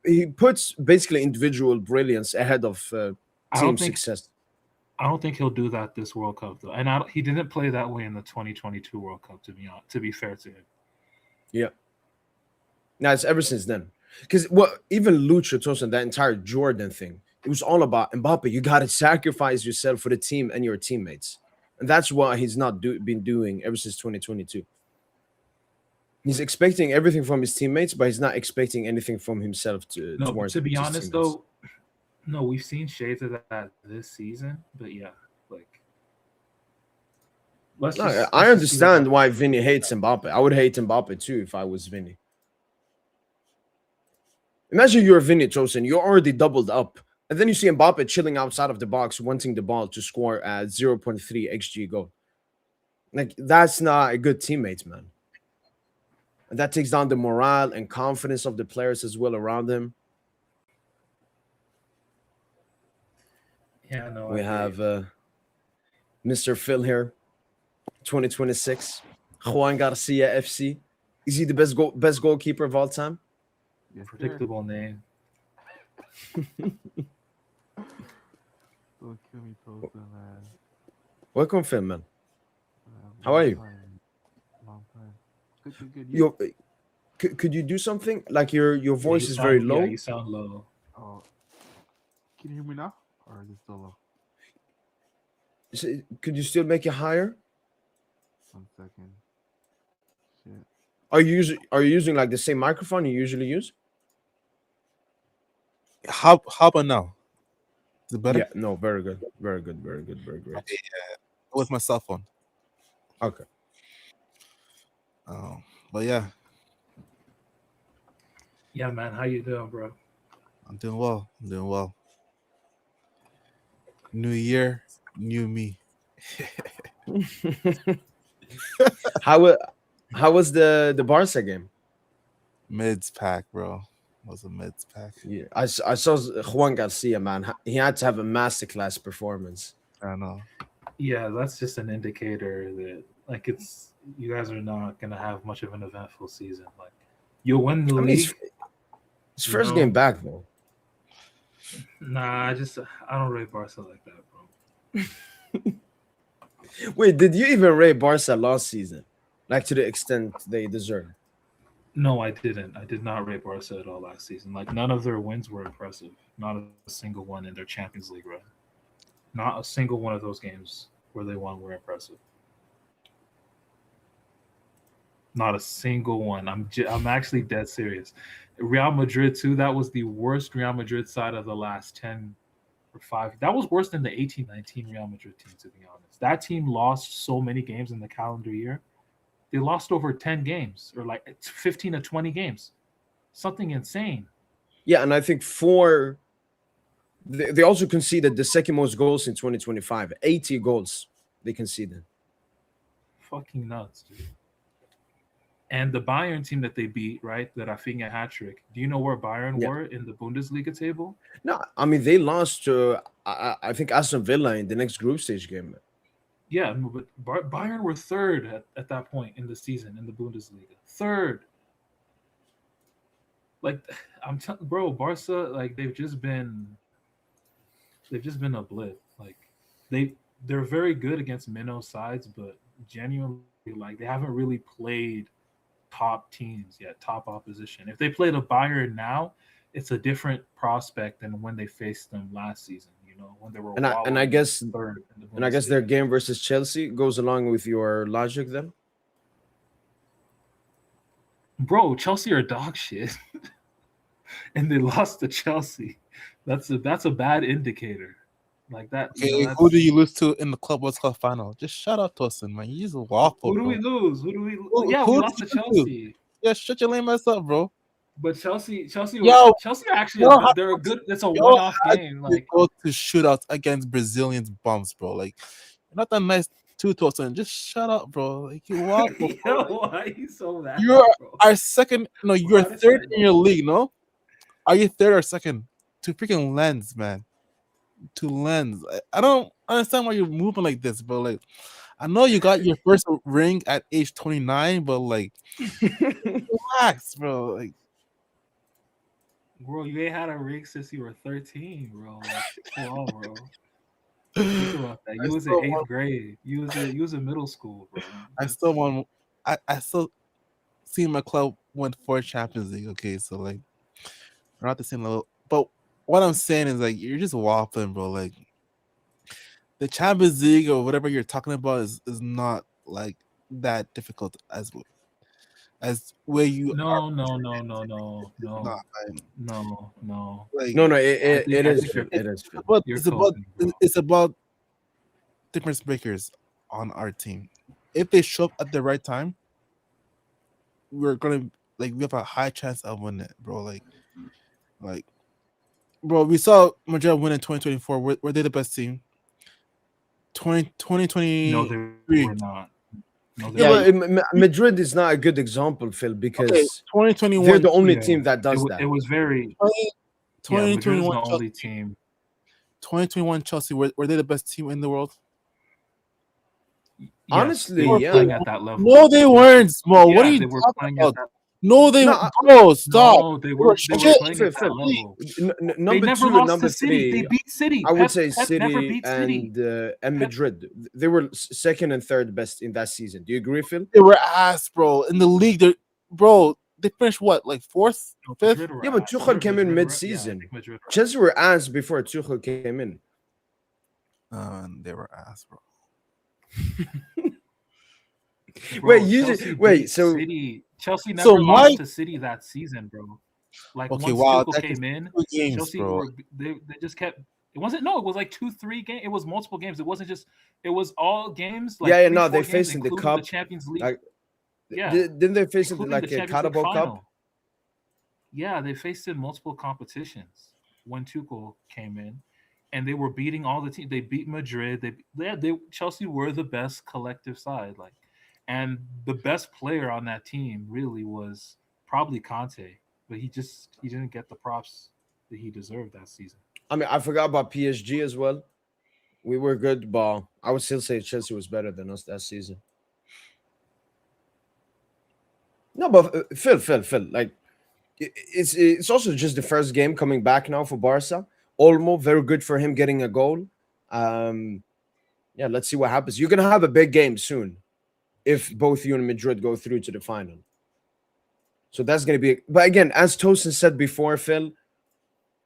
He puts basically individual brilliance ahead of I team don't think success. I don't think he'll do that this World Cup though, and he didn't play that way in the 2022 World Cup. To be honest, to be fair to him, Yeah. Now it's ever since then. Because what even Lucha Tosin, that entire Jordan thing, it was all about Mbappe. You got to sacrifice yourself for the team and your teammates, and that's what he's not been doing ever since 2022. He's expecting everything from his teammates, but he's not expecting anything from himself no. towards To be his honest teammates. though, no, we've seen shades of that this season, but yeah, like No, let's I just see what understand happens. why Vinny hates Mbappe. I would hate Mbappe too if I was Vinny. Imagine you're Vinny Tosin, you're already doubled up, and then you see Mbappe chilling outside of the box, wanting the ball to score at 0.3 xG goal. Like that's not a good teammate, man. And that takes down the morale and confidence of the players as well around him. Yeah, no, I We hear you. have Mr. Phil here, 2026. Juan Garcia FC. Is he the best goalkeeper of all time? Yes, sir. Predictable name. Don't kill me, Tosa, man. Welcome, Phil, man. How are Long you? time. Long time. Good, good, good. You? You could you do something? Like your Yeah, voice is very you low. sound low. Oh, can you hear me now? Or is it still low? Could you still make it higher? 1 second. Shit. Are you using like the same microphone you usually use? How about now? Is it better? Yeah, no, very good. Very good, very good, very great. Okay, with my cell phone. Okay. But yeah, Yeah, man, how you doing, bro? I'm doing well. I'm doing well. New year, new me. how how was the Barca game? Mids pack, bro. Was a mids pack. Yeah, I saw Juan Garcia, man. He had to have a masterclass performance. I know. Yeah, that's just an indicator that like you guys are not gonna have much of an eventful season. Like you'll win the I mean, league. his You first know, game back though. nah, I don't rate Barca like that, bro. Wait, did you even rate Barca last season? Like to the extent they deserve? No, I didn't. I did not rate Barca at all last season. Like none of their wins were impressive. Not a single one in their Champions League run. Not a single one of those games where they won were impressive. Not a single one. I'm actually dead serious. Real Madrid too. That was the worst Real Madrid side of the last 10 or 5. That was worse than the 18-19 Real Madrid team. To be honest, that team lost so many games in the calendar year. They lost over 10 games or like 15 to 20 games. Something insane. Yeah, and I think they also conceded the second most goals in 2025. 80 goals they conceded. fucking nuts, dude. And the Bayern team that they beat, right? That Rafinha hat trick. Do you know where Bayern Yeah. were in the Bundesliga table? No, I mean they lost to I think Aston Villa in the next group stage game. Yeah, no, but Bayern were third at that point in the season in the Bundesliga. Third. Like bro, Barca, like they've just been a blip. Like they're very good against minnow sides, but genuinely like they haven't really played top teams yet, top opposition. If they played a Bayern now, it's a different prospect than when they faced them last season. You know, when they were And I wallowing guess third in the and I guess their Bundesliga. game versus Chelsea goes along with your logic then. Bro, Chelsea are dog shit, and they lost to Chelsea. That's a bad indicator. Like that, you know. Okay, who That's do you lose to in the Club World Cup final? Just shout out Tosin, man. You just waffle, who do bro. we lose? Who do we? Who, Yeah, we who lost to did you lose? Chelsea. Yeah, shut your lame ass up, bro. But Chelsea Yo, are actually yo, how- they're a good. It's a yo, one-off how game. you Like, go to shootouts against Brazilians bums, bro? Like, you're not that nice too, Tosin. Just shut up, bro. Like you waffle, bro. yo, Like, why are you so mad, you're bro? our second. No, you're Why does third that- in your league. No, are you third or second? To freaking Lens, man. To Lens. I don't understand why you're moving like this, bro. Like, I know you got your first ring at age 29, but like, relax, bro. Like, Bro, you ain't had a ring since you were 13, bro. Like, come on, bro. Think about that. I You was in still eighth want, grade. You was in middle school, bro. I still want, I still see my club win 4 Champions League. Okay, so like, we're not the same level. But what I'm saying is like, you're just waffling, bro. Like, the Champions League or whatever you're talking about is not like that difficult as where you are. No. Not like, No. like No, I it is think Phil. you're It is Phil. you're it's about coping, bro. it's about difference makers on our team. If they show up at the right time, we're gonna like we have a high chance of winning it, bro. Like bro, we saw Madrid win in 2024. Were they the best team? 2023. No, they were not. No, they Yeah, Yeah, were but not. Madrid is not a good example, Phil, okay, because they're 2021. the only Yeah, team that does it that. was very 2021 Madrid is the Chelsea. only team. 2021 Chelsea. Were they the best team in the world? Yes, Honestly, they were yeah. playing at that level. No, they weren't, Small. What are Yeah, you they were talking playing about? at that. No, they No, bro, stop. No, they were were shit. playing Phil, at that Phil. level. They Number never two and lost number to City. They three, beat City. I would say Pep never City beat City. and Pep, Madrid. They were second and third best in that season. Do you agree, Phil? They were ass, bro. In the league, bro, they finished what, like fourth, no, fifth? Madrid were Yeah, but ass. Tuchel came in Yeah, I mid-season. think Madrid were Chelsea were ass before Tuchel came in. They were ass, bro. Wait, Chelsea wait. beat So City. Chelsea never So lost to City that season, bro. Like Okay, once wow, Tuchel that's just came in, 2 games, Chelsea bro. they just kept. It wasn't no. It was like 2-3 games. It was multiple games. It wasn't just. It was all games. Like yeah, three, no, four they games, faced in the including the cup. Champions League. Like, Yeah, didn't they face in including the like a Champions League Carabao Cup? final. Yeah, they faced in multiple competitions when Tuchel came in, and they were beating all the teams. They beat Madrid. They Chelsea were the best collective side. Like, and the best player on that team really was probably Conte, but he didn't get the props that he deserved that season. I mean, I forgot about PSG as well. We were good, but I would still say Chelsea was better than us that season. No, but Phil, like it's also just the first game coming back now for Barca. Olmo, very good for him getting a goal. Yeah, let's see what happens. You're gonna have a big game soon if both you and Madrid go through to the final. So that's gonna be. But again, as Tosin said before, Phil,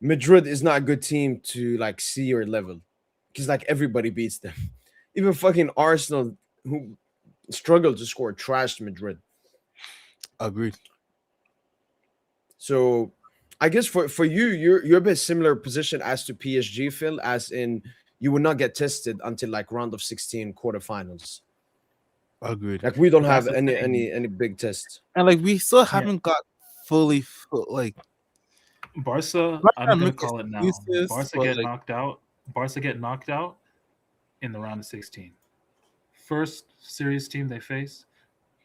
Madrid is not a good team to like see your level because like everybody beats them. Even fucking Arsenal, who struggled to score, trashed Madrid. Agreed. So I guess for you, you're a bit similar position as to PSG, Phil, as in you will not get tested until like round of 16 quarterfinals. Agreed. Like we don't But have that's the thing. any big tests. And like we still Yeah. haven't got fully like Barca, not I'm trying to gonna make call it now. excuses, Barca but get like knocked out. Barca get knocked out in the round of 16. First serious team they face.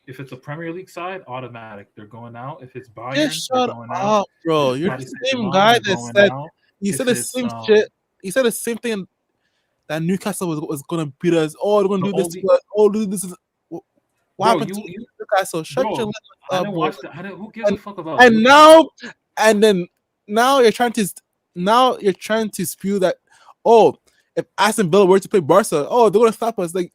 If it's a Premier League side, automatic. They're going out. If it's Bayern, Just they're shut going out. up, bro. If You're Paris the same Saint-Germain, guy they're that going said out. you said If the it's same shit. You said the same thing that Newcastle was gonna beat us. Oh, they're gonna The do this only- to us. Oh, this is what bro, happened to you Newcastle. Shut bro, your lips I up, didn't bro. watch that. Who gives a fuck about And Newcastle? now you're trying to spew that. Oh, if Aston Villa were to play Barca, oh, they're gonna stop us. Like,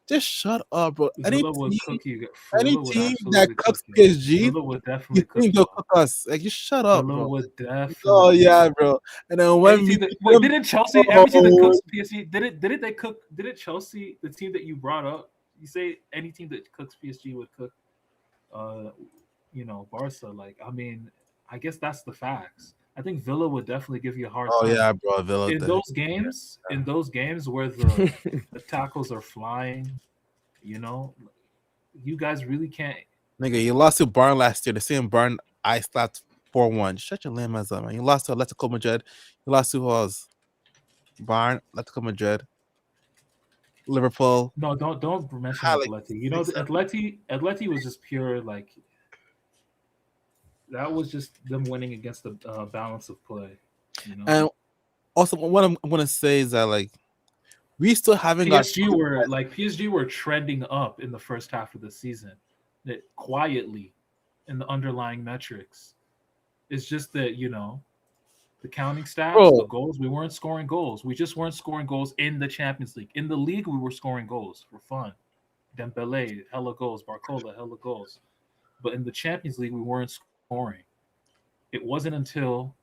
just shut up, bro. Villa would cook you. Any Villa would team that absolutely cook cooks you. PSG, Villa would you definitely cook think you. they'll cook us? Like, just shut up, Villa bro. would definitely. Oh yeah, bro. And then when we Wait, didn't Chelsea? Every team that Oh. cooks PSG, didn't they cook? Didn't Chelsea, the team that you brought up, you say any team that cooks PSG would cook, Barca. Like, I mean, I guess that's the facts. I think Villa would definitely give you a hard Oh time. yeah, bro. Villa. In those games, where the tackles are flying, you guys really can't. Nigga, you lost to Bayern last year. The same Bayern I slapped 4-1. Shut your lame ass up, man. You lost to Atletico Madrid. You lost to who else? Bayern, Atletico Madrid, Liverpool. No, don't mention Like, Atleti. You know, the Atleti was just pure, like, that was just them winning against the balance of play. And also, what I'm gonna say is that, like, we still haven't PSG were trending up in the first half of the season, that quietly in the underlying metrics. It's just that, the counting stats, the goals, we weren't scoring goals. We just weren't scoring goals in the Champions League. In the league, we were scoring goals for fun. Dembele, hella goals. Barcola, hella goals. But in the Champions League, we weren't scoring. It wasn't until,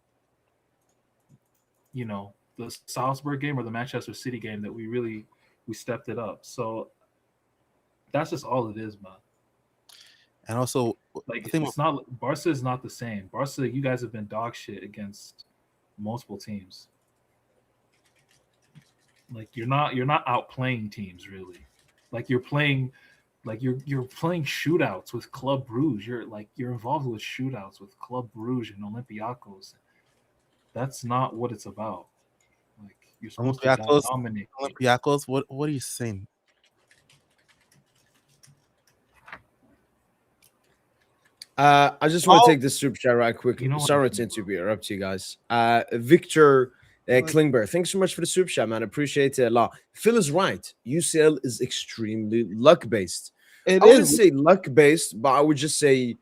the Salzburg game or the Manchester City game that we stepped it up. So that's just all it is, man. And also, like, it's not, Barca is not the same. Barca, you guys have been dog shit against multiple teams. Like, you're not outplaying teams, really. Like, you're playing shootouts with Club Brugge. You're involved with shootouts with Club Brugge and Olympiacos. That's not what it's about. Like, you're supposed to dominate. Olympiacos. What are you saying? I just want to take this super chat right quick. Sorry to interrupt you guys. Victor Klingberg, thanks so much for the super chat, man. Appreciate it a lot. Phil is right. UCL is extremely luck based. I wouldn't say luck based, but I would just say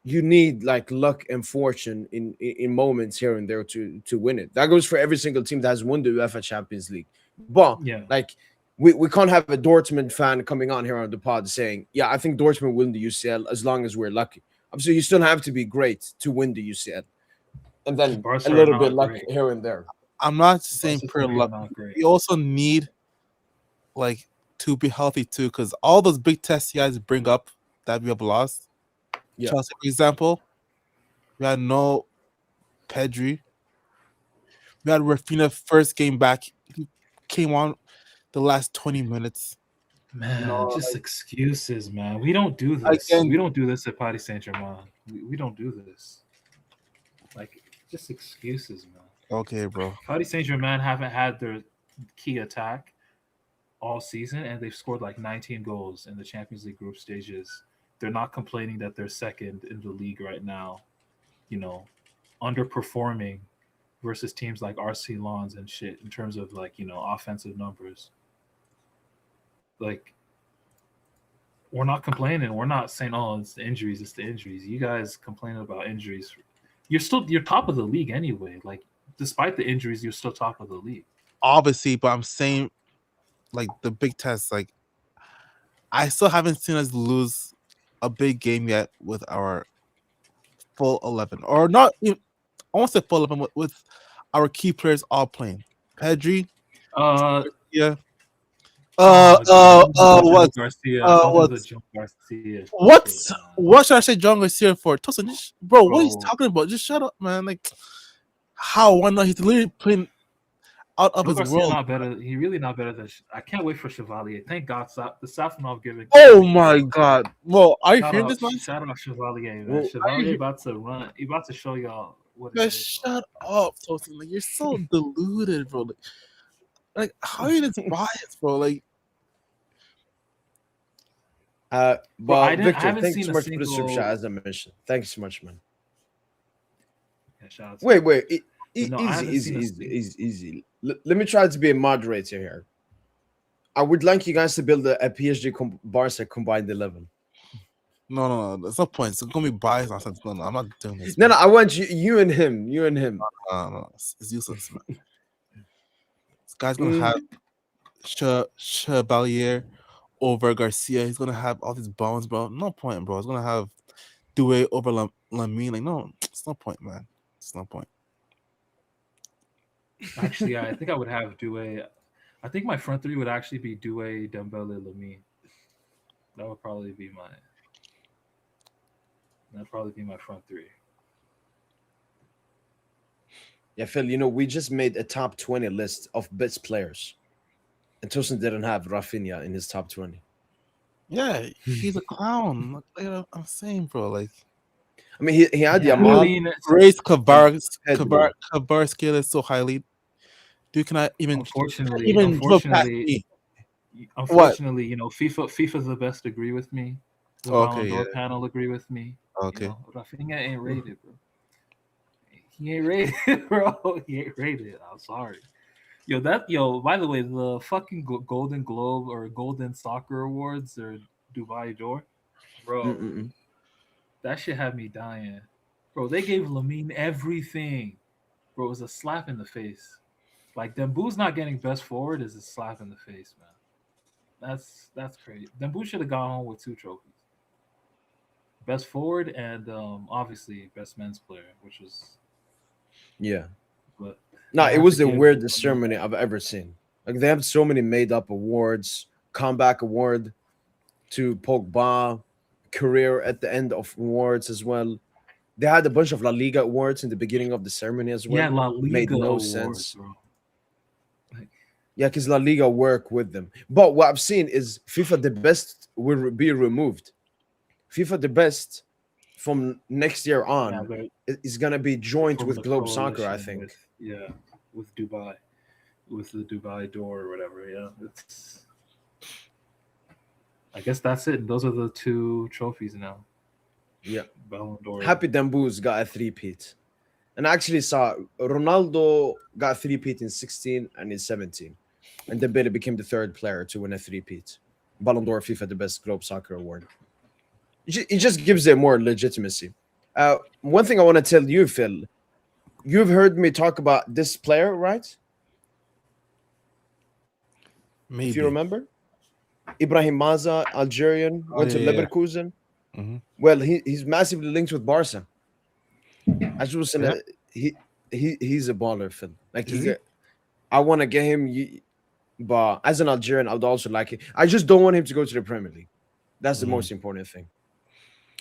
you need like luck and fortune in moments here and there to win it. That goes for every single team that has won the UEFA Champions League. But like, we can't have a Dortmund fan coming on here on the pod saying, yeah, I think Dortmund will win the UCL as long as we're lucky. So you still have to be great to win the UCL. And then a little bit luck here and there. I'm not saying pure luck. You also need, like, to be healthy too, because all those big tests you guys bring up that we have lost. Yeah. Chelsea, for example, we had no Pedri. We had Rafinha first game back. He came on the last 20 minutes. Man, just excuses, man. We don't do this. We don't do this at Paris Saint-Germain. We don't do this. Like, just excuses, man. Okay, bro. Paris Saint-Germain haven't had their key attack all season, and they've scored like 19 goals in the Champions League group stages. They're not complaining that they're second in the league right now, underperforming versus teams like RC Lens and shit in terms of, like, offensive numbers. Like, we're not complaining. We're not saying, oh, it's the injuries. It's the injuries. You guys complaining about injuries. You're top of the league anyway. Like, despite the injuries, you're still top of the league. Obviously, but I'm saying, like, the big test, like, I still haven't seen us lose a big game yet with our full 11. Or not, I won't say full 11, with our key players all playing. Pedri. Yeah. What should I say John Garcia for? Tosin, bro, what are you talking about? Just shut up, man. Like, how? Why not? He's literally playing out of his world. Not better. He really not better than. I can't wait for Chevalier. Thank God, the Safonov giving. Oh my God! Well, are you hearing this, man? Shout out Chevalier, man. Chevalier about to run. He about to show y'all what. Shut up, Tosin. Like, you're so deluded, bro. Like, how are you this biased, bro? Like, But I Victor, haven't thanks seen so a much for the super chat, single. as I mentioned. Thanks so much, man. Yeah, shout out to Wait, you. wait. But no, I Easy, haven't easy, seen a easy, single. easy, easy. Let me try to be a moderator here. I would like you guys to build a PSG Barca combined 11. No. There's no point. It's gonna be biased nonsense. No, I'm not doing this. No, Man. I want you and him. You and him. No. It's useless, man. This guy's gonna have Chevalier over Garcia. He's gonna have all these bones, bro. No point, bro. He's gonna have Due over Lamine. Like, no, it's no point, man. It's no point. Actually, I think I would have Due. I think my front three would actually be Due, Dembele, Lamine. That would probably be my. That'd probably be my front three. Yeah, Phil, we just made a top 20 list of best players. And Tosin didn't have Rafinha in his top 20. Yeah, he's a clown. Like I'm saying, bro. Like, I mean, he had Yeah, Yamal. I mean, raised Pedri. Kavar scale so highly. Dude cannot even unfortunately, dribble past unfortunately, me. unfortunately, FIFA's the best agree with me. The Ballon Okay, d'Or yeah. panel agree with me. Okay. Rafinha ain't rated, bro. He ain't rated, bro. He ain't rated. I'm sorry. By the way, the fucking Golden Globe or Golden Soccer Awards or Dubai Door, bro, Mm-mm-mm. that shit had me dying. Bro, they gave Lamine everything. Bro, it was a slap in the face. Like Dembu's not getting best forward is a slap in the face, man. That's crazy. Dembu should have gone home with 2 trophies. Best forward and obviously best men's player, which was Yeah. but No, they it had to was the give weirdest Lamine ceremony I've ever seen. Like, they have so many made up awards, comeback award to Pogba, career at the end of awards as well. They had a bunch of La Liga awards in the beginning of the ceremony as well. La Made Liga no award, sense. bro. Like, Yeah, because La Liga work with them. But what I've seen is FIFA the best will be removed. FIFA the best from next year yeah, on but is gonna be joint from with the Globe Soccer, I coalition think. with Dubai, with the Dubai door or whatever. Yeah, it's. I guess that's it. Those are the 2 trophies now. Yeah. Ballon d'Or. Happy Dembouz got a three-peat. And I actually saw Ronaldo got a three-peat in 16 and in 17. And Dembele became the 3rd player to win a three-peat. Ballon d'Or, FIFA, the best Globe Soccer award. It just gives it more legitimacy. One thing I want to tell you, Phil, you've heard me talk about this player, right? Maybe. If you remember. Ibrahim Maza, Algerian, went to Leverkusen. Mm-hmm. Well, he's massively linked with Barca. I just was saying he's a baller, Phil. Like, I want to get him, but as an Algerian, I would also like it. I just don't want him to go to the Premier League. That's the most important thing.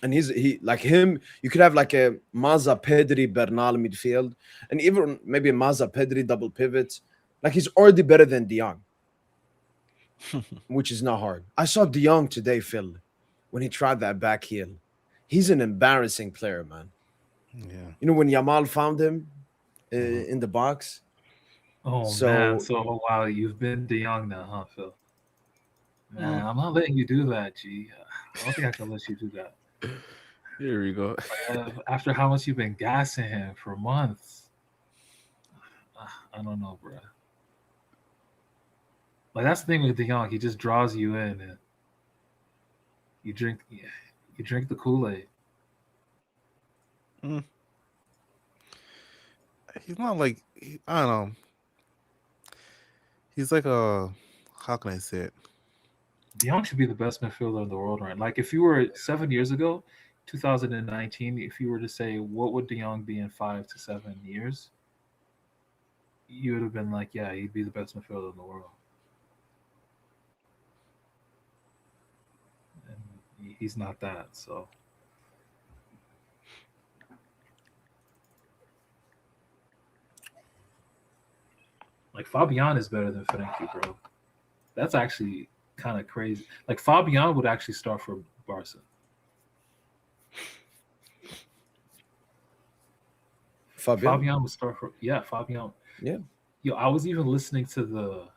And he like him. You could have like a Maza, Pedri, Bernal midfield, and even maybe a Maza, Pedri double pivot. Like, he's already better than De Jong, which is not hard. I saw De Jong today, Phil, when he tried that back heel. He's an embarrassing player, man. Yeah. When Yamal found him in the box. Oh man! So wow, you've been De Jong now, huh, Phil? Man, I'm not letting you do that, G. I don't think I can let you do that. Here we go. After how much you've been gassing him for months, I don't know, bro. Like, that's the thing with De Jong. He just draws you in, and you drink the Kool-Aid. He's not like I don't know. He's like how can I say it? De Jong should be the best midfielder in the world, right? Like, if you were 7 years ago, 2019, if you were to say what would De Jong be in 5 to 7 years, you would have been like, yeah, he'd be the best midfielder in the world. And he's not that, so. Like, Fabian is better than Frankie, bro. That's actually kind of crazy. Like, Fabian would actually start for Barca. Fabian would start for Fabian. Yeah. Yo, I was even listening to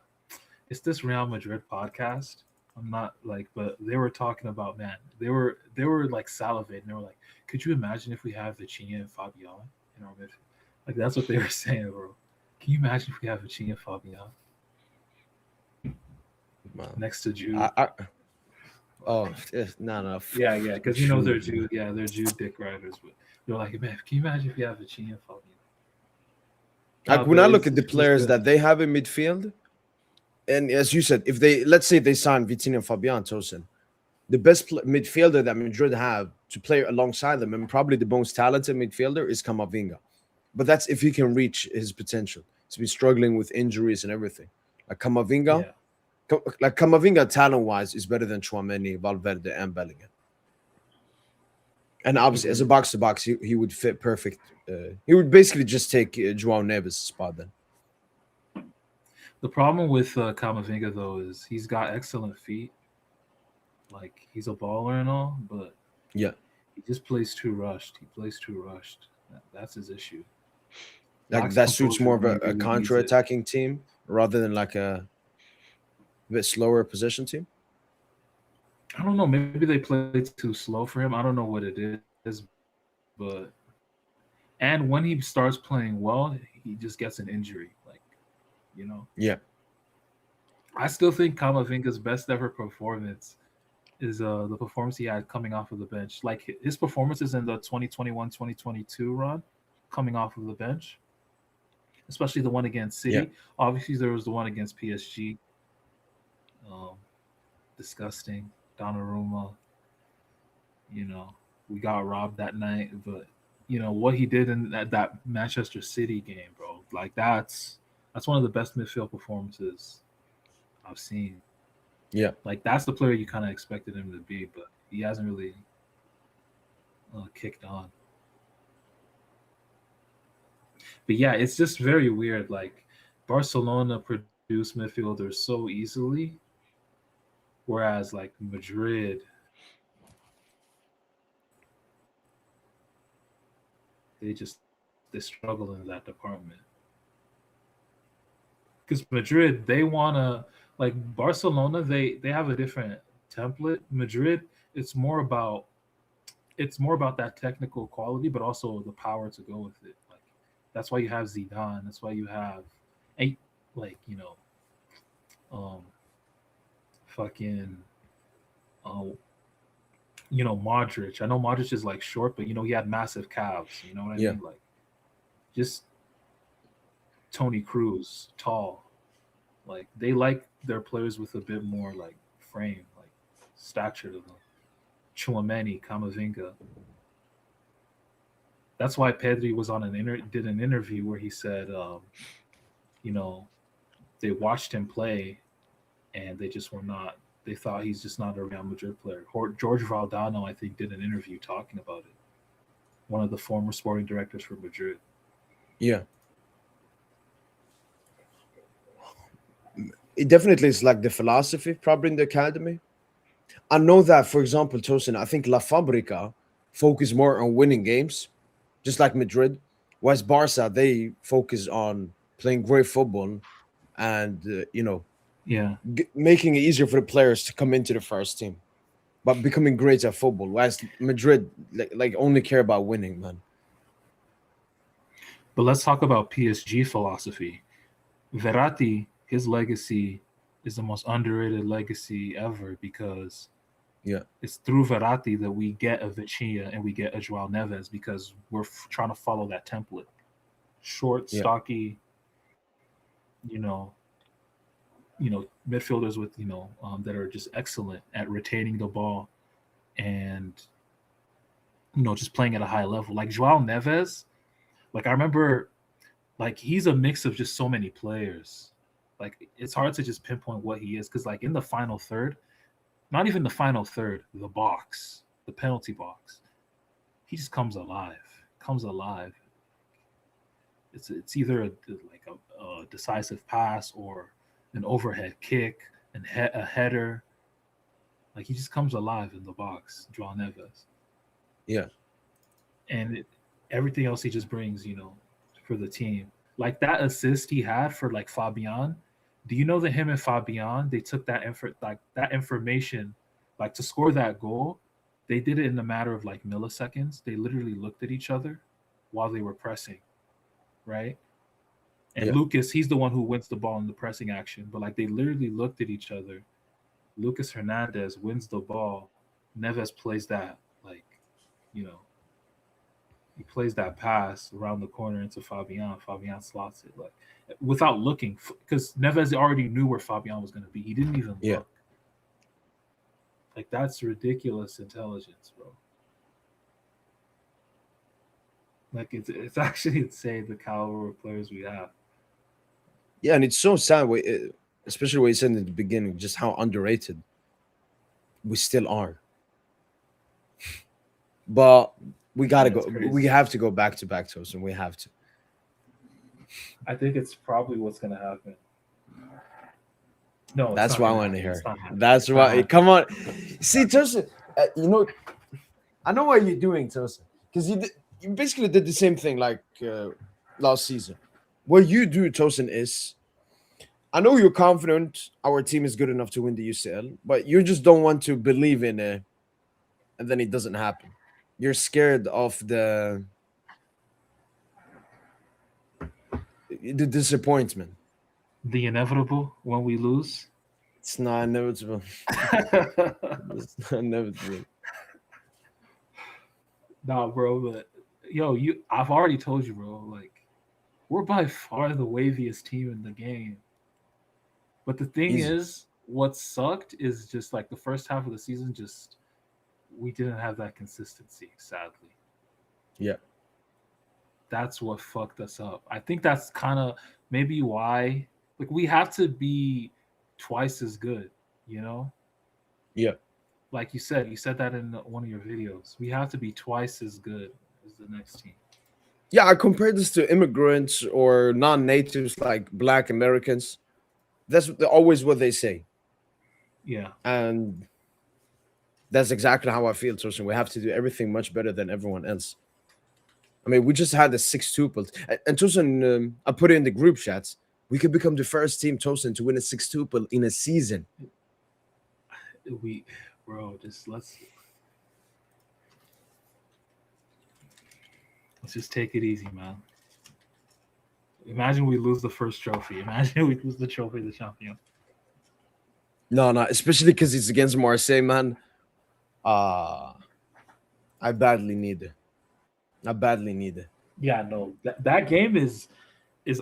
it's this Real Madrid podcast, I'm not like, but they were talking about, man. They were like salivating. They were like, could you imagine if we have Vitinha and Fabian in our midfield? Like that's what they were saying, bro. Can you imagine if we have Vitinha and Fabian Man. next to Jude? Oh, no. Yeah, because you know they're Jude. Jude. Yeah, they're Jude dick riders. But they're like, man, can you imagine if we have Vitinha and Fabian? Like when But I look at the it's just players good. that they have in midfield, and as you said, if they let's say they sign Vitinha and Fabian Tosin, the best midfielder that Madrid have to play alongside them, and probably the most talented midfielder is Camavinga. But that's if he can reach his potential. He's been struggling with injuries and everything. Like Camavinga, Yeah. Camavinga talent-wise is better than Chouameni, Valverde, and Bellingham. And obviously, as a Agreed. box-to-box, he would fit perfect. He would basically just take João Neves' spot then. The problem with Camavinga though is he's got excellent feet. Like he's a baller and all, but Yeah. he just plays too rushed. He plays too rushed. That's his issue. Like Lacks that suits composure more of when he a really needs it. counter-attacking team rather than like a bit slower possession team. I don't know. Maybe they play too slow for him. I don't know what it is, but and when he starts playing well, he just gets an injury. Like, you know, Yeah. I still think Camavinga's best ever performance is the performance he had coming off of the bench. Like his performances in the 2021-2022 run, coming off of the bench, especially the one against City. Yeah. Obviously, there was the one against PSG. Um, Disgusting. Donnarumma. You know, we got robbed that night, but you know what he did in that Manchester City game, bro. Like that's one of the best midfield performances I've seen. Yeah. Like that's the player you kind of expected him to be, but he hasn't really kicked on. But yeah, it's just very weird. Like Barcelona produce midfielders so easily, whereas like Madrid, they struggle in that department. Because Madrid, they wanna like Barcelona, they have a different template. Madrid, it's more about it's more about that technical quality, but also the power to go with it. Like that's why you have Zidane. That's why you have eight, like um, fucking, uh, Modric. I know Modric is like short, but he had massive calves. You know what I Yeah. mean? Like just Tony Cruz, tall. Like they like their players with a bit more like frame, like stature to them. Chouameni, Camavinga. That's why Pedri was on did an interview where he said, you know, they watched him play and they just were not. They thought he's just not a Real Madrid player. George Valdano, I think, did an interview talking about it. One of the former sporting directors for Madrid. Yeah. It definitely is like the philosophy probably in the academy. I know that, for example, Tosin, I think La Fabrica focus more on winning games, just like Madrid. Whereas Barca, they focus on playing great football and, Yeah. making it easier for the players to come into the first team, but becoming great at football. Whereas Madrid, like only care about winning, man. But let's talk about PSG philosophy. Verratti, his legacy is the most underrated legacy ever because Yeah. it's through Verratti that we get a Vitinha and we get a Joao Neves because we're trying to follow that template. Short, Yeah. stocky, you know, midfielders with that are just excellent at retaining the ball and just playing at a high level. Like Joao Neves, like I remember, like he's a mix of just so many players. Like it's hard to just pinpoint what he is because like in the final third, not even the final third, the box, the penalty box, he just comes alive. Comes alive. It's either a decisive pass or an overhead kick and a header. Like he just comes alive in the box, Joao Neves. Yeah. And everything else he just brings, for the team. Like that assist he had for like Fabian, Do you know that him and Fabian, they took that that information, like to score that goal, they did it in a matter of like milliseconds. They literally looked at each other while they were pressing, right? And Yeah. Lucas, he's the one who wins the ball in the pressing action. But like they literally looked at each other. Lucas Hernandez wins the ball. Neves plays that, like, you know, he plays that pass around the corner into Fabian. Fabian slots it like without looking, because Neves already knew where Fabian was going to be. He didn't even Yeah. look. Like that's ridiculous intelligence, bro. Like it's actually insane the caliber of players we have. Yeah, and it's so sad, especially what you said in the beginning, just how underrated we still are. But we gotta That's go. crazy. We have to go back to back, Tosin. We have to. I think it's probably what's going to happen. No, it's That's not what I gonna want to happen. hear. It's not happening. That's It's not why. happening. Come on, see, Tosin. You know, I know what you're doing, Tosin, because you basically did the same thing like last season. What you do, Tosin, is I know you're confident our team is good enough to win the UCL, but you just don't want to believe in it, and then it doesn't happen. You're scared of the disappointment. The inevitable when we lose. It's not inevitable. It's not inevitable. Nah, bro, but yo, I've already told you, bro, like we're by far the waviest team in the game. But the thing Easy. is, what sucked is just like the first half of the season, just we didn't have that consistency, sadly. Yeah. That's what fucked us up. I think that's kind of maybe why, like, we have to be twice as good, you know? Yeah. Like you said that in one of your videos. We have to be twice as good as the next team. Yeah, I compare this to immigrants or non-natives like Black Americans. That's always what they say, Yeah. and that's exactly how I feel, Tosin. We have to do everything much better than everyone else. I mean, we just had a 6-tuple, and Tosin, I put it in the group chats. We could become the first team, Tosin, to win a 6-tuple in a season. Bro, just let's just take it easy, man. Imagine we lose the first trophy. Imagine we lose the trophy of the champion. No, especially because it's against Marseille, man. I badly need it. I badly need it. Yeah, no, that game is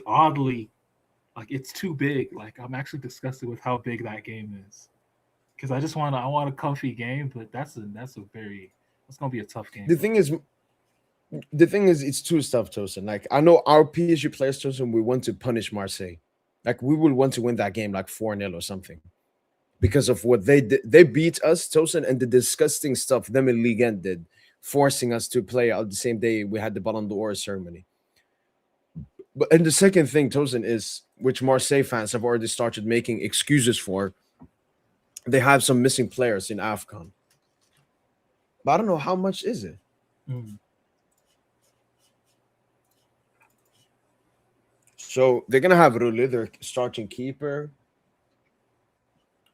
oddly, like, it's too big. Like, I'm actually disgusted with how big that game is. Because I want a comfy game, but that's gonna be a tough game. The thing is, it's two stuff, Tosin. Like, I know our PSG players, Tosin, we want to punish Marseille. Like, we will want to win that game like 4-0 or something. Because of what they did. They beat us, Tosin, and the disgusting stuff them in Ligue did, forcing us to play on the same day we had the Ballon d'Or ceremony. And the second thing, Tosin, is, which Marseille fans have already started making excuses for, they have some missing players in AFCON. But I don't know how much is it. So they're gonna have Rulli, their starting keeper.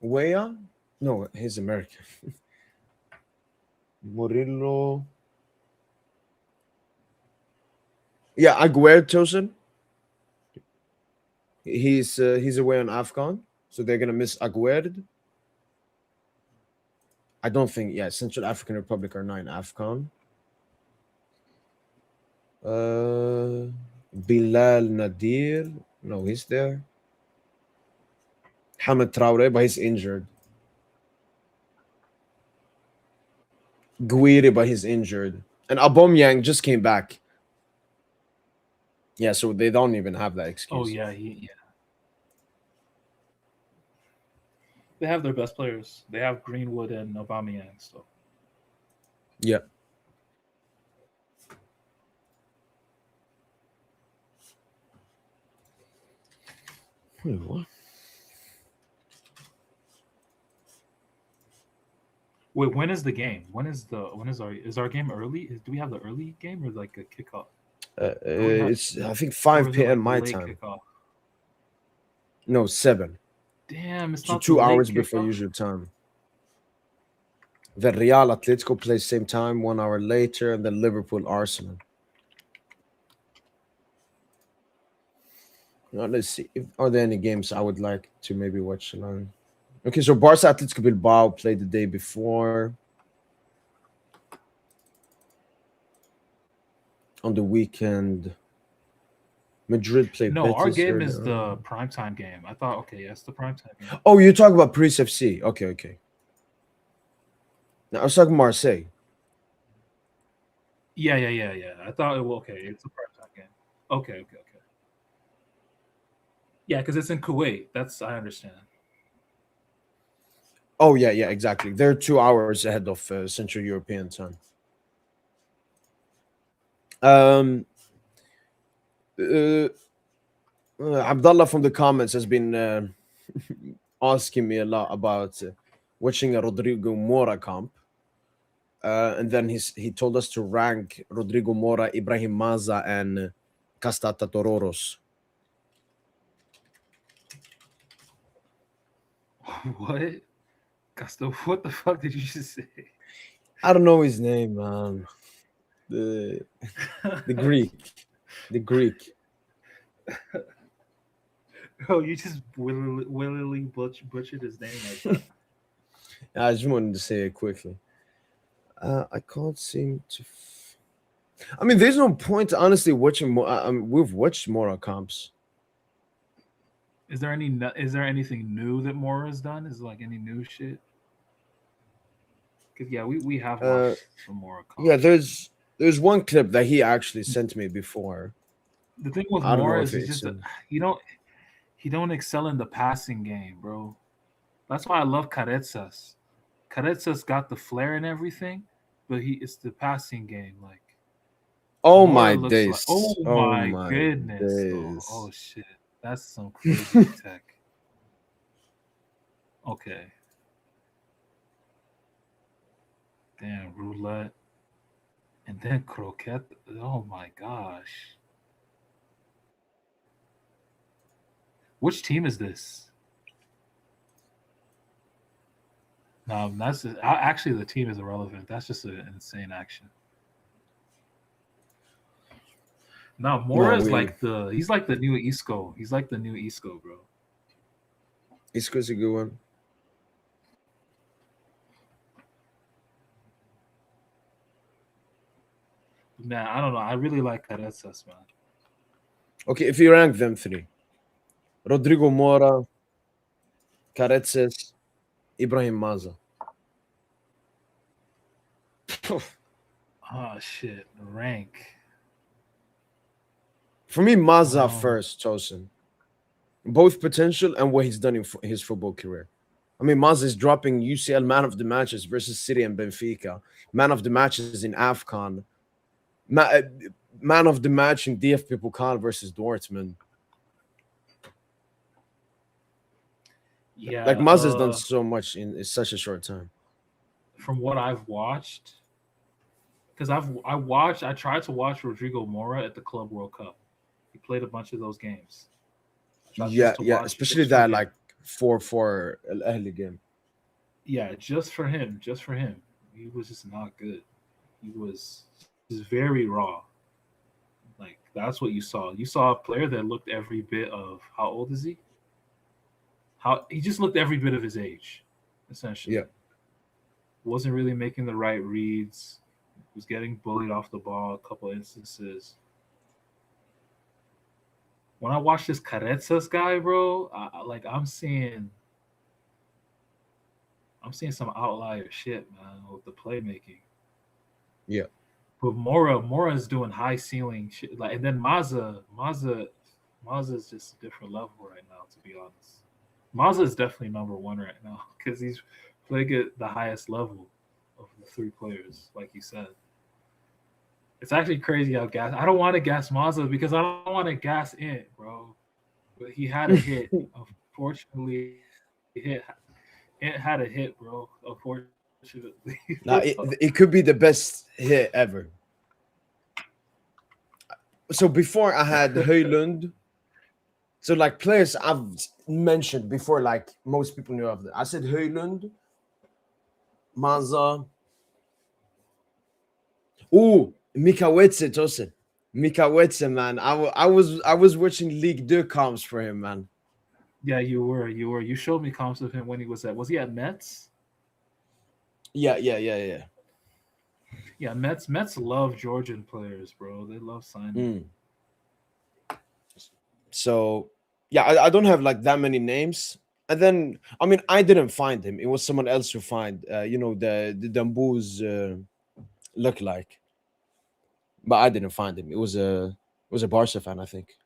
Weah? No, he's American. Murillo. Yeah, Aguero, Tosin. He's away on AFCON, so they're gonna miss Aguero. I don't think, Central African Republic are not in AFCON. Bilal Nadir, no, he's there. Hamid Traore, but he's injured. Guiri, but he's injured. And Aubameyang just came back. Yeah, so they don't even have that excuse. Oh yeah, They have their best players. They have Greenwood and Aubameyang. So yeah. Wait, what? wait, when is the game? Is our game early? Do we have the early game or like a kickoff? It's I think Or 5 is it p.m. like my late time. kickoff? No, 7. Damn, it's So not the 2 late hours before kickoff. usual time. Then Real Atletico plays same time, 1 hour later, and then Liverpool Arsenal. Now, let's see. Are there any games I would like to maybe watch alone? Okay, so Barca Atletico Bilbao played the day before. On the weekend, Madrid played No, our Betis game earlier is the on. primetime game. I thought, okay, yes, the primetime game. Oh, you're talking about Paris FC. Okay. No, I was talking Marseille. Yeah. I thought it was okay. It's a primetime game. Okay. Yeah, because it's in Kuwait. That's I understand. Oh, yeah, exactly. They're 2 hours ahead of Central European time. Uh, Abdullah from the comments has been asking me a lot about watching a Rodrigo Mora comp. And then he told us to rank Rodrigo Mora, Ibrahim Maza, and Castata Tororos. What? Gusto, what the fuck did you just say? I don't know his name, man. The Greek. The Greek. Oh, you just willingly butchered his name like that. I just wanted to say it quickly. I can't seem to. I mean, there's no point, honestly, watching more. We've watched Mora comps. Is there anything new that Mora's done? Is like any new shit? Because yeah, we have watched some Mora comps. Yeah, there's one clip that he actually sent me before. The thing with I don't know Mora if is it's he don't excel in the passing game, bro. That's why I love Carezas. Carezas got the flair and everything, but it's the passing game. Like, oh Mora my looks days. like, oh my goodness, though. Oh shit, that's some crazy tech. Okay. Damn, roulette. And then croquette. Oh my gosh. Which team is this? No, actually the team is irrelevant. That's just an insane action. No, Mora is he's like the new Isco. He's like the new Isco, bro. Isco's a good one. Man, I don't know. I really like Carezas, man. Okay, if you rank them 3, Rodrigo Mora, Carezas, Ibrahim Maza. Oh shit, rank. For me, Maza first, chosen. Both potential and what he's done in his football career. I mean, Maza is dropping UCL man of the matches versus City and Benfica, man of the matches in AFCON, man of the match in DFB Pokal versus Dortmund. Yeah, like Maza's done so much in such a short time. From what I've watched, because I tried to watch Rodrigo Mora at the Club World Cup. He played a bunch of those games. Yeah, especially that like 4-4 Al Ahly game. Yeah, just for him, he was just not good. He was very raw. Like that's what you saw. You saw a player that looked every bit of how old is he? He just looked every bit of his age, essentially. Yeah. Wasn't really making the right reads. Was getting bullied off the ball a couple instances. When I watch this Carezas guy, bro, I'm seeing some outlier shit, man, with the playmaking. Yeah. But Mora is doing high ceiling shit. Like, and then Maza is just a different level right now, to be honest. Maza is definitely number 1 right now because he's playing at the highest level of the 3 players, like you said. It's actually crazy how I don't want to gas Maza because I don't want to gas it, bro. But he had a hit. Unfortunately, it had a hit, bro. Unfortunately. Now, it could be the best hit ever. So before I had Højlund, So like players I've mentioned before, like most people knew of them. I said Højlund, Manza. Oh, Mika Wetze, Tosin. Mika Wetze, man. I was watching League 2 comps for him, man. Yeah, you were. You showed me comps of him when he was at. Was he at Mets? Yeah. Yeah, Mets love Georgian players, bro. They love signing. So yeah, I don't have like that many names. And then I mean I didn't find him. It was someone else who find the Damboo's look like. But I didn't find him. It was a Barca fan, I think.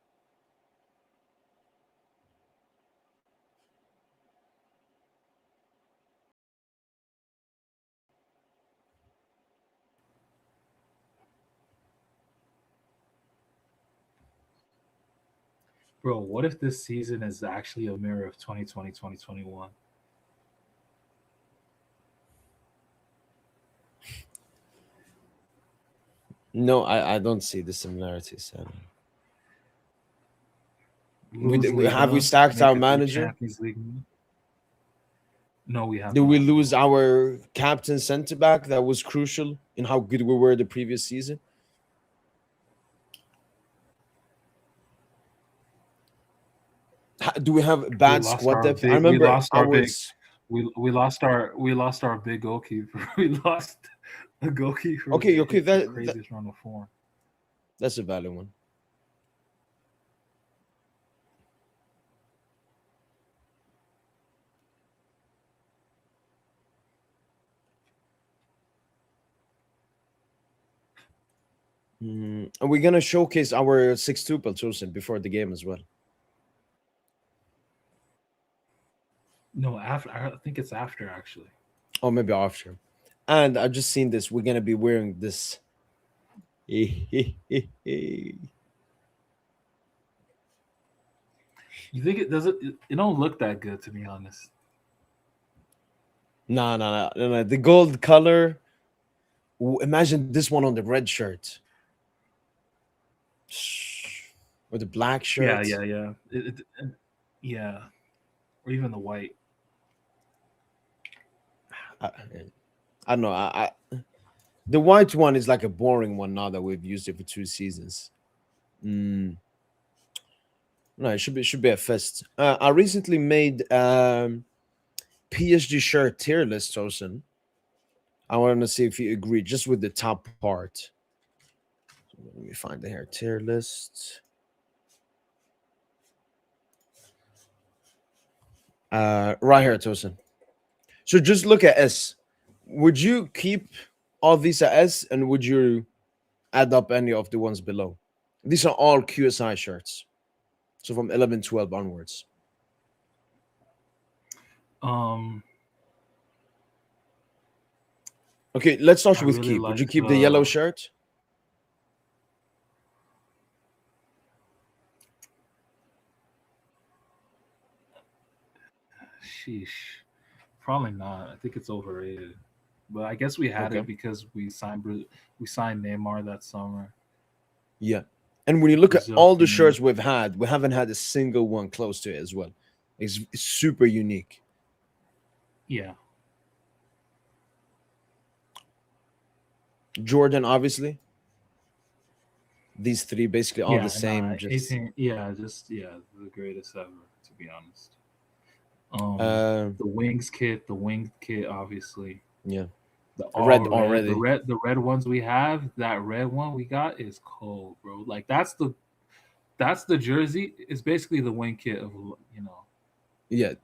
Bro, what if this season is actually a mirror of 2020, 2021? No, I don't see the similarities. Lose Have we Liga, stacked make our it to the manager? Champions League. No, we have Did we not. lose our captain centre back that was crucial in how good we were the previous season? Do we have We bad lost squad our depth? I big. We remember lost I our big. was We lost our big goalkeeper. We lost a goalkeeper. okay. With Okay, the craziest run of form. that's a valid one. And we're gonna showcase our 6-2 chosen before the game as well. No, after. I think it's after actually. Or maybe after. And I just seen this. We're gonna be wearing this. You think it doesn't? It don't look that good, to be honest. No. The gold color. Imagine this one on the red shirt. Or the black Yeah, shirt. yeah. Yeah, or even the white. I, I don't know. The white one is like a boring one now that we've used it for 2 seasons. No, it should be a fest. I recently made PSG shirt tier list, Tosin. I want to see if you agree, just with the top part. Let me find the hair tier list. Right here, Tosin. So just look at S. Would you keep all these at S, and would you add up any of the ones below? These are all QSI shirts. So from 11, 12 onwards. Um, Okay, let's start I with really keep. Would you like keep the yellow shirt? sheesh. Probably not. I think it's overrated. But I guess we had Okay. it because we signed Neymar that summer. Yeah. And when you look at Brazil all the came in. shirts we've had, we haven't had a single one close to it as well. It's super unique. Yeah. Jordan, obviously. These three basically all Yeah, the same. nah, Just 18. Yeah, the greatest ever, to be honest. The winged kit, obviously. yeah. The Red all red, already. the red ones we have. That red one we got is cold, bro. Like that's the jersey. It's basically the wing kit of Yeah. Of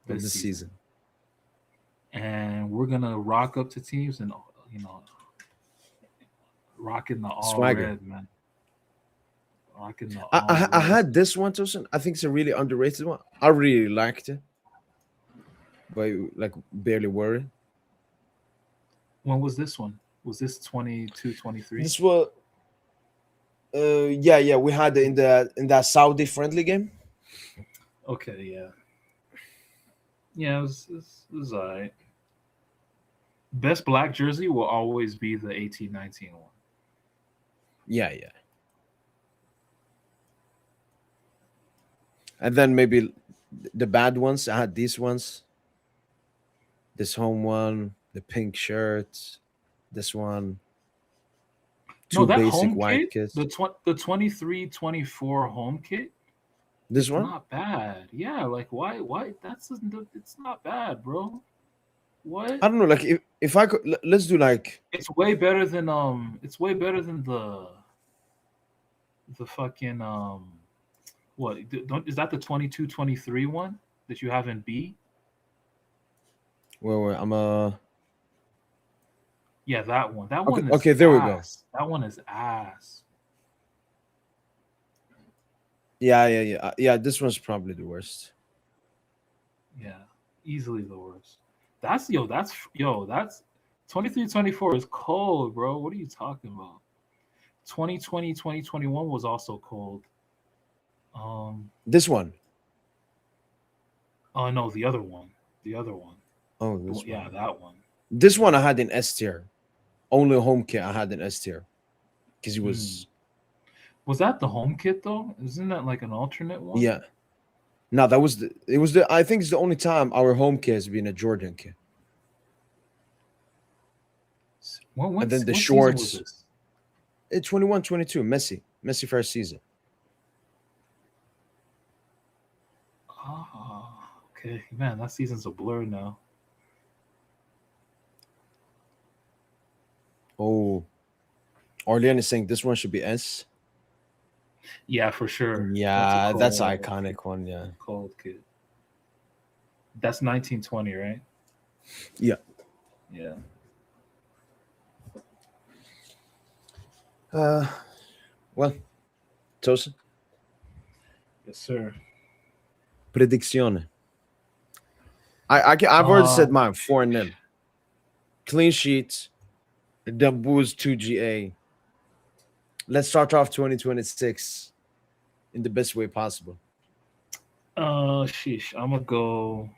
this the season. season. And we're gonna rock up to teams and rocking the all Swagger. red, man. Rocking the I, all I red. had this one, Tosin. I think it's a really underrated one. I really liked it. But like barely worried. When was this one? Was this 22, 23? This was yeah, we had it in that Saudi friendly game. Okay, yeah. Yeah, it was all right. Best black jersey will always be the 18-19 one. Yeah. And then maybe the bad ones. I had these ones. This home one, the pink shirts, this one, No, two that basic home white kit, kits. the 23-24 home kit, This it's one? not bad. Yeah, like why it's not bad, bro. What? I don't know. Like if I could, let's do like It's way better than the fucking what don't is that the 22-23 one that you have in B? wait. I'm Yeah, that one. That okay. one is Okay, there we go. ass. That one is ass. Yeah. This one's probably the worst. Yeah, easily the worst. That's 23-24 is cold, bro. What are you talking about? 2020, 2021 was also cold. This one. Oh no, the other one. The other one. Oh, this Yeah, one. that one. This one I had in S tier. Only home kit I had in S tier because it was Was that the home kit though? Isn't that like an alternate one? yeah. No, that was the. It was the. I think it's the only time our home kit has been a Jordan kit. And then the What season was shorts. this? 21, 22. Messi first season. Ah, okay. Man, that season's a blur now. Oh, Orlean is saying this one should be S. Yeah, for sure. Yeah, that's an cold, iconic one. Yeah. cold kid. That's 1920, right? Yeah. Yeah. Well, Tosin, Yes, sir. predizione. I've already said mine 4-0. Clean sheets. Dumbouz 2GA. Let's start off 2026 in the best way possible. Sheesh. I'm gonna go.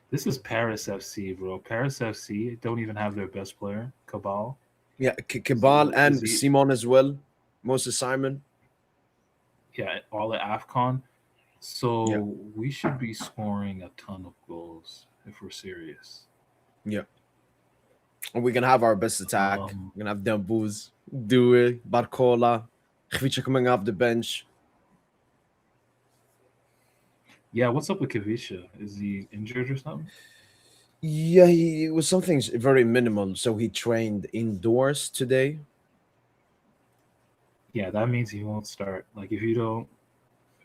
This is Paris FC, bro. Paris FC don't even have their best player, Cabal. Yeah, Cabal So and is he- Simon as well. Moses Simon. Yeah, all at AFCON. So Yeah. we should be scoring a ton of goals if we're serious. Yeah. And we're gonna have our best attack. We're gonna have Dumbouz, Dewey, Barcola, Khvicha coming off the bench. Yeah, what's up with Kavisha? Is he injured or something? Yeah, it was something very minimal. So he trained indoors today. Yeah, that means he won't start. Like if you're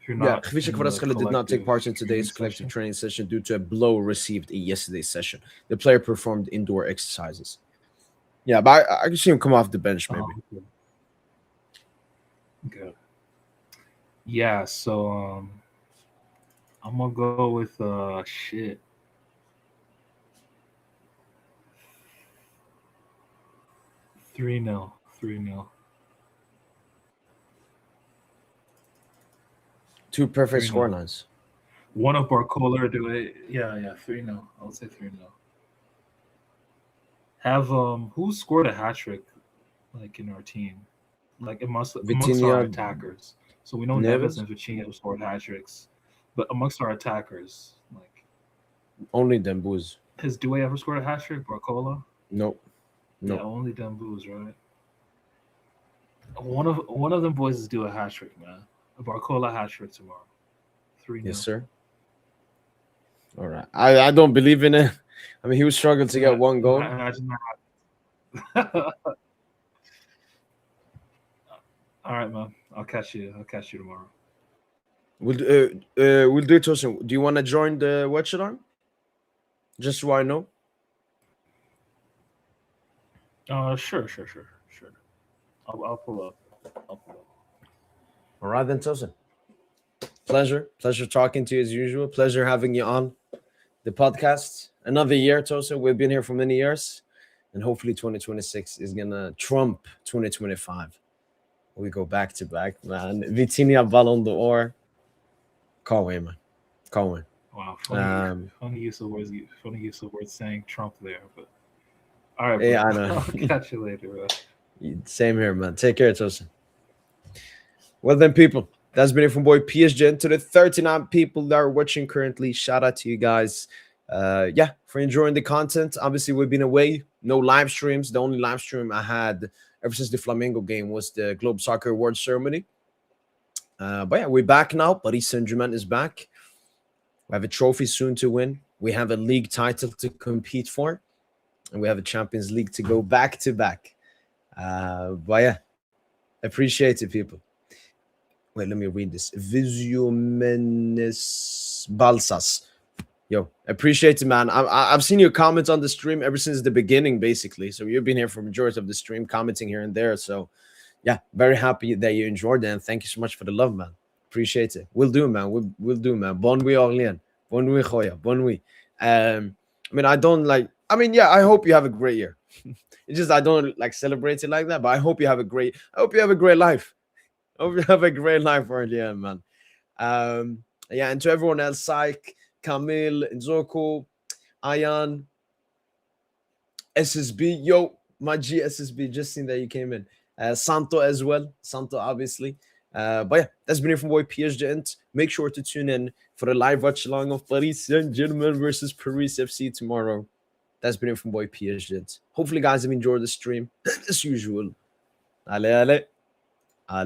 Yeah, not. Khvicha in the Kvaratskhelia did not take collective part in today's training collective session. training session due to a blow received in yesterday's session. The player performed indoor exercises. Yeah, but I can see him come off the bench maybe. Oh, okay. Yeah, so I'm gonna go with shit. Three 0 3-0. Two perfect 3-0. score lines. One of Barcola do it. Yeah, 3-0. I would say 3-0. Have who scored a hat trick like in our team? Like amongst our Vitinha, attackers. So we know Neves? Neves and Vitinha have scored hat tricks. But amongst our attackers, like Only Dumbouz. has Dewey ever scored a hat trick? Barcola? Nope. Yeah, No. only Dumbouz, right? One of them boys is do a hat trick, man. A Barcola hat trick tomorrow. 3-0. Yes, sir. All right. I don't believe in it. I mean, he was struggling to get one goal. Imagine that. All right, man. I'll catch you tomorrow. We'll do it, Tosin. Do you want to join the watch it on? Just so I know. Sure. I'll pull up. All right, then, Tosin. Pleasure talking to you as usual. Pleasure having you on the podcast. Another year, Tosin. We've been here for many years, and hopefully 2026 is gonna trump 2025. We go back to back, man. Vitinha Ballon d'Or. Can't wait, man. Can't wait. Wow, funny use of words. Funny use of words saying Trump there, but All right, bro. Yeah, I know. I'll catch you later, bro. Same here, man. Take care, Tosin. Well then, people, that's been it from boy PSGINT. To the 39 people that are watching currently, shout out to you guys. Yeah, for enjoying the content. Obviously, we've been away, no live streams. The only live stream I had ever since the Flamengo game was the Globe Soccer Awards ceremony. But yeah, we're back now. Paris Saint-Germain is back. We have a trophy soon to win. We have a league title to compete for, and we have a Champions League to go back to back. But yeah, appreciate it, people. Wait, let me read this. Visumenes Balsas. Yo, appreciate it, man. I've seen your comments on the stream ever since the beginning, basically. So you've been here for majority of the stream, commenting here and there. So yeah, very happy that you enjoyed it. And thank you so much for the love, man. Appreciate it. We'll do, man. We'll do, man. Bon nuit, Orléans. Bon nuit, Khoya. Bon nuit. I mean, I don't like, I mean, yeah, I hope you have a great year. It's just I don't like celebrate it like that, but I hope you have a great life. I hope you have a great life, Orléans, man. Yeah, and to everyone else, Syke, Camille, Nzoko, Ayan, SSB, yo, my G SSB, just seen that you came in. Santo as well, Santo obviously. But yeah, that's been it from boy PSGINT. Make sure to tune in for the live watch along of Paris Saint-Germain versus Paris FC tomorrow. That's been it from boy PSGINT. Hopefully, guys have enjoyed the stream as usual. Allez, allez. Allez.